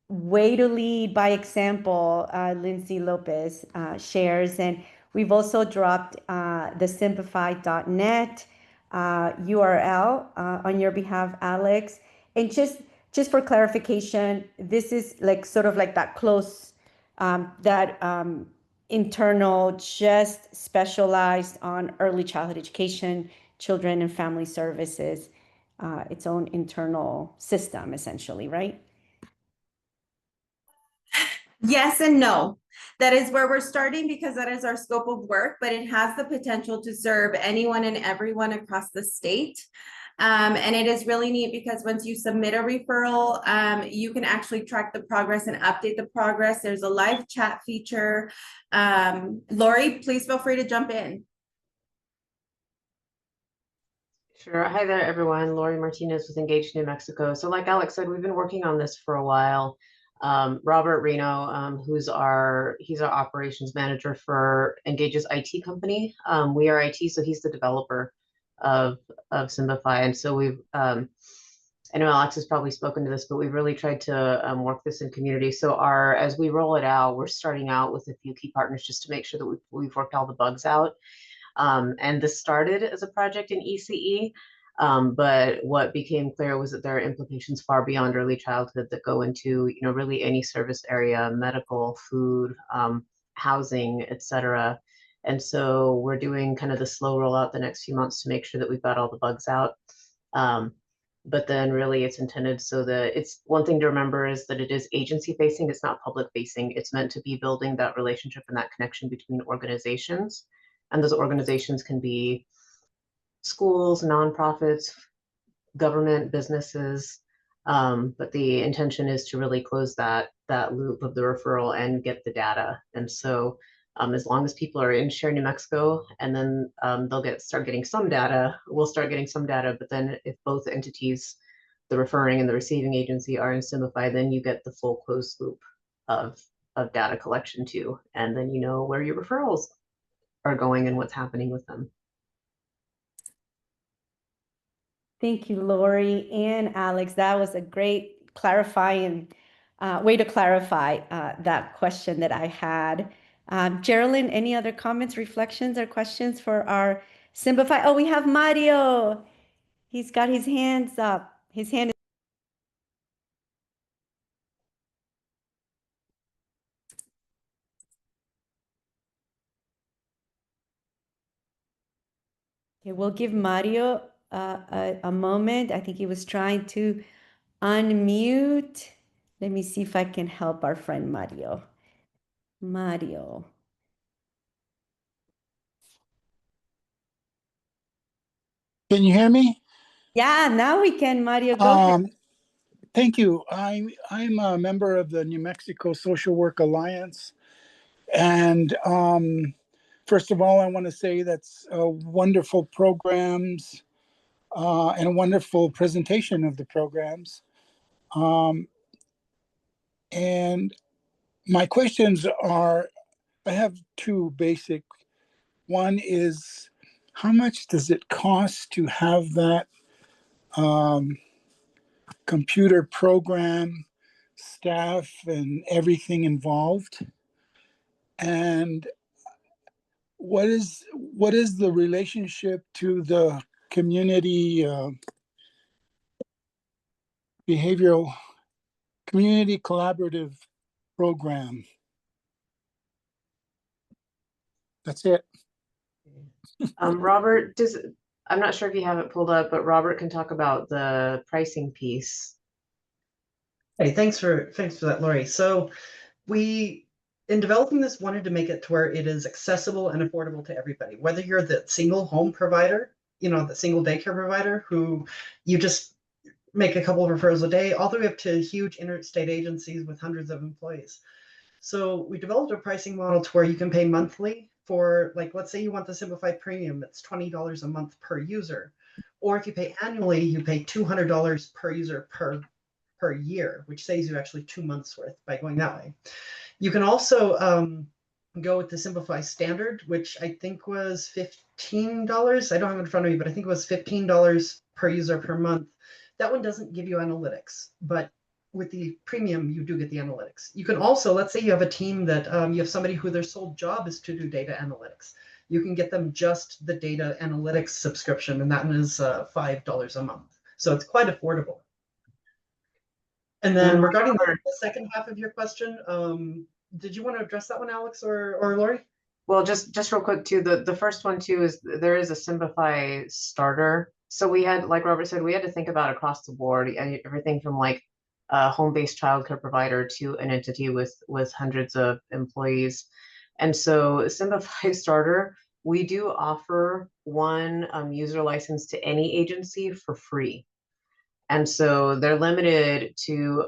Way to lead by example, Lindsay Lopez shares. And we've also dropped the simplify.net URL on your behalf, Alex. And just for clarification, this is like sort of like that close, internal, just specialized on early childhood education, children and family services, its own internal system, essentially, right? Yes and no. That is where we're starting because that is our scope of work, but it has the potential to serve anyone and everyone across the state. And it is really neat because once you submit a referral, you can actually track the progress and update the progress. There's a live chat feature. Lori, please feel free to jump in. Sure. Hi there, everyone. Lori Martinez with Engage New Mexico. So like Alex said, we've been working on this for a while. Robert Reno, he's our operations manager for Engage's IT company. We are IT, so he's the developer of Simplify. And so we've, I know Alex has probably spoken to this, but we've really tried to work this in community. So as we roll it out, we're starting out with a few key partners just to make sure that we've worked all the bugs out. And this started as a project in ECE, but what became clear was that there are implications far beyond early childhood that go into, really any service area, medical, food, housing, etc. And so we're doing kind of the slow rollout the next few months to make sure that we've got all the bugs out. But then really it's intended so that it's one thing to remember is that it is agency facing, it's not public facing. It's meant to be building that relationship and that connection between organizations. And those organizations can be schools, nonprofits, government, businesses. But the intention is to really close that loop of the referral and get the data. And so as long as people are in Share New Mexico, and then they'll start getting some data, we'll start getting some data. But then if both entities, the referring and the receiving agency, are in Simplify, then you get the full closed loop of data collection too. And then you know where your referrals are going and what's happening with them. Thank you, Lori and Alex. That was a great clarifying way to clarify that question that I had. Geraldine, any other comments, reflections, or questions for our Simplify? Oh, we have Mario. He's got his hands up. His hand is okay, we'll give Mario a moment. I think he was trying to unmute. Let me see if I can help our friend Mario. Mario. Can you hear me? Yeah, now we can, Mario. Go ahead. Thank you. I'm a member of the New Mexico Social Work Alliance. And first of all, I want to say that's wonderful programs and a wonderful presentation of the programs. And my questions are, I have two basic. One is, how much does it cost to have that computer program, staff, and everything involved? And what is the relationship to the community community collaborative program? That's it. Robert, I'm not sure if you have it pulled up, but Robert can talk about the pricing piece. Hey, thanks for that, Lori. So we, in developing this, wanted to make it to where it is accessible and affordable to everybody, whether you're the single home provider, the single daycare provider who you just make a couple of referrals a day, all the way up to huge interstate agencies with hundreds of employees. So we developed a pricing model to where you can pay monthly for, like, let's say you want the Simplified Premium, it's $20 a month per user. Or if you pay annually, you pay $200 per user per year, which saves you actually 2 months worth by going that way. You can also go with the Simplify Standard, which I think was $15. I don't have it in front of me, but I think it was $15 per user per month. That one doesn't give you analytics, but with the premium, you do get the analytics. You can also, let's say you have a team that you have somebody who their sole job is to do data analytics. You can get them just the data analytics subscription, and that one is $5 a month. So it's quite affordable. And then regarding the second half of your question, did you want to address that one, Alex or Lori? Well, just real quick too, the first one too is there is a Simplify starter. So we had, like Robert said, we had to think about across the board, everything from like a home-based childcare provider to an entity with hundreds of employees. And so Simplify starter, we do offer one user license to any agency for free. And so they're limited to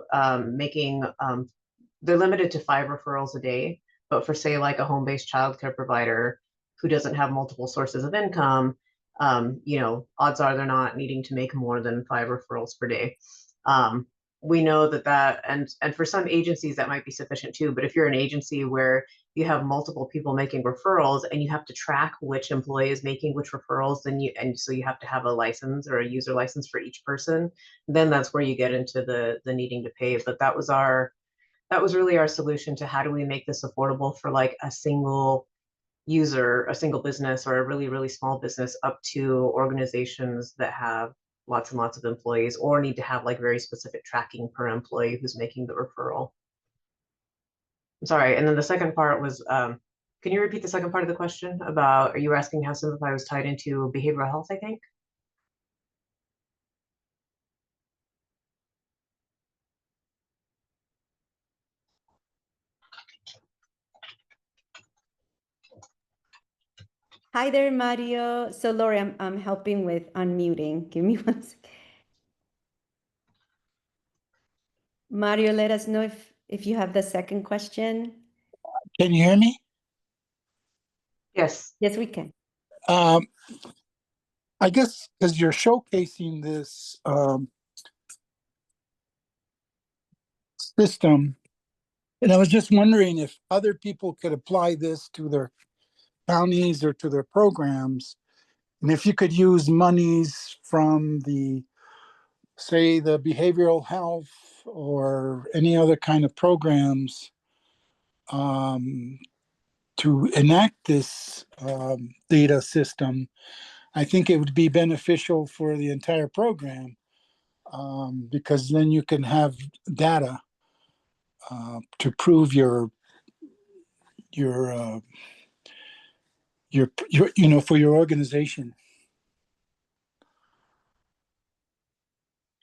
they're limited to 5 referrals a day. But for, say, like a home-based childcare provider who doesn't have multiple sources of income, odds are they're not needing to make more than 5 referrals per day. we know that and for some agencies that might be sufficient too. But if you're an agency where you have multiple people making referrals and you have to track which employee is making which referrals, so you have to have a license or a user license for each person, then that's where you get into the needing to pay. But that was really our solution to how do we make this affordable for like a single user, a single business, or a really, really small business, up to organizations that have lots and lots of employees or need to have like very specific tracking per employee who's making the referral. I'm sorry. And then the second part was, can you repeat the second part of the question about, are you asking how Simplify was tied into behavioral health, I think? Hi there, Mario. So Lori, I'm helping with unmuting. Give me 1 second. Mario, let us know if you have the second question. Can you hear me? Yes. Yes, we can. I guess because you're showcasing this system, and I was just wondering if other people could apply this to their counties or to their programs, and if you could use monies from say the behavioral health or any other kind of programs to enact this data system. I think it would be beneficial for the entire program because then you can have data to prove your for your organization.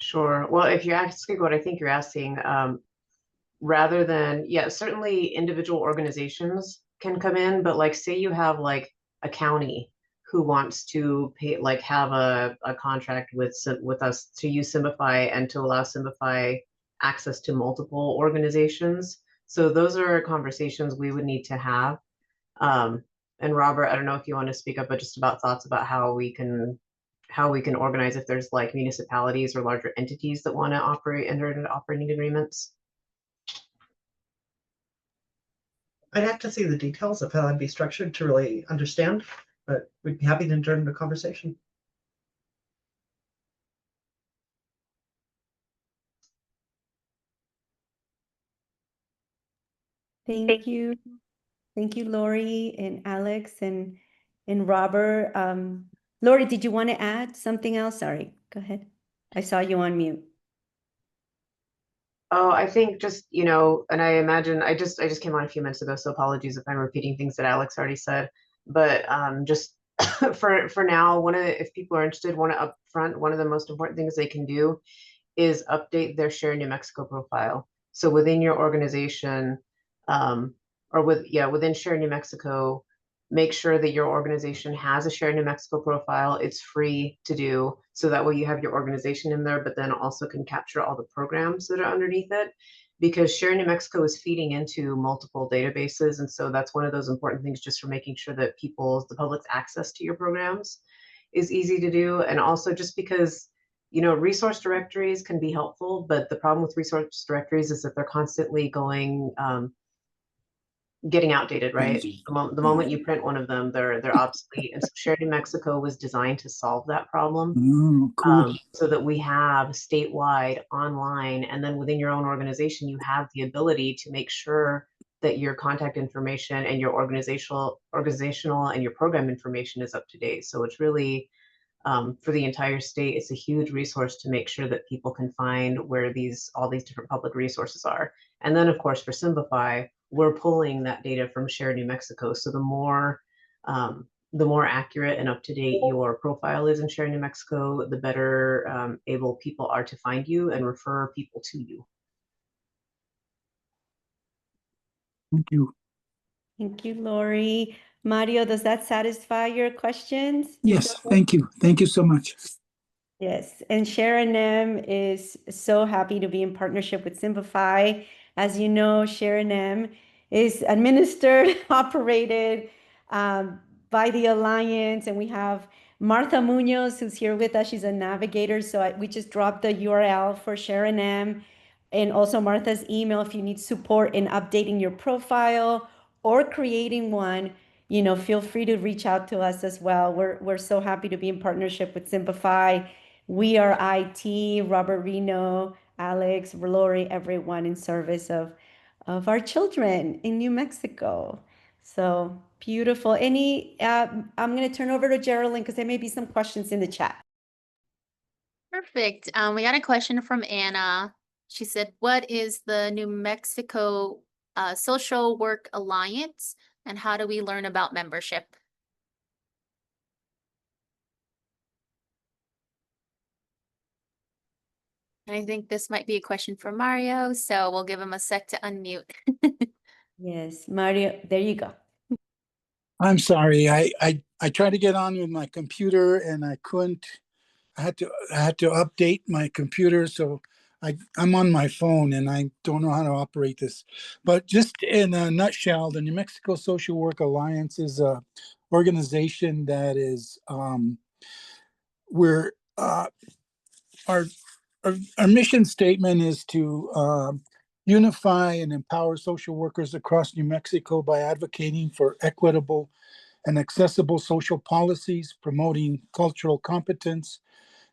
Sure. Well, if you're asking what I think you're asking, rather than, yeah, certainly individual organizations can come in, but like say you have like a county who wants to pay, like have a contract with us to use Simplify and to allow Simplify access to multiple organizations. So those are conversations we would need to have. And Robert, I don't know if you want to speak up, but just about thoughts about how we can organize if there's like municipalities or larger entities that want to enter into operating agreements. I'd have to see the details of how that'd be structured to really understand, but we'd be happy to turn the conversation. Thank you. Thank you, Lori and Alex and Robert. Lori, did you want to add something else? Sorry, go ahead. I saw you on mute. Oh, I think just, and I imagine I just came on a few minutes ago, so apologies if I'm repeating things that Alex already said. But just for now, if people are interested, one of the most important things they can do is update their Share New Mexico profile. So within your organization, within Share New Mexico, make sure that your organization has a Share New Mexico profile. It's free to do, so that way you have your organization in there, but then also can capture all the programs that are underneath it, because Share New Mexico is feeding into multiple databases. And so that's one of those important things, just for making sure that the public's access to your programs is easy to do. And also just because resource directories can be helpful, but the problem with resource directories is that they're constantly getting outdated, right? The moment you print one of them, they're obsolete. And so Share New Mexico was designed to solve that problem. Cool. So that we have statewide online, and then within your own organization, you have the ability to make sure that your contact information and your organizational and your program information is up to date. So it's really, for the entire state, it's a huge resource to make sure that people can find where all these different public resources are. And then, of course, for Simplify, we're pulling that data from Share New Mexico. So the more accurate and up to date your profile is in Share New Mexico, the better able people are to find you and refer people to you. Thank you. Thank you, Lori. Mario, does that satisfy your questions? Yes, thank you. Thank you so much. Yes, and Sharon M is so happy to be in partnership with Simplify. As you know, Sharon M is administered, operated by the Alliance, and we have Martha Munoz, who's here with us. She's a navigator, so we just dropped the URL for Sharon M. And also Martha's email if you need support in updating your profile or creating one, you know, feel free to reach out to us as well. We're so happy to be in partnership with Simplify. We are IT, Robert Reno, Alex, Lori, everyone in service of our children in New Mexico. So beautiful. I'm going to turn over to Geraldine because there may be some questions in the chat. Perfect. We got a question from Anna. She said, what is the New Mexico Social Work Alliance and how do we learn about membership? And I think this might be a question for Mario, so we'll give him a sec to unmute. Yes, Mario, there you go. I'm sorry. I tried to get on with my computer and I couldn't. I had to update my computer, so I'm on my phone and I don't know how to operate this. But just in a nutshell, the New Mexico Social Work Alliance is a organization that is we're our mission statement is to unify and empower social workers across New Mexico by advocating for equitable and accessible social policies, promoting cultural competence,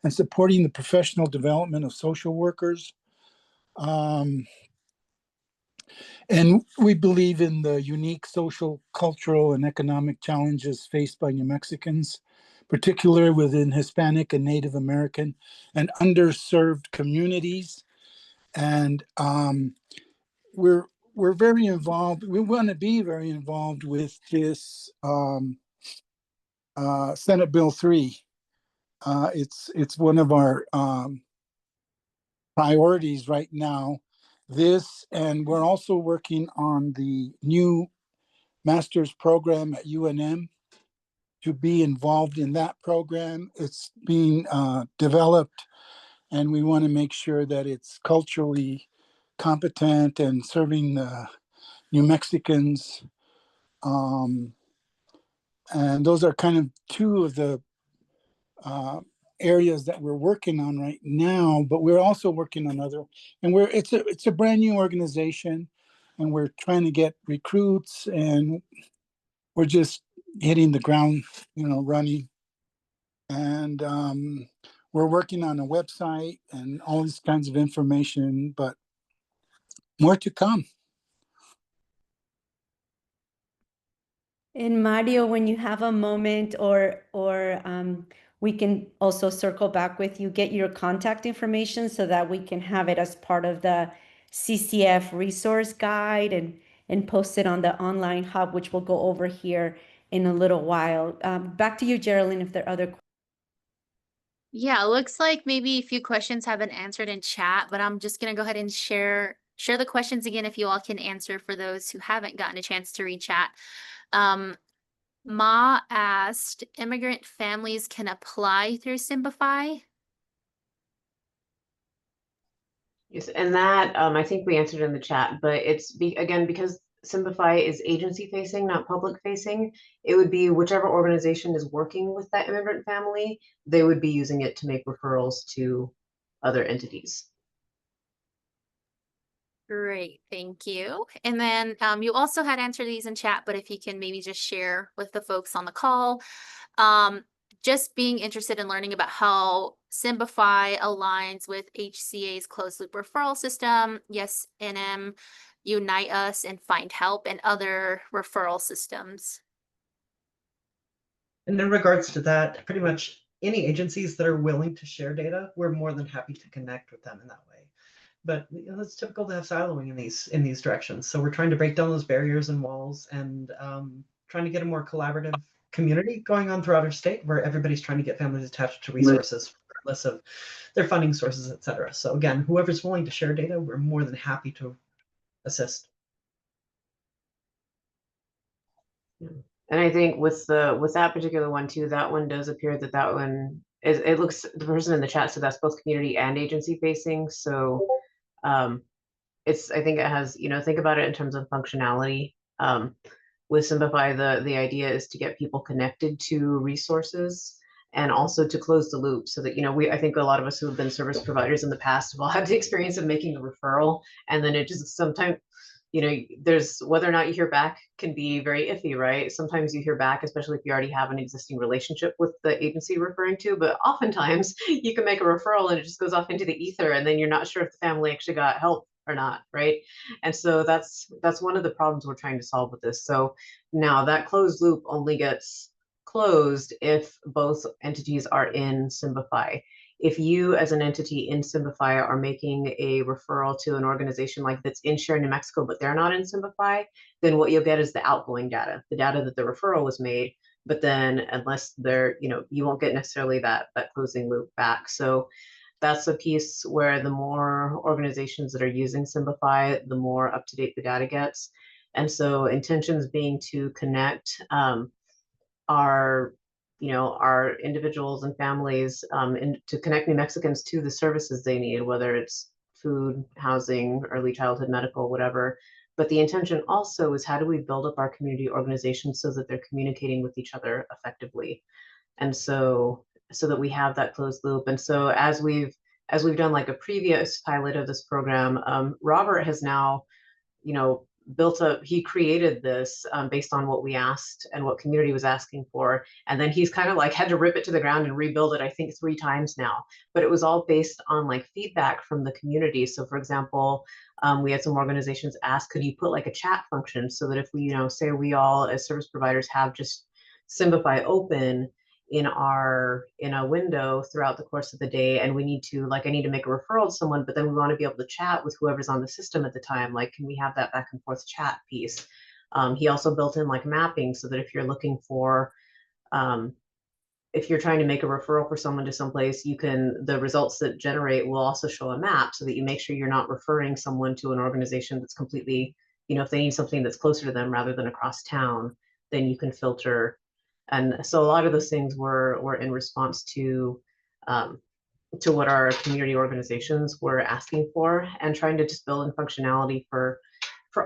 and supporting the professional development of social workers. And we believe in the unique social, cultural, and economic challenges faced by New Mexicans, particularly within Hispanic and Native American and underserved communities. And we're very involved. We want to be very involved with this Senate Bill 3. It's one of our priorities right now. This, and we're also working on the new master's program at UNM to be involved in that program. It's being developed, and we want to make sure that it's culturally competent and serving the New Mexicans. And those are kind of two of the areas that we're working on right now, but we're also working on other, and it's a brand new organization, and we're trying to get recruits, and we're just hitting the ground, running. And we're working on a website and all these kinds of information, but more to come. And Mario, when you have a moment, or we can also circle back with you, get your contact information so that we can have it as part of the CCF resource guide and post it on the online hub, which we'll go over here in a little while. Back to you, Geraldine, if there are other questions. Yeah, it looks like maybe a few questions have been answered in chat, but I'm just going to go ahead and share the questions again if you all can answer for those who haven't gotten a chance to read chat. Ma asked, immigrant families can apply through Simplify? Yes, and that I think we answered in the chat, but it's again, because Simplify is agency facing, not public facing, it would be whichever organization is working with that immigrant family, they would be using it to make referrals to other entities. Great, thank you. And then you also had answered these in chat, but if you can maybe just share with the folks on the call, just being interested in learning about how Simplify aligns with HCA's closed loop referral system, Yes NM, Unite Us, and Find Help, and other referral systems. And in regards to that, pretty much any agencies that are willing to share data, we're more than happy to connect with them in that way. But it's typical to have siloing in these directions. So we're trying to break down those barriers and walls, and trying to get a more collaborative community going on throughout our state, where everybody's trying to get families attached to resources, regardless of their funding sources, et cetera. So again, whoever's willing to share data, we're more than happy to assist. And I think with that particular one too, that one does appear that one is, it looks, the person in the chat said that's both community and agency facing. So I think it has, think about it in terms of functionality. With Simplify, the idea is to get people connected to resources and also to close the loop so that, I think a lot of us who have been service providers in the past have all had the experience of making a referral, and then it just sometimes, there's whether or not you hear back can be very iffy, right? Sometimes you hear back, especially if you already have an existing relationship with the agency you're referring to, but oftentimes you can make a referral and it just goes off into the ether, and then you're not sure if the family actually got help or not, right? And so that's one of the problems we're trying to solve with this. So now that closed loop only gets closed if both entities are in Symbify. If you as an entity in Symbify are making a referral to an organization like that's in Share New Mexico, but they're not in Symbify, then what you'll get is the outgoing data, the data that the referral was made. But then unless they're, you won't get necessarily that closing loop back. So that's a piece where the more organizations that are using Symbify, the more up to date the data gets. And so intentions being to connect our individuals and families and to connect New Mexicans to the services they need, whether it's food, housing, early childhood, medical, whatever. But the intention also is, how do we build up our community organizations so that they're communicating with each other effectively? And so that we have that closed loop. And so as we've done like a previous pilot of this program, Robert has now, he created this based on what we asked and what community was asking for. And then he's kind of like had to rip it to the ground and rebuild it, I think 3 times now. But it was all based on like feedback from the community. So for example, we had some organizations ask, could you put like a chat function so that if we, say we all as service providers have just Symbify open in a window throughout the course of the day, and we need to, like, I need to make a referral to someone, but then we want to be able to chat with whoever's on the system at the time, like, can we have that back and forth chat piece? He also built in like mapping so that if you're looking for if you're trying to make a referral for someone to someplace, the results that generate will also show a map so that you make sure you're not referring someone to an organization that's completely, if they need something that's closer to them rather than across town, then you can filter. And so a lot of those things were in response to what our community organizations were asking for, and trying to just build in functionality for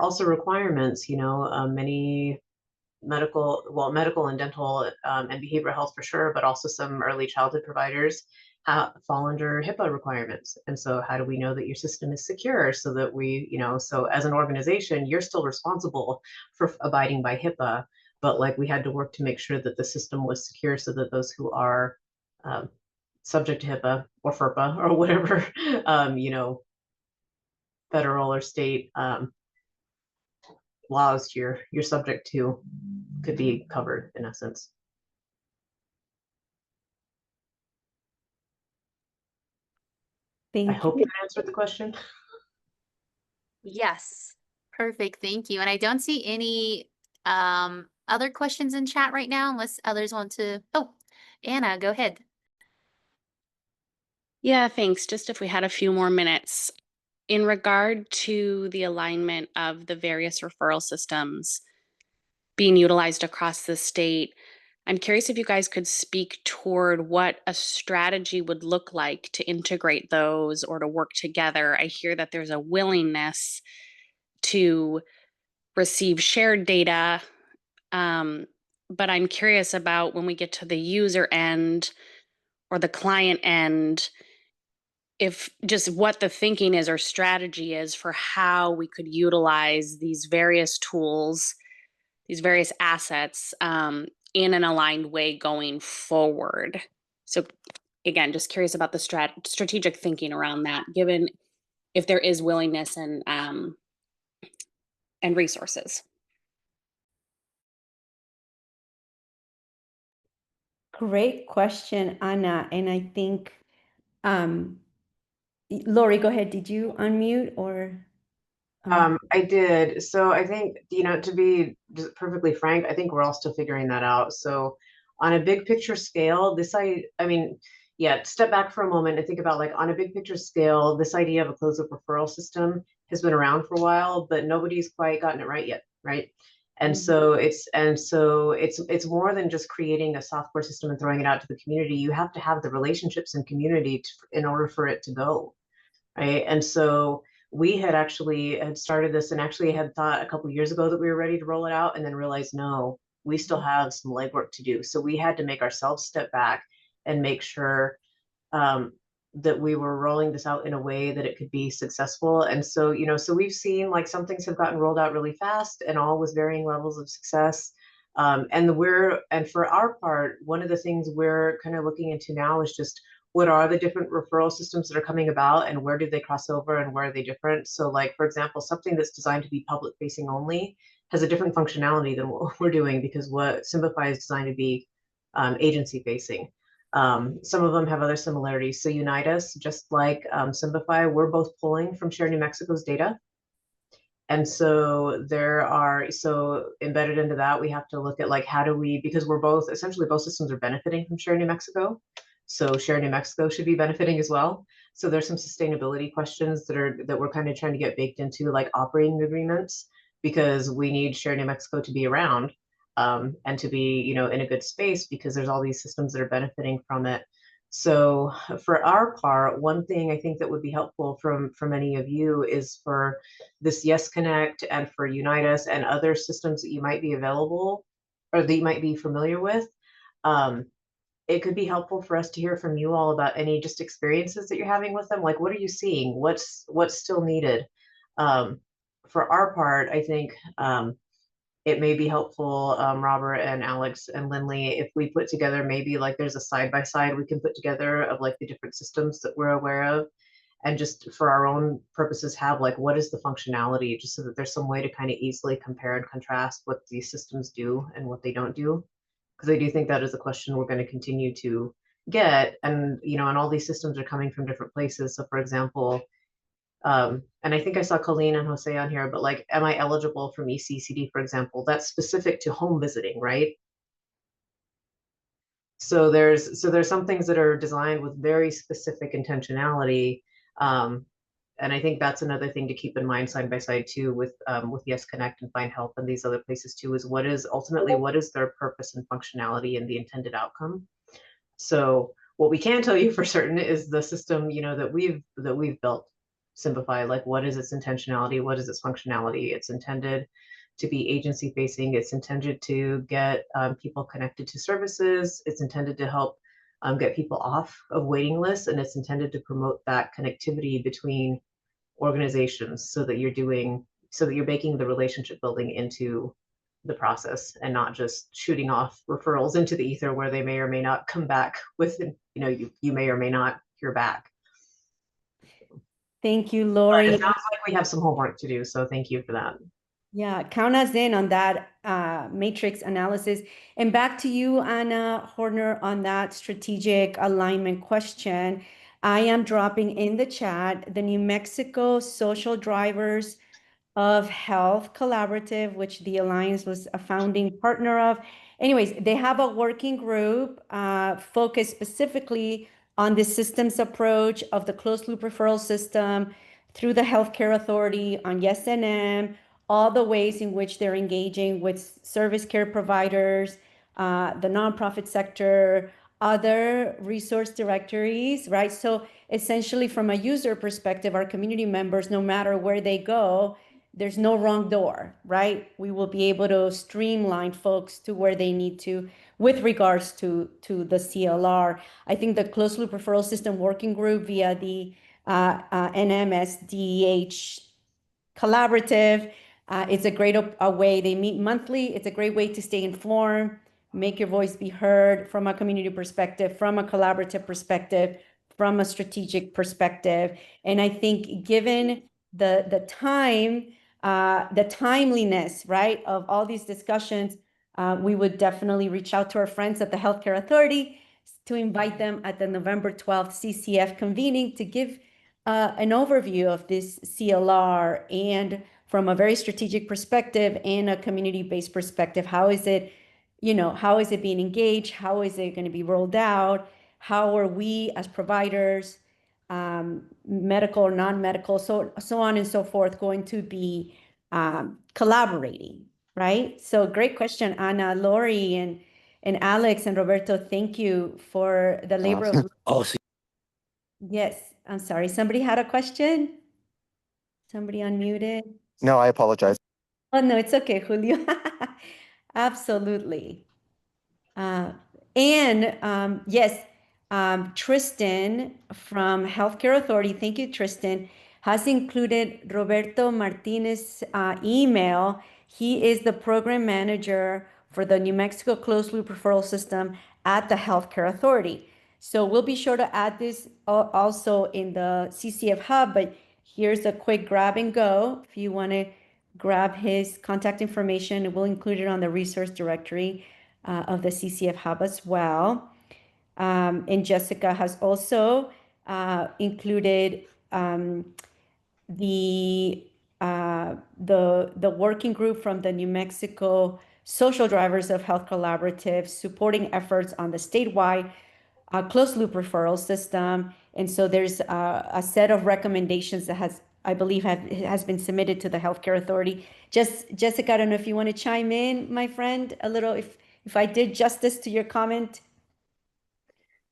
also requirements. Many medical and dental and behavioral health for sure, but also some early childhood providers fall under HIPAA requirements. And so how do we know that your system is secure so that we, so as an organization, you're still responsible for abiding by HIPAA, but like we had to work to make sure that the system was secure so that those who are subject to HIPAA or FERPA or whatever, federal or state laws you're subject to could be covered in essence. I hope that answered the question. Yes. Perfect. Thank you. And I don't see any other questions in chat right now, unless others want to. Oh, Anna, go ahead. Yeah, thanks. Just if we had a few more minutes. In regard to the alignment of the various referral systems being utilized across the state, I'm curious if you guys could speak toward what a strategy would look like to integrate those or to work together. I hear that there's a willingness to receive shared data, but I'm curious about when we get to the user end or the client end, if just what the thinking is or strategy is for how we could utilize these various tools, these various assets in an aligned way going forward. So again, just curious about the strategic thinking around that, given if there is willingness and resources. Great question, Anna. And I think, Lori, go ahead. Did you unmute or? I did. So I think, to be just perfectly frank, I think we're all still figuring that out. So on a big picture scale, step back for a moment and think about, like, on a big picture scale, this idea of a closed loop referral system has been around for a while, but nobody's quite gotten it right yet, right? And so it's more than just creating a software system and throwing it out to the community. You have to have the relationships in community in order for it to go, right? And so we had started this and actually had thought a couple of years ago that we were ready to roll it out, and then realized, no, we still have some legwork to do. So we had to make ourselves step back and make sure that we were rolling this out in a way that it could be successful. And so, so we've seen like some things have gotten rolled out really fast and all with varying levels of success. And for our part, one of the things we're kind of looking into now is just what are the different referral systems that are coming about and where do they cross over and where are they different? So like, for example, something that's designed to be public facing only has a different functionality than what we're doing because what Symplify is designed to be agency facing. Some of them have other similarities. So Unite Us, just like Symplify, we're both pulling from Share New Mexico's data. And so so embedded into that, we have to look at like, how do we, because we're both, essentially both systems are benefiting from Share New Mexico. So Share New Mexico should be benefiting as well. So there's some sustainability questions that we're kind of trying to get baked into like operating agreements, because we need Share New Mexico to be around and to be, in a good space because there's all these systems that are benefiting from it. So for our part, one thing I think that would be helpful from any of you is for this Yes Connect and for Unite Us and other systems that you might be available or that you might be familiar with. It could be helpful for us to hear from you all about any just experiences that you're having with them. Like, what are you seeing? What's still needed? For our part, I think it may be helpful, Robert and Alex and Lindley, if we put together maybe like there's a side-by-side we can put together of like the different systems that we're aware of, and just for our own purposes have like what is the functionality, just so that there's some way to kind of easily compare and contrast what these systems do and what they don't do. Because I do think that is a question we're going to continue to get. And, and all these systems are coming from different places. So for example, and I think I saw Colleen and Jose on here, but like, am I eligible from ECCD, for example? That's specific to home visiting, right? So there's some things that are designed with very specific intentionality. And I think that's another thing to keep in mind side by side too with Yes Connect and Find Help and these other places too, is what is their purpose and functionality and the intended outcome. So what we can tell you for certain is the system, that we've built, Symplify, like what is its intentionality, what is its functionality? It's intended to be agency facing. It's intended to get people connected to services. It's intended to help get people off of waiting lists, and it's intended to promote that connectivity between organizations so that you're making the relationship building into the process and not just shooting off referrals into the ether where they may or may not come back with, you may or may not hear back. Thank you, Lori. But it sounds like we have some homework to do, so thank you for that. Yeah, count us in on that matrix analysis. And back to you, Anna Horner, on that strategic alignment question. I am dropping in the chat the New Mexico Social Drivers of Health Collaborative, which the Alliance was a founding partner of. Anyways, they have a working group focused specifically on the systems approach of the closed loop referral system through the healthcare authority on YesNM, all the ways in which they're engaging with service care providers, the nonprofit sector, other resource directories, right? So essentially from a user perspective, our community members, no matter where they go, there's no wrong door, right? We will be able to streamline folks to where they need to with regards to the CLR. I think the closed loop referral system working group via the NMSDH collaborative, it's a great way. They meet monthly. It's a great way to stay informed, make your voice be heard from a community perspective, from a collaborative perspective, from a strategic perspective. And I think given the time, the timeliness, right, of all these discussions, we would definitely reach out to our friends at the Healthcare Authority to invite them at the November 12th CCF convening to give an overview of this CLR, and from a very strategic perspective and a community-based perspective, how is it being engaged? How is it going to be rolled out? How are we as providers, medical or non-medical, so on and so forth, going to be collaborating, right? So great question, Anna, Lori, and Alex and Roberto. Thank you for the labor of. Yes, I'm sorry. Somebody had a question? Somebody unmuted? No, I apologize. Oh, no, it's okay, Julio. Absolutely. And yes, Tristan from Healthcare Authority, thank you, Tristan, has included Roberto Martinez's email. He is the program manager for the New Mexico Closed Loop Referral System at the Healthcare Authority. So we'll be sure to add this also in the CCF Hub, but here's a quick grab and go. If you want to grab his contact information, we'll include it on the resource directory of the CCF Hub as well. And Jessica has also included the working group from the New Mexico Social Drivers of Health Collaborative supporting efforts on the statewide closed loop referral system. And so there's a set of recommendations that I believe has been submitted to the Healthcare Authority. Jessica, I don't know if you want to chime in, my friend, a little, if I did justice to your comment.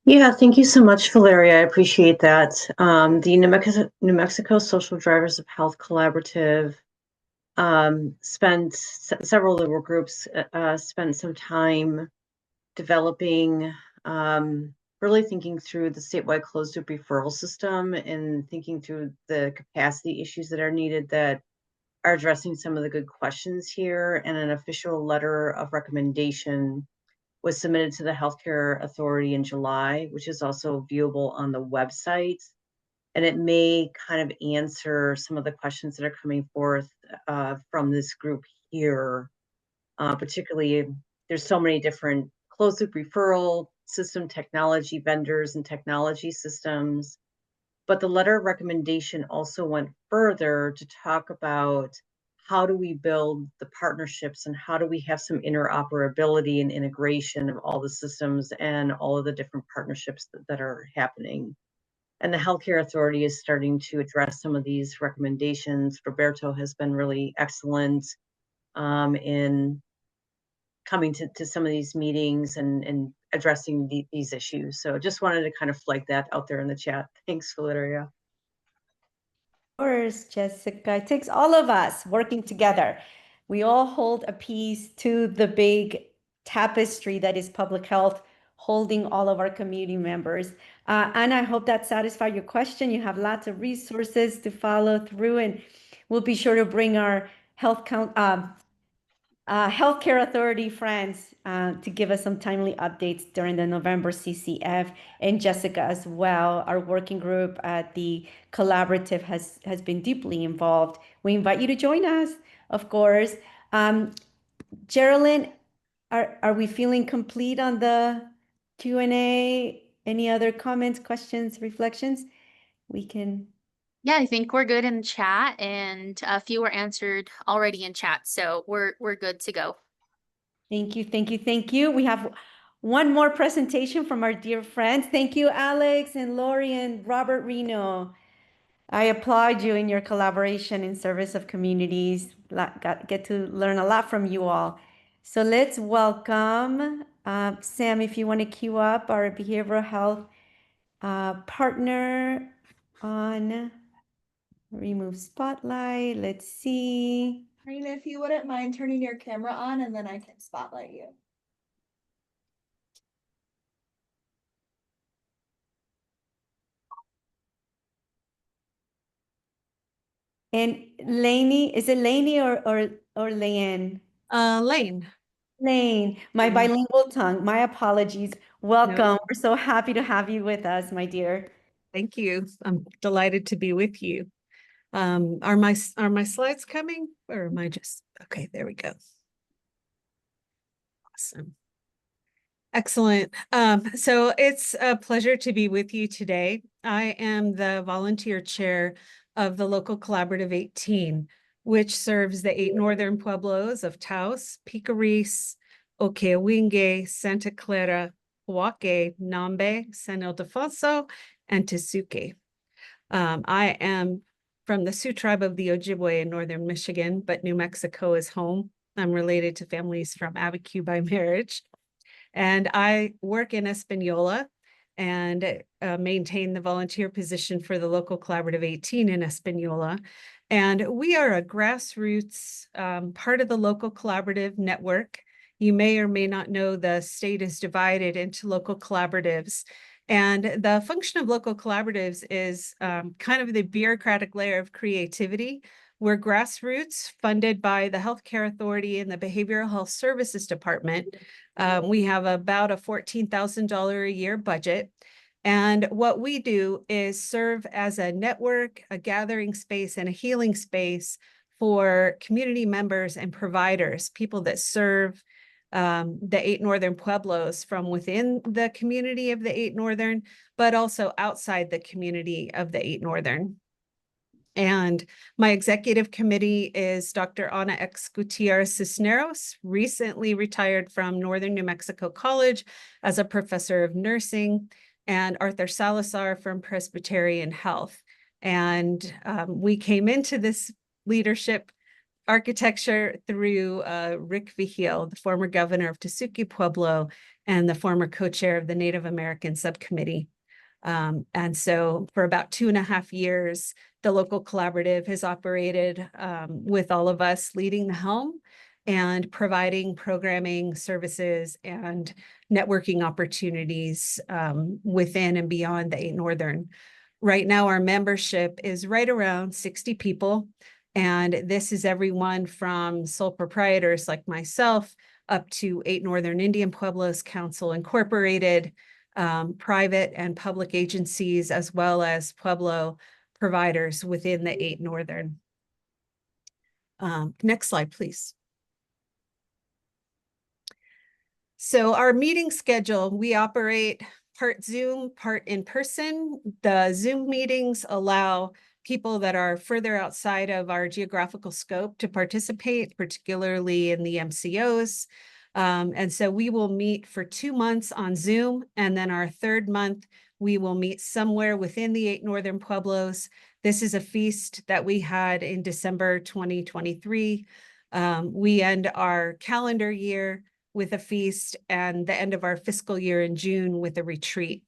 Yeah, thank you so much, Valeria. I appreciate that. The New Mexico Social Drivers of Health Collaborative several of the work groups spent some time developing, really thinking through the statewide closed loop referral system and thinking through the capacity issues that are needed that are addressing some of the good questions here. And an official letter of recommendation was submitted to the Healthcare Authority in July, which is also viewable on the website. And it may kind of answer some of the questions that are coming forth from this group here. Particularly, there's so many different closed loop referral system technology vendors and technology systems. But the letter of recommendation also went further to talk about how do we build the partnerships and how do we have some interoperability and integration of all the systems and all of the different partnerships that are happening. And the Healthcare Authority is starting to address some of these recommendations. Roberto has been really excellent in coming to some of these meetings and addressing these issues. So just wanted to kind of flag that out there in the chat. Thanks, Valeria. Of course, Jessica. It takes all of us working together. We all hold a piece to the big tapestry that is public health, holding all of our community members. And I hope that satisfied your question. You have lots of resources to follow through, and we'll be sure to bring our Healthcare Authority friends to give us some timely updates during the November CCF, and Jessica as well. Our working group at the collaborative has been deeply involved. We invite you to join us, of course. Geraldine, are we feeling complete on the Q&A? Any other comments, questions, reflections? We can. Yeah, I think we're good in chat, and a few were answered already in chat, so we're good to go. Thank you, thank you, thank you. We have one more presentation from our dear friends. Thank you, Alex and Lori and Robert Reno. I applaud you in your collaboration in service of communities. Get to learn a lot from you all. So let's welcome Sam, if you want to queue up our behavioral health partner on remove spotlight. Let's see. Rena, if you wouldn't mind turning your camera on, and then I can spotlight you. And Lainey, is it Lainey or Laine? Lane. Lane, my bilingual tongue. My apologies. Welcome. We're so happy to have you with us, my dear. Thank you. I'm delighted to be with you. Are my slides coming, or am I just okay? There we go. Awesome. Excellent. So it's a pleasure to be with you today. I am the volunteer chair of the local Collaborative 18, which serves the 8 northern pueblos of Taos, Picaris, Okeawinge, Santa Clara, Huaque, Nambe, San Ildefonso, and Tesuque. I am from the Sioux tribe of the Ojibwe in northern Michigan, but New Mexico is home. I'm related to families from Abiquiu by marriage. And I work in Espanola and maintain the volunteer position for the local Collaborative 18 in Espanola. And we are a grassroots part of the local collaborative network. You may or may not know the state is divided into local collaboratives. And the function of local collaboratives is kind of the bureaucratic layer of creativity. We're grassroots, funded by the Healthcare Authority and the Behavioral Health Services Department. We have about a $14,000 a year budget. And what we do is serve as a network, a gathering space, and a healing space for community members and providers, people that serve the 8 Northern Pueblos from within the community of the 8 Northern, but also outside the community of the 8 Northern. And my executive committee is Dr. Ana X. Gutierrez Cisneros, recently retired from Northern New Mexico College as a professor of nursing, and Arthur Salazar from Presbyterian Health. And we came into this leadership architecture through Rick Vigil, the former governor of Tesuque Pueblo and the former co-chair of the Native American Subcommittee. And so for about 2.5 years, the local collaborative has operated with all of us leading the helm and providing programming services and networking opportunities within and beyond the 8 Northern. Right now, our membership is right around 60 people. And this is everyone from sole proprietors like myself up to 8 Northern Indian Pueblos Council Incorporated, private and public agencies, as well as Pueblo providers within the 8 Northern. Next slide, please. So our meeting schedule, we operate part Zoom, part in person. The Zoom meetings allow people that are further outside of our geographical scope to participate, particularly in the MCOs. And so we will meet for 2 months on Zoom, and then our 3rd month, we will meet somewhere within the 8 Northern Pueblos. This is a feast that we had in December 2023. We end our calendar year with a feast and the end of our fiscal year in June with a retreat.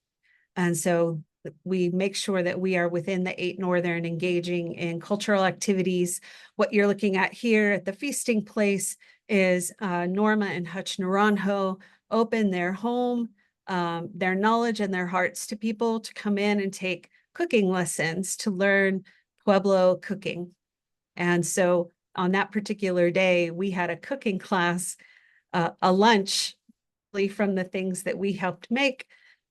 And so we make sure that we are within the 8 Northern, engaging in cultural activities. What you're looking at here at the feasting place is Norma and Hutch Naranjo open their home, their knowledge and their hearts to people to come in and take cooking lessons to learn Pueblo cooking. And so on that particular day, we had a cooking class, a lunch from the things that we helped make,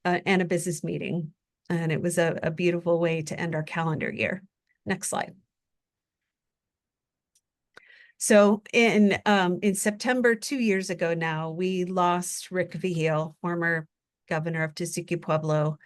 and a business meeting. And it was a beautiful way to end our calendar year. Next slide. So in September 2 years ago now, we lost Rick Vigil, former governor of Tesuque Pueblo.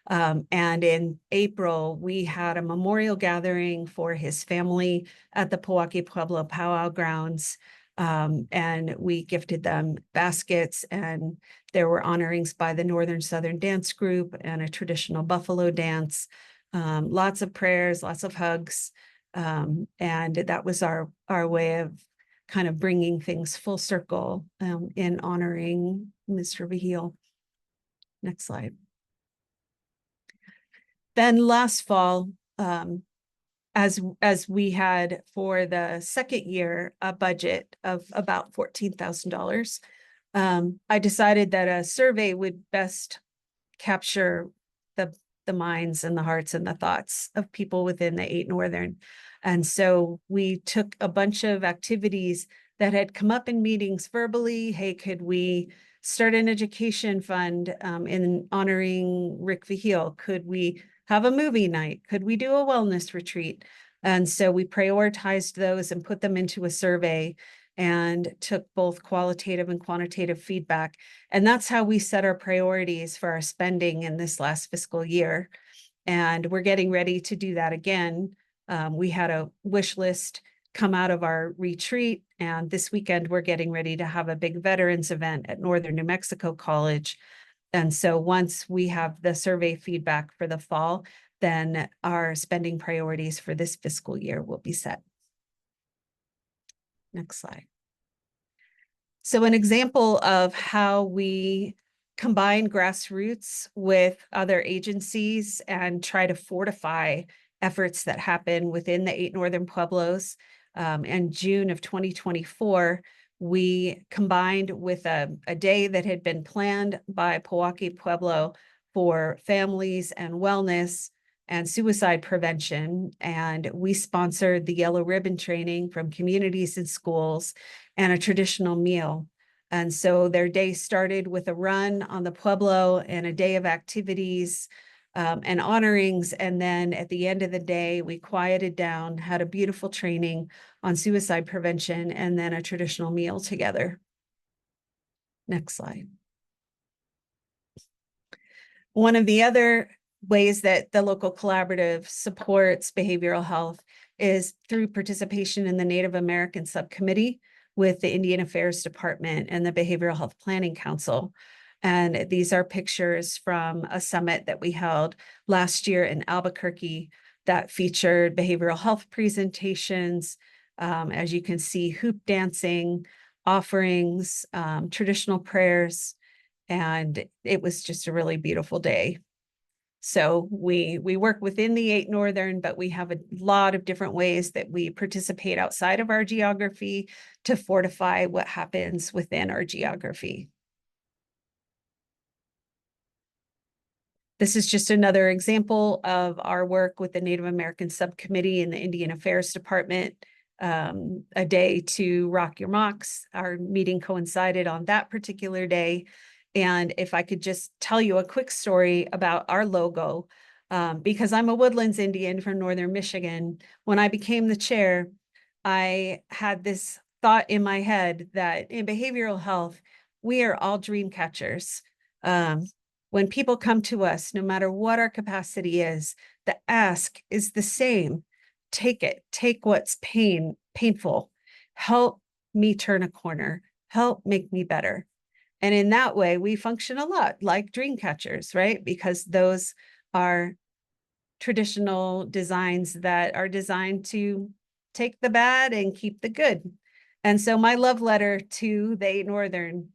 And in April, we had a memorial gathering for his family at the Pewaukee Pueblo Powwow Grounds. And we gifted them baskets, and there were honorings by the Northern Southern Dance Group and a traditional buffalo dance, lots of prayers, lots of hugs. And that was our way of kind of bringing things full circle in honoring Mr. Vigil. Next slide. Then last fall, as we had for the 2nd year a budget of about $14,000, I decided that a survey would best capture the minds and the hearts and the thoughts of people within the 8 Northern. And so we took a bunch of activities that had come up in meetings verbally. Hey, could we start an education fund in honoring Rick Vigil? Could we have a movie night? Could we do a wellness retreat? And so we prioritized those and put them into a survey and took both qualitative and quantitative feedback. And that's how we set our priorities for our spending in this last fiscal year. And we're getting ready to do that again. We had a wish list come out of our retreat, and this weekend we're getting ready to have a big veterans event at Northern New Mexico College. And so once we have the survey feedback for the fall, then our spending priorities for this fiscal year will be set. Next slide. So an example of how we combine grassroots with other agencies and try to fortify efforts that happen within the 8 Northern Pueblos. In June of 2024, we combined with a day that had been planned by Pewaukee Pueblo for families and wellness and suicide prevention. And we sponsored the yellow ribbon training from communities and schools and a traditional meal. And so their day started with a run on the Pueblo and a day of activities and honorings. And then at the end of the day, we quieted down, had a beautiful training on suicide prevention, and then a traditional meal together. Next slide. One of the other ways that the local collaborative supports behavioral health is through participation in the Native American Subcommittee with the Indian Affairs Department and the Behavioral Health Planning Council. And these are pictures from a summit that we held last year in Albuquerque that featured behavioral health presentations. As you can see, hoop dancing, offerings, traditional prayers, and it was just a really beautiful day. So we work within the 8 Northern, but we have a lot of different ways that we participate outside of our geography to fortify what happens within our geography. This is just another example of our work with the Native American Subcommittee in the Indian Affairs Department. A day to rock your mocks. Our meeting coincided on that particular day. And if I could just tell you a quick story about our logo, because I'm a Woodlands Indian from Northern Michigan, when I became the chair, I had this thought in my head that in behavioral health, we are all dream catchers. When people come to us, no matter what our capacity is, the ask is the same. Take it, take what's painful, help me turn a corner, help make me better. And in that way, we function a lot like dream catchers, right? Because those are traditional designs that are designed to take the bad and keep the good. And so my love letter to the 8 Northern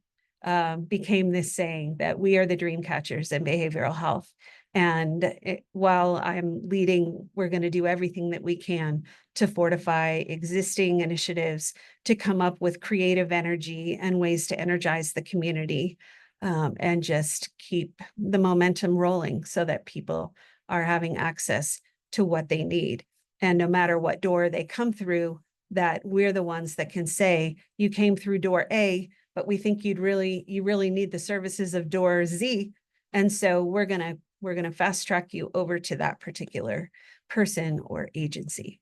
became this saying that we are the dream catchers in behavioral health. And while I'm leading, we're going to do everything that we can to fortify existing initiatives, to come up with creative energy and ways to energize the community, and just keep the momentum rolling so that people are having access to what they need. And no matter what door they come through, that we're the ones that can say, you came through door A, but we think you really need the services of door Z. And so we're gonna fast track you over to that particular person or agency.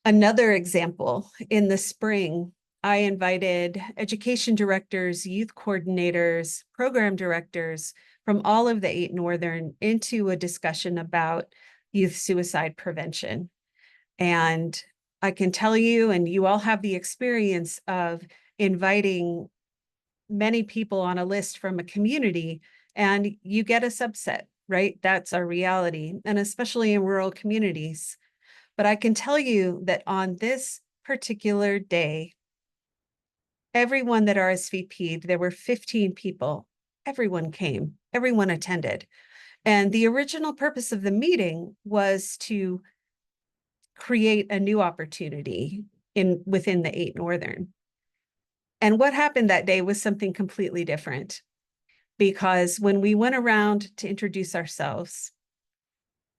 Another example, in the spring, I invited education directors, youth coordinators, program directors from all of the 8 Northern into a discussion about youth suicide prevention. And I can tell you, and you all have the experience of inviting many people on a list from a community, and you get a subset, right? That's our reality, and especially in rural communities. But I can tell you that on this particular day, everyone that RSVP'd, there were 15 people, everyone came, everyone attended. And the original purpose of the meeting was to create a new opportunity within the 8 Northern. And what happened that day was something completely different, because when we went around to introduce ourselves,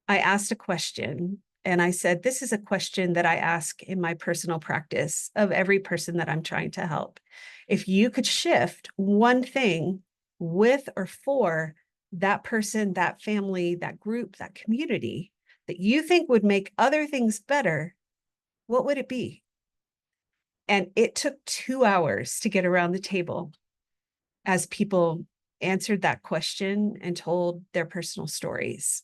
I asked a question, and I said, this is a question that I ask in my personal practice of every person that I'm trying to help. If you could shift one thing with or for that person, that family, that group, that community, that you think would make other things better, what would it be? And it took 2 hours to get around the table as people answered that question and told their personal stories.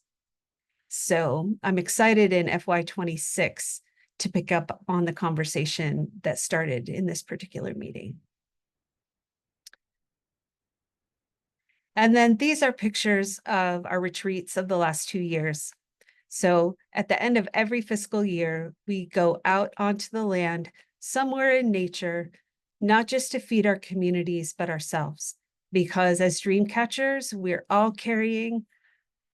So I'm excited in FY26 to pick up on the conversation that started in this particular meeting. And then these are pictures of our retreats of the last 2 years. So at the end of every fiscal year, we go out onto the land somewhere in nature, not just to feed our communities, but ourselves. Because as dream catchers, we're all carrying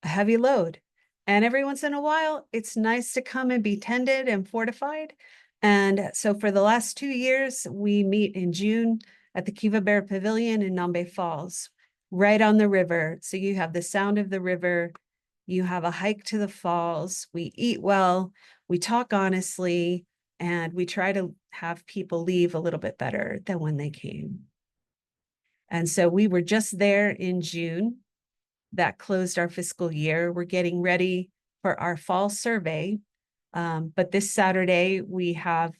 a heavy load. And every once in a while, it's nice to come and be tended and fortified. And so for the last 2 years, we meet in June at the Kiva Bear Pavilion in Nambe Falls, right on the river. So you have the sound of the river, you have a hike to the falls, we eat well, we talk honestly, and we try to have people leave a little bit better than when they came. And so we were just there in June. That closed our fiscal year. We're getting ready for our fall survey. But this Saturday, we have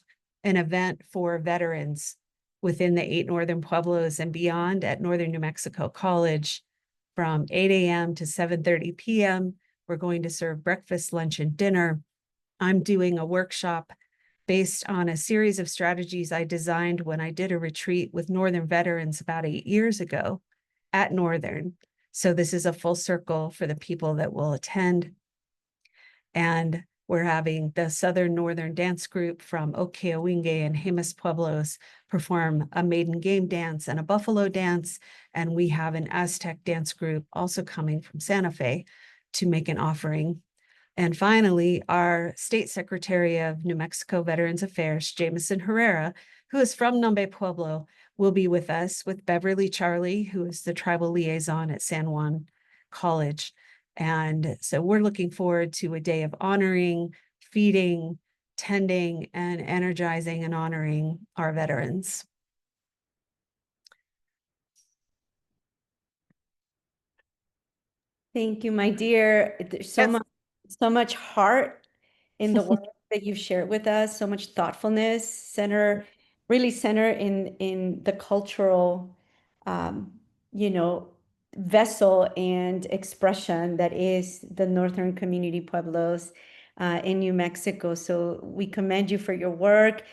an event for veterans within the 8 Northern Pueblos and beyond at Northern New Mexico College from 8 a.m. to 7:30 p.m. We're going to serve breakfast, lunch, and dinner. I'm doing a workshop based on a series of strategies I designed when I did a retreat with Northern veterans about 8 years ago at Northern. So this is a full circle for the people that will attend. And we're having the Southern Northern Dance Group from Okeowinge and Jemez Pueblos perform a maiden game dance and a buffalo dance. And we have an Aztec dance group also coming from Santa Fe to make an offering. And finally, our State Secretary of New Mexico Veterans Affairs, Jameson Herrera, who is from Nambe Pueblo, will be with us with Beverly Charlie, who is the tribal liaison at San Juan College. And so we're looking forward to a day of honoring, feeding, tending, and energizing and honoring our veterans. Thank you, my dear. There's so much heart in the work that you've shared with us, so much thoughtfulness, really center in the cultural, you know, vessel and expression that is the Northern Community Pueblos in New Mexico. So we commend you for your work.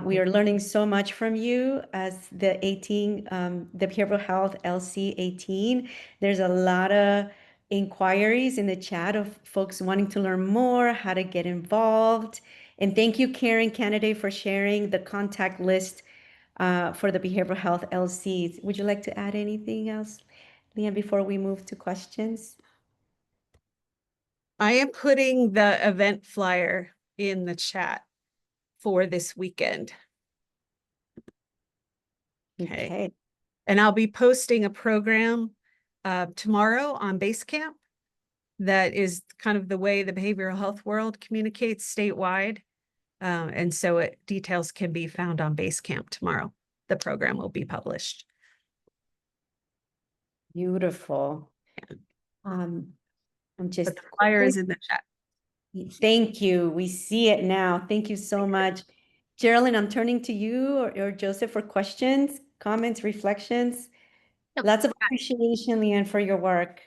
We are learning so much from you as the the Behavioral Health LC 18. There's a lot of inquiries in the chat of folks wanting to learn more, how to get involved. And thank you, Karen Kennedy, for sharing the contact list for the Behavioral Health LCs. Would you like to add anything else, Leanne, before we move to questions? I am putting the event flyer in the chat for this weekend. Okay. And I'll be posting a program tomorrow on Basecamp. That is kind of the way the behavioral health world communicates statewide. And so details can be found on Basecamp tomorrow. The program will be published. Beautiful. I'm just but the flyer is in the chat. Thank you. We see it now. Thank you so much. Geraldine, I'm turning to you or Joseph for questions, comments, reflections. Lots of appreciation, Leanne, for your work.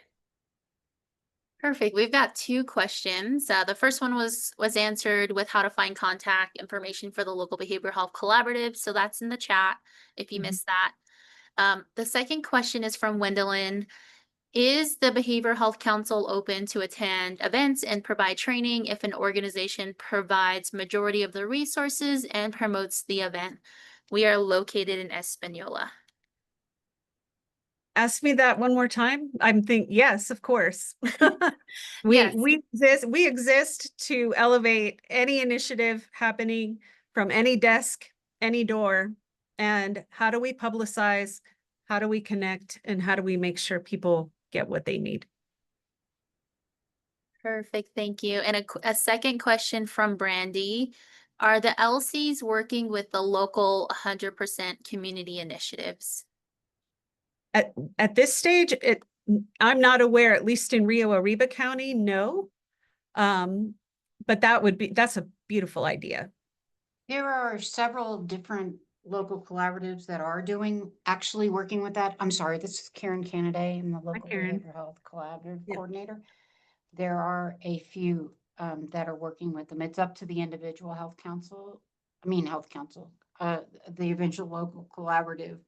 Perfect. We've got 2 questions. The first one was answered with how to find contact information for the local behavioral health collaborative. So that's in the chat if you missed that. The second question is from Wendelin. Is the Behavioral Health Council open to attend events and provide training if an organization provides majority of the resources and promotes the event? We are located in Española. Ask me that one more time. I'm thinking, yes, of course. We exist to elevate any initiative happening from any desk, any door. And how do we publicize? How do we connect? And how do we make sure people get what they need? Perfect. Thank you. And a second question from Brandy. Are the LCs working with the local 100% community initiatives? At this stage, I'm not aware, at least in Rio Arriba County, no. But that's a beautiful idea. There are several different local collaboratives that are actually working with that. I'm sorry, this is Karen Kennedy. I'm the local behavioral health collaborative coordinator. There are a few that are working with them. It's up to the individual health council, the eventual local collaborative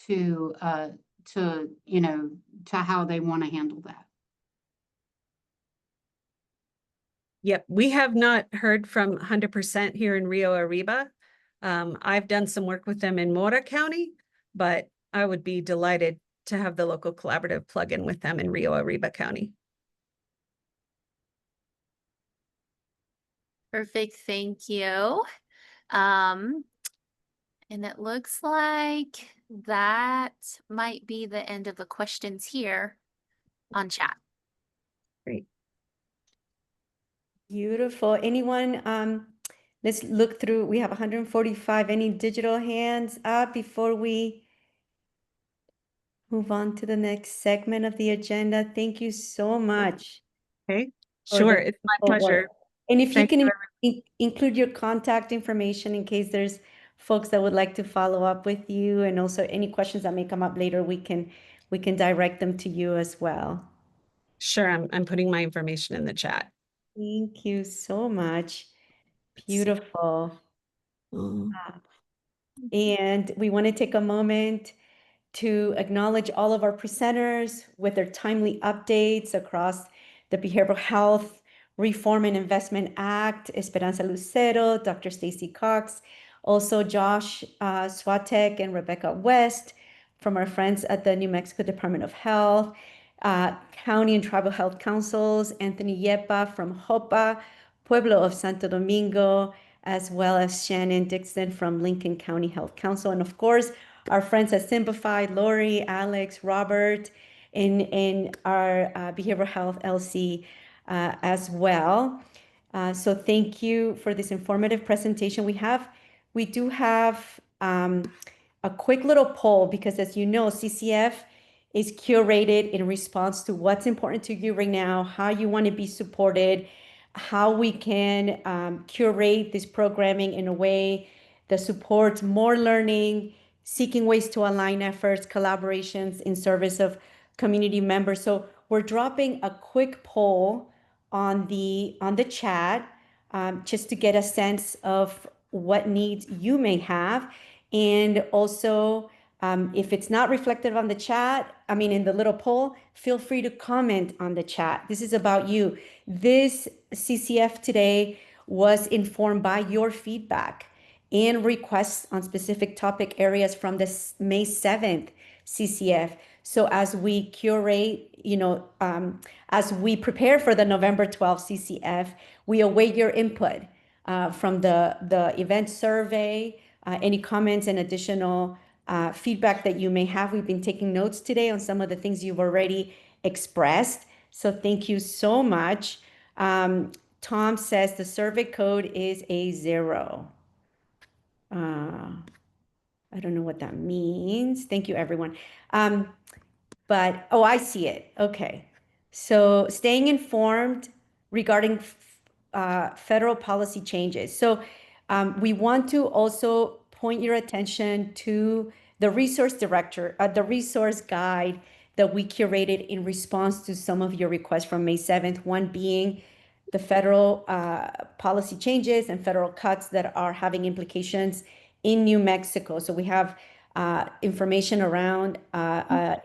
to how they want to handle that. Yep, we have not heard from 100% here in Rio Arriba. I've done some work with them in Mora County, but I would be delighted to have the local collaborative plug in with them in Rio Arriba County. Perfect, thank you. And it looks like that might be the end of the questions here on chat. Great. Beautiful. Anyone, let's look through. We have 145. Any digital hands up before we move on to the next segment of the agenda? Thank you so much. Okay, for sure. the It's my wonderful work. pleasure. And if you Thank you, can include your contact information in case there's folks that would like to follow up with you, and also any questions that may come up later, we can direct them to you as well. Sure, I'm putting my information in the chat. Thank you so much. Beautiful. And we want to take a moment to acknowledge all of our presenters with their timely updates across the Behavioral Health Reform and Investment Act, Esperanza Lucero, Dr. Stacy Cox, also Josh Swatek and Rebecca West from our friends at the New Mexico Department of Health, County and Tribal Health Councils, Anthony Yepa from HOPA, Pueblo of Santo Domingo, as well as Shannon Dixon from Lincoln County Health Council, and of course, our friends at Simplified, Lori, Alex, Robert, in our Behavioral Health LC as well. So thank you for this informative presentation. We do have a quick little poll because, as you know, CCF is curated in response to what's important to you right now, how you want to be supported, how we can curate this programming in a way that supports more learning, seeking ways to align efforts, collaborations in service of community members. So we're dropping a quick poll on the chat just to get a sense of what needs you may have. And also, if it's not reflected on the chat, in the little poll, feel free to comment on the chat. This is about you. This CCF today was informed by your feedback and requests on specific topic areas from the May 7th CCF. So as we curate, as we prepare for the November 12th CCF, we await your input from the event survey, any comments and additional feedback that you may have. We've been taking notes today on some of the things you've already expressed. So thank you so much. Tom says the survey code is A0. I don't know what that means. Thank you, everyone. But, oh, I see it. Okay. So staying informed regarding federal policy changes. So we want to also point your attention to the resource guide that we curated in response to some of your requests from May 7th, one being the federal policy changes and federal cuts that are having implications in New Mexico. So we have information around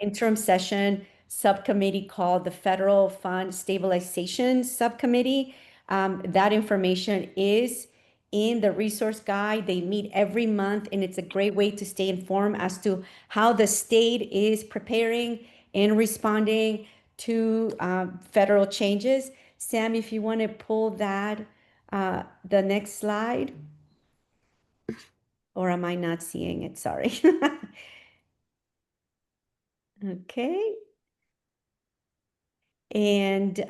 interim session subcommittee called the Federal Fund Stabilization Subcommittee. That information is in the resource guide. They meet every month, and it's a great way to stay informed as to how the state is preparing and responding to federal changes. Sam, if you want to pull that, the next slide. Or am I not seeing it? Sorry. Okay. And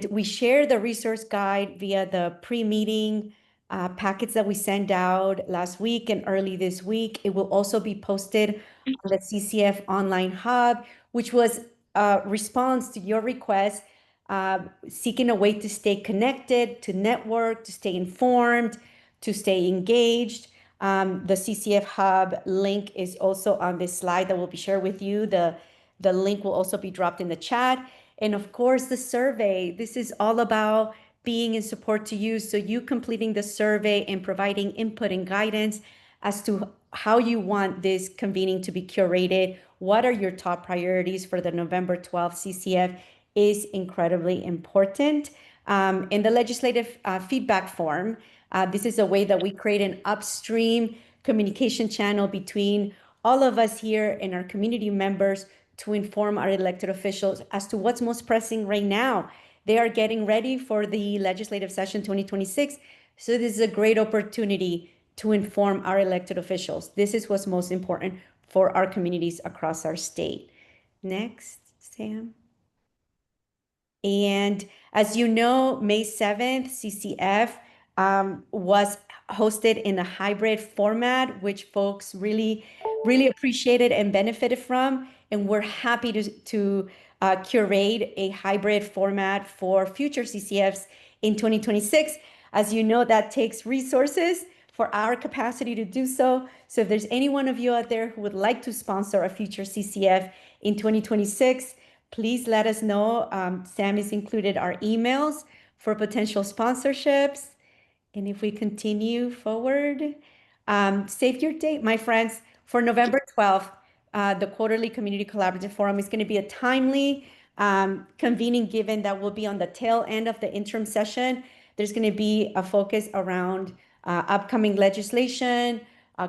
we share the resource guide via the pre-meeting packets that we sent out last week and early this week. It will also be posted on the CCF online hub, which was a response to your request, seeking a way to stay connected, to network, to stay informed, to stay engaged. The CCF hub link is also on this slide that will be shared with you. The link will also be dropped in the chat. And of course, the survey. This is all about being in support to you. So you completing the survey and providing input and guidance as to how you want this convening to be curated. What are your top priorities for the November 12th CCF is incredibly important. In the legislative feedback form, this is a way that we create an upstream communication channel between all of us here and our community members to inform our elected officials as to what's most pressing right now. They are getting ready for the legislative session 2026. So this is a great opportunity to inform our elected officials. This is what's most important for our communities across our state. Next, Sam. And as you know, May 7th, CCF was hosted in a hybrid format, which folks really appreciated and benefited from. And we're happy to curate a hybrid format for future CCFs in 2026. As you know, that takes resources for our capacity to do so. So if there's any one of you out there who would like to sponsor a future CCF in 2026, please let us know. Sam has included our emails for potential sponsorships. And if we continue forward, save your date, my friends, for November 12th. The Quarterly Community Collaborative Forum is going to be a timely convening, given that we'll be on the tail end of the interim session. There's going to be a focus around upcoming legislation,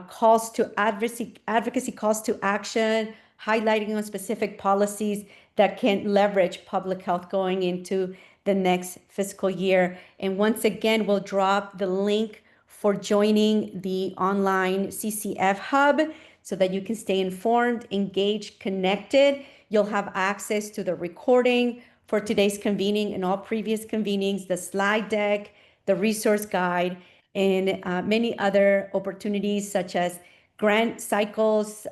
calls to advocacy calls to action, highlighting on specific policies that can leverage public health going into the next fiscal year. And once again, we'll drop the link for joining the online CCF Hub so that you can stay informed, engaged, connected. You'll have access to the recording for today's convening and all previous convenings, the slide deck, the resource guide, and many other opportunities such as grant cycles,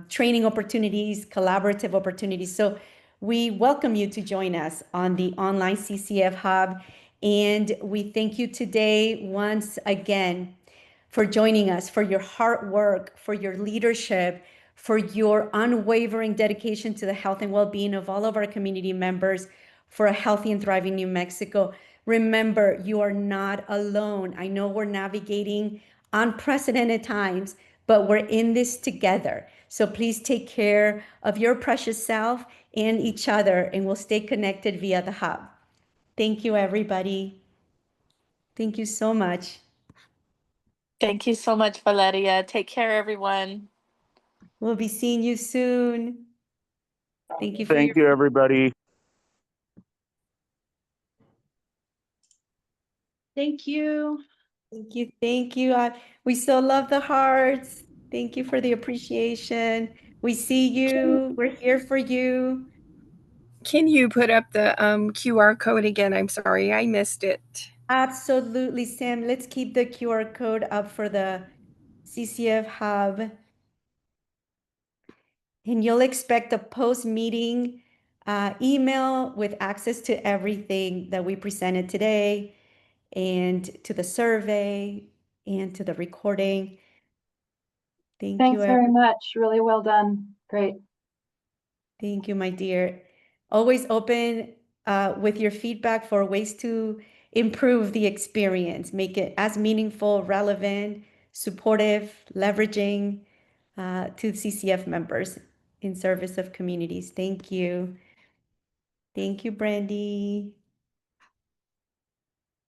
training opportunities, collaborative opportunities. So we welcome you to join us on the online CCF Hub. And we thank you today once again for joining us, for your hard work, for your leadership, for your unwavering dedication to the health and well-being of all of our community members, for a healthy and thriving New Mexico. Remember, you are not alone. I know we're navigating unprecedented times, but we're in this together. So please take care of your precious self and each other, and we'll stay connected via the hub. Thank you, everybody. Thank you so much. Thank you so much, Valeria. Take care, everyone. We'll be seeing you soon. Thank you for Thank you, everybody. Thank you. Thank you. Thank you. We so love the hearts. Thank you for the appreciation. We see you. We're here for you. Can you put up the QR code again? I'm sorry, I missed it. Absolutely, Sam. Let's keep the QR code up for the CCF Hub. And you'll expect a post-meeting email with access to everything that we presented today and to the survey and to the recording. Thank Thanks you. very much. Really well done. Great. Thank you, my dear. Always open with your feedback for ways to improve the experience, make it as meaningful, relevant, supportive, leveraging to CCF members in service of communities. Thank you. Thank you, Brandy.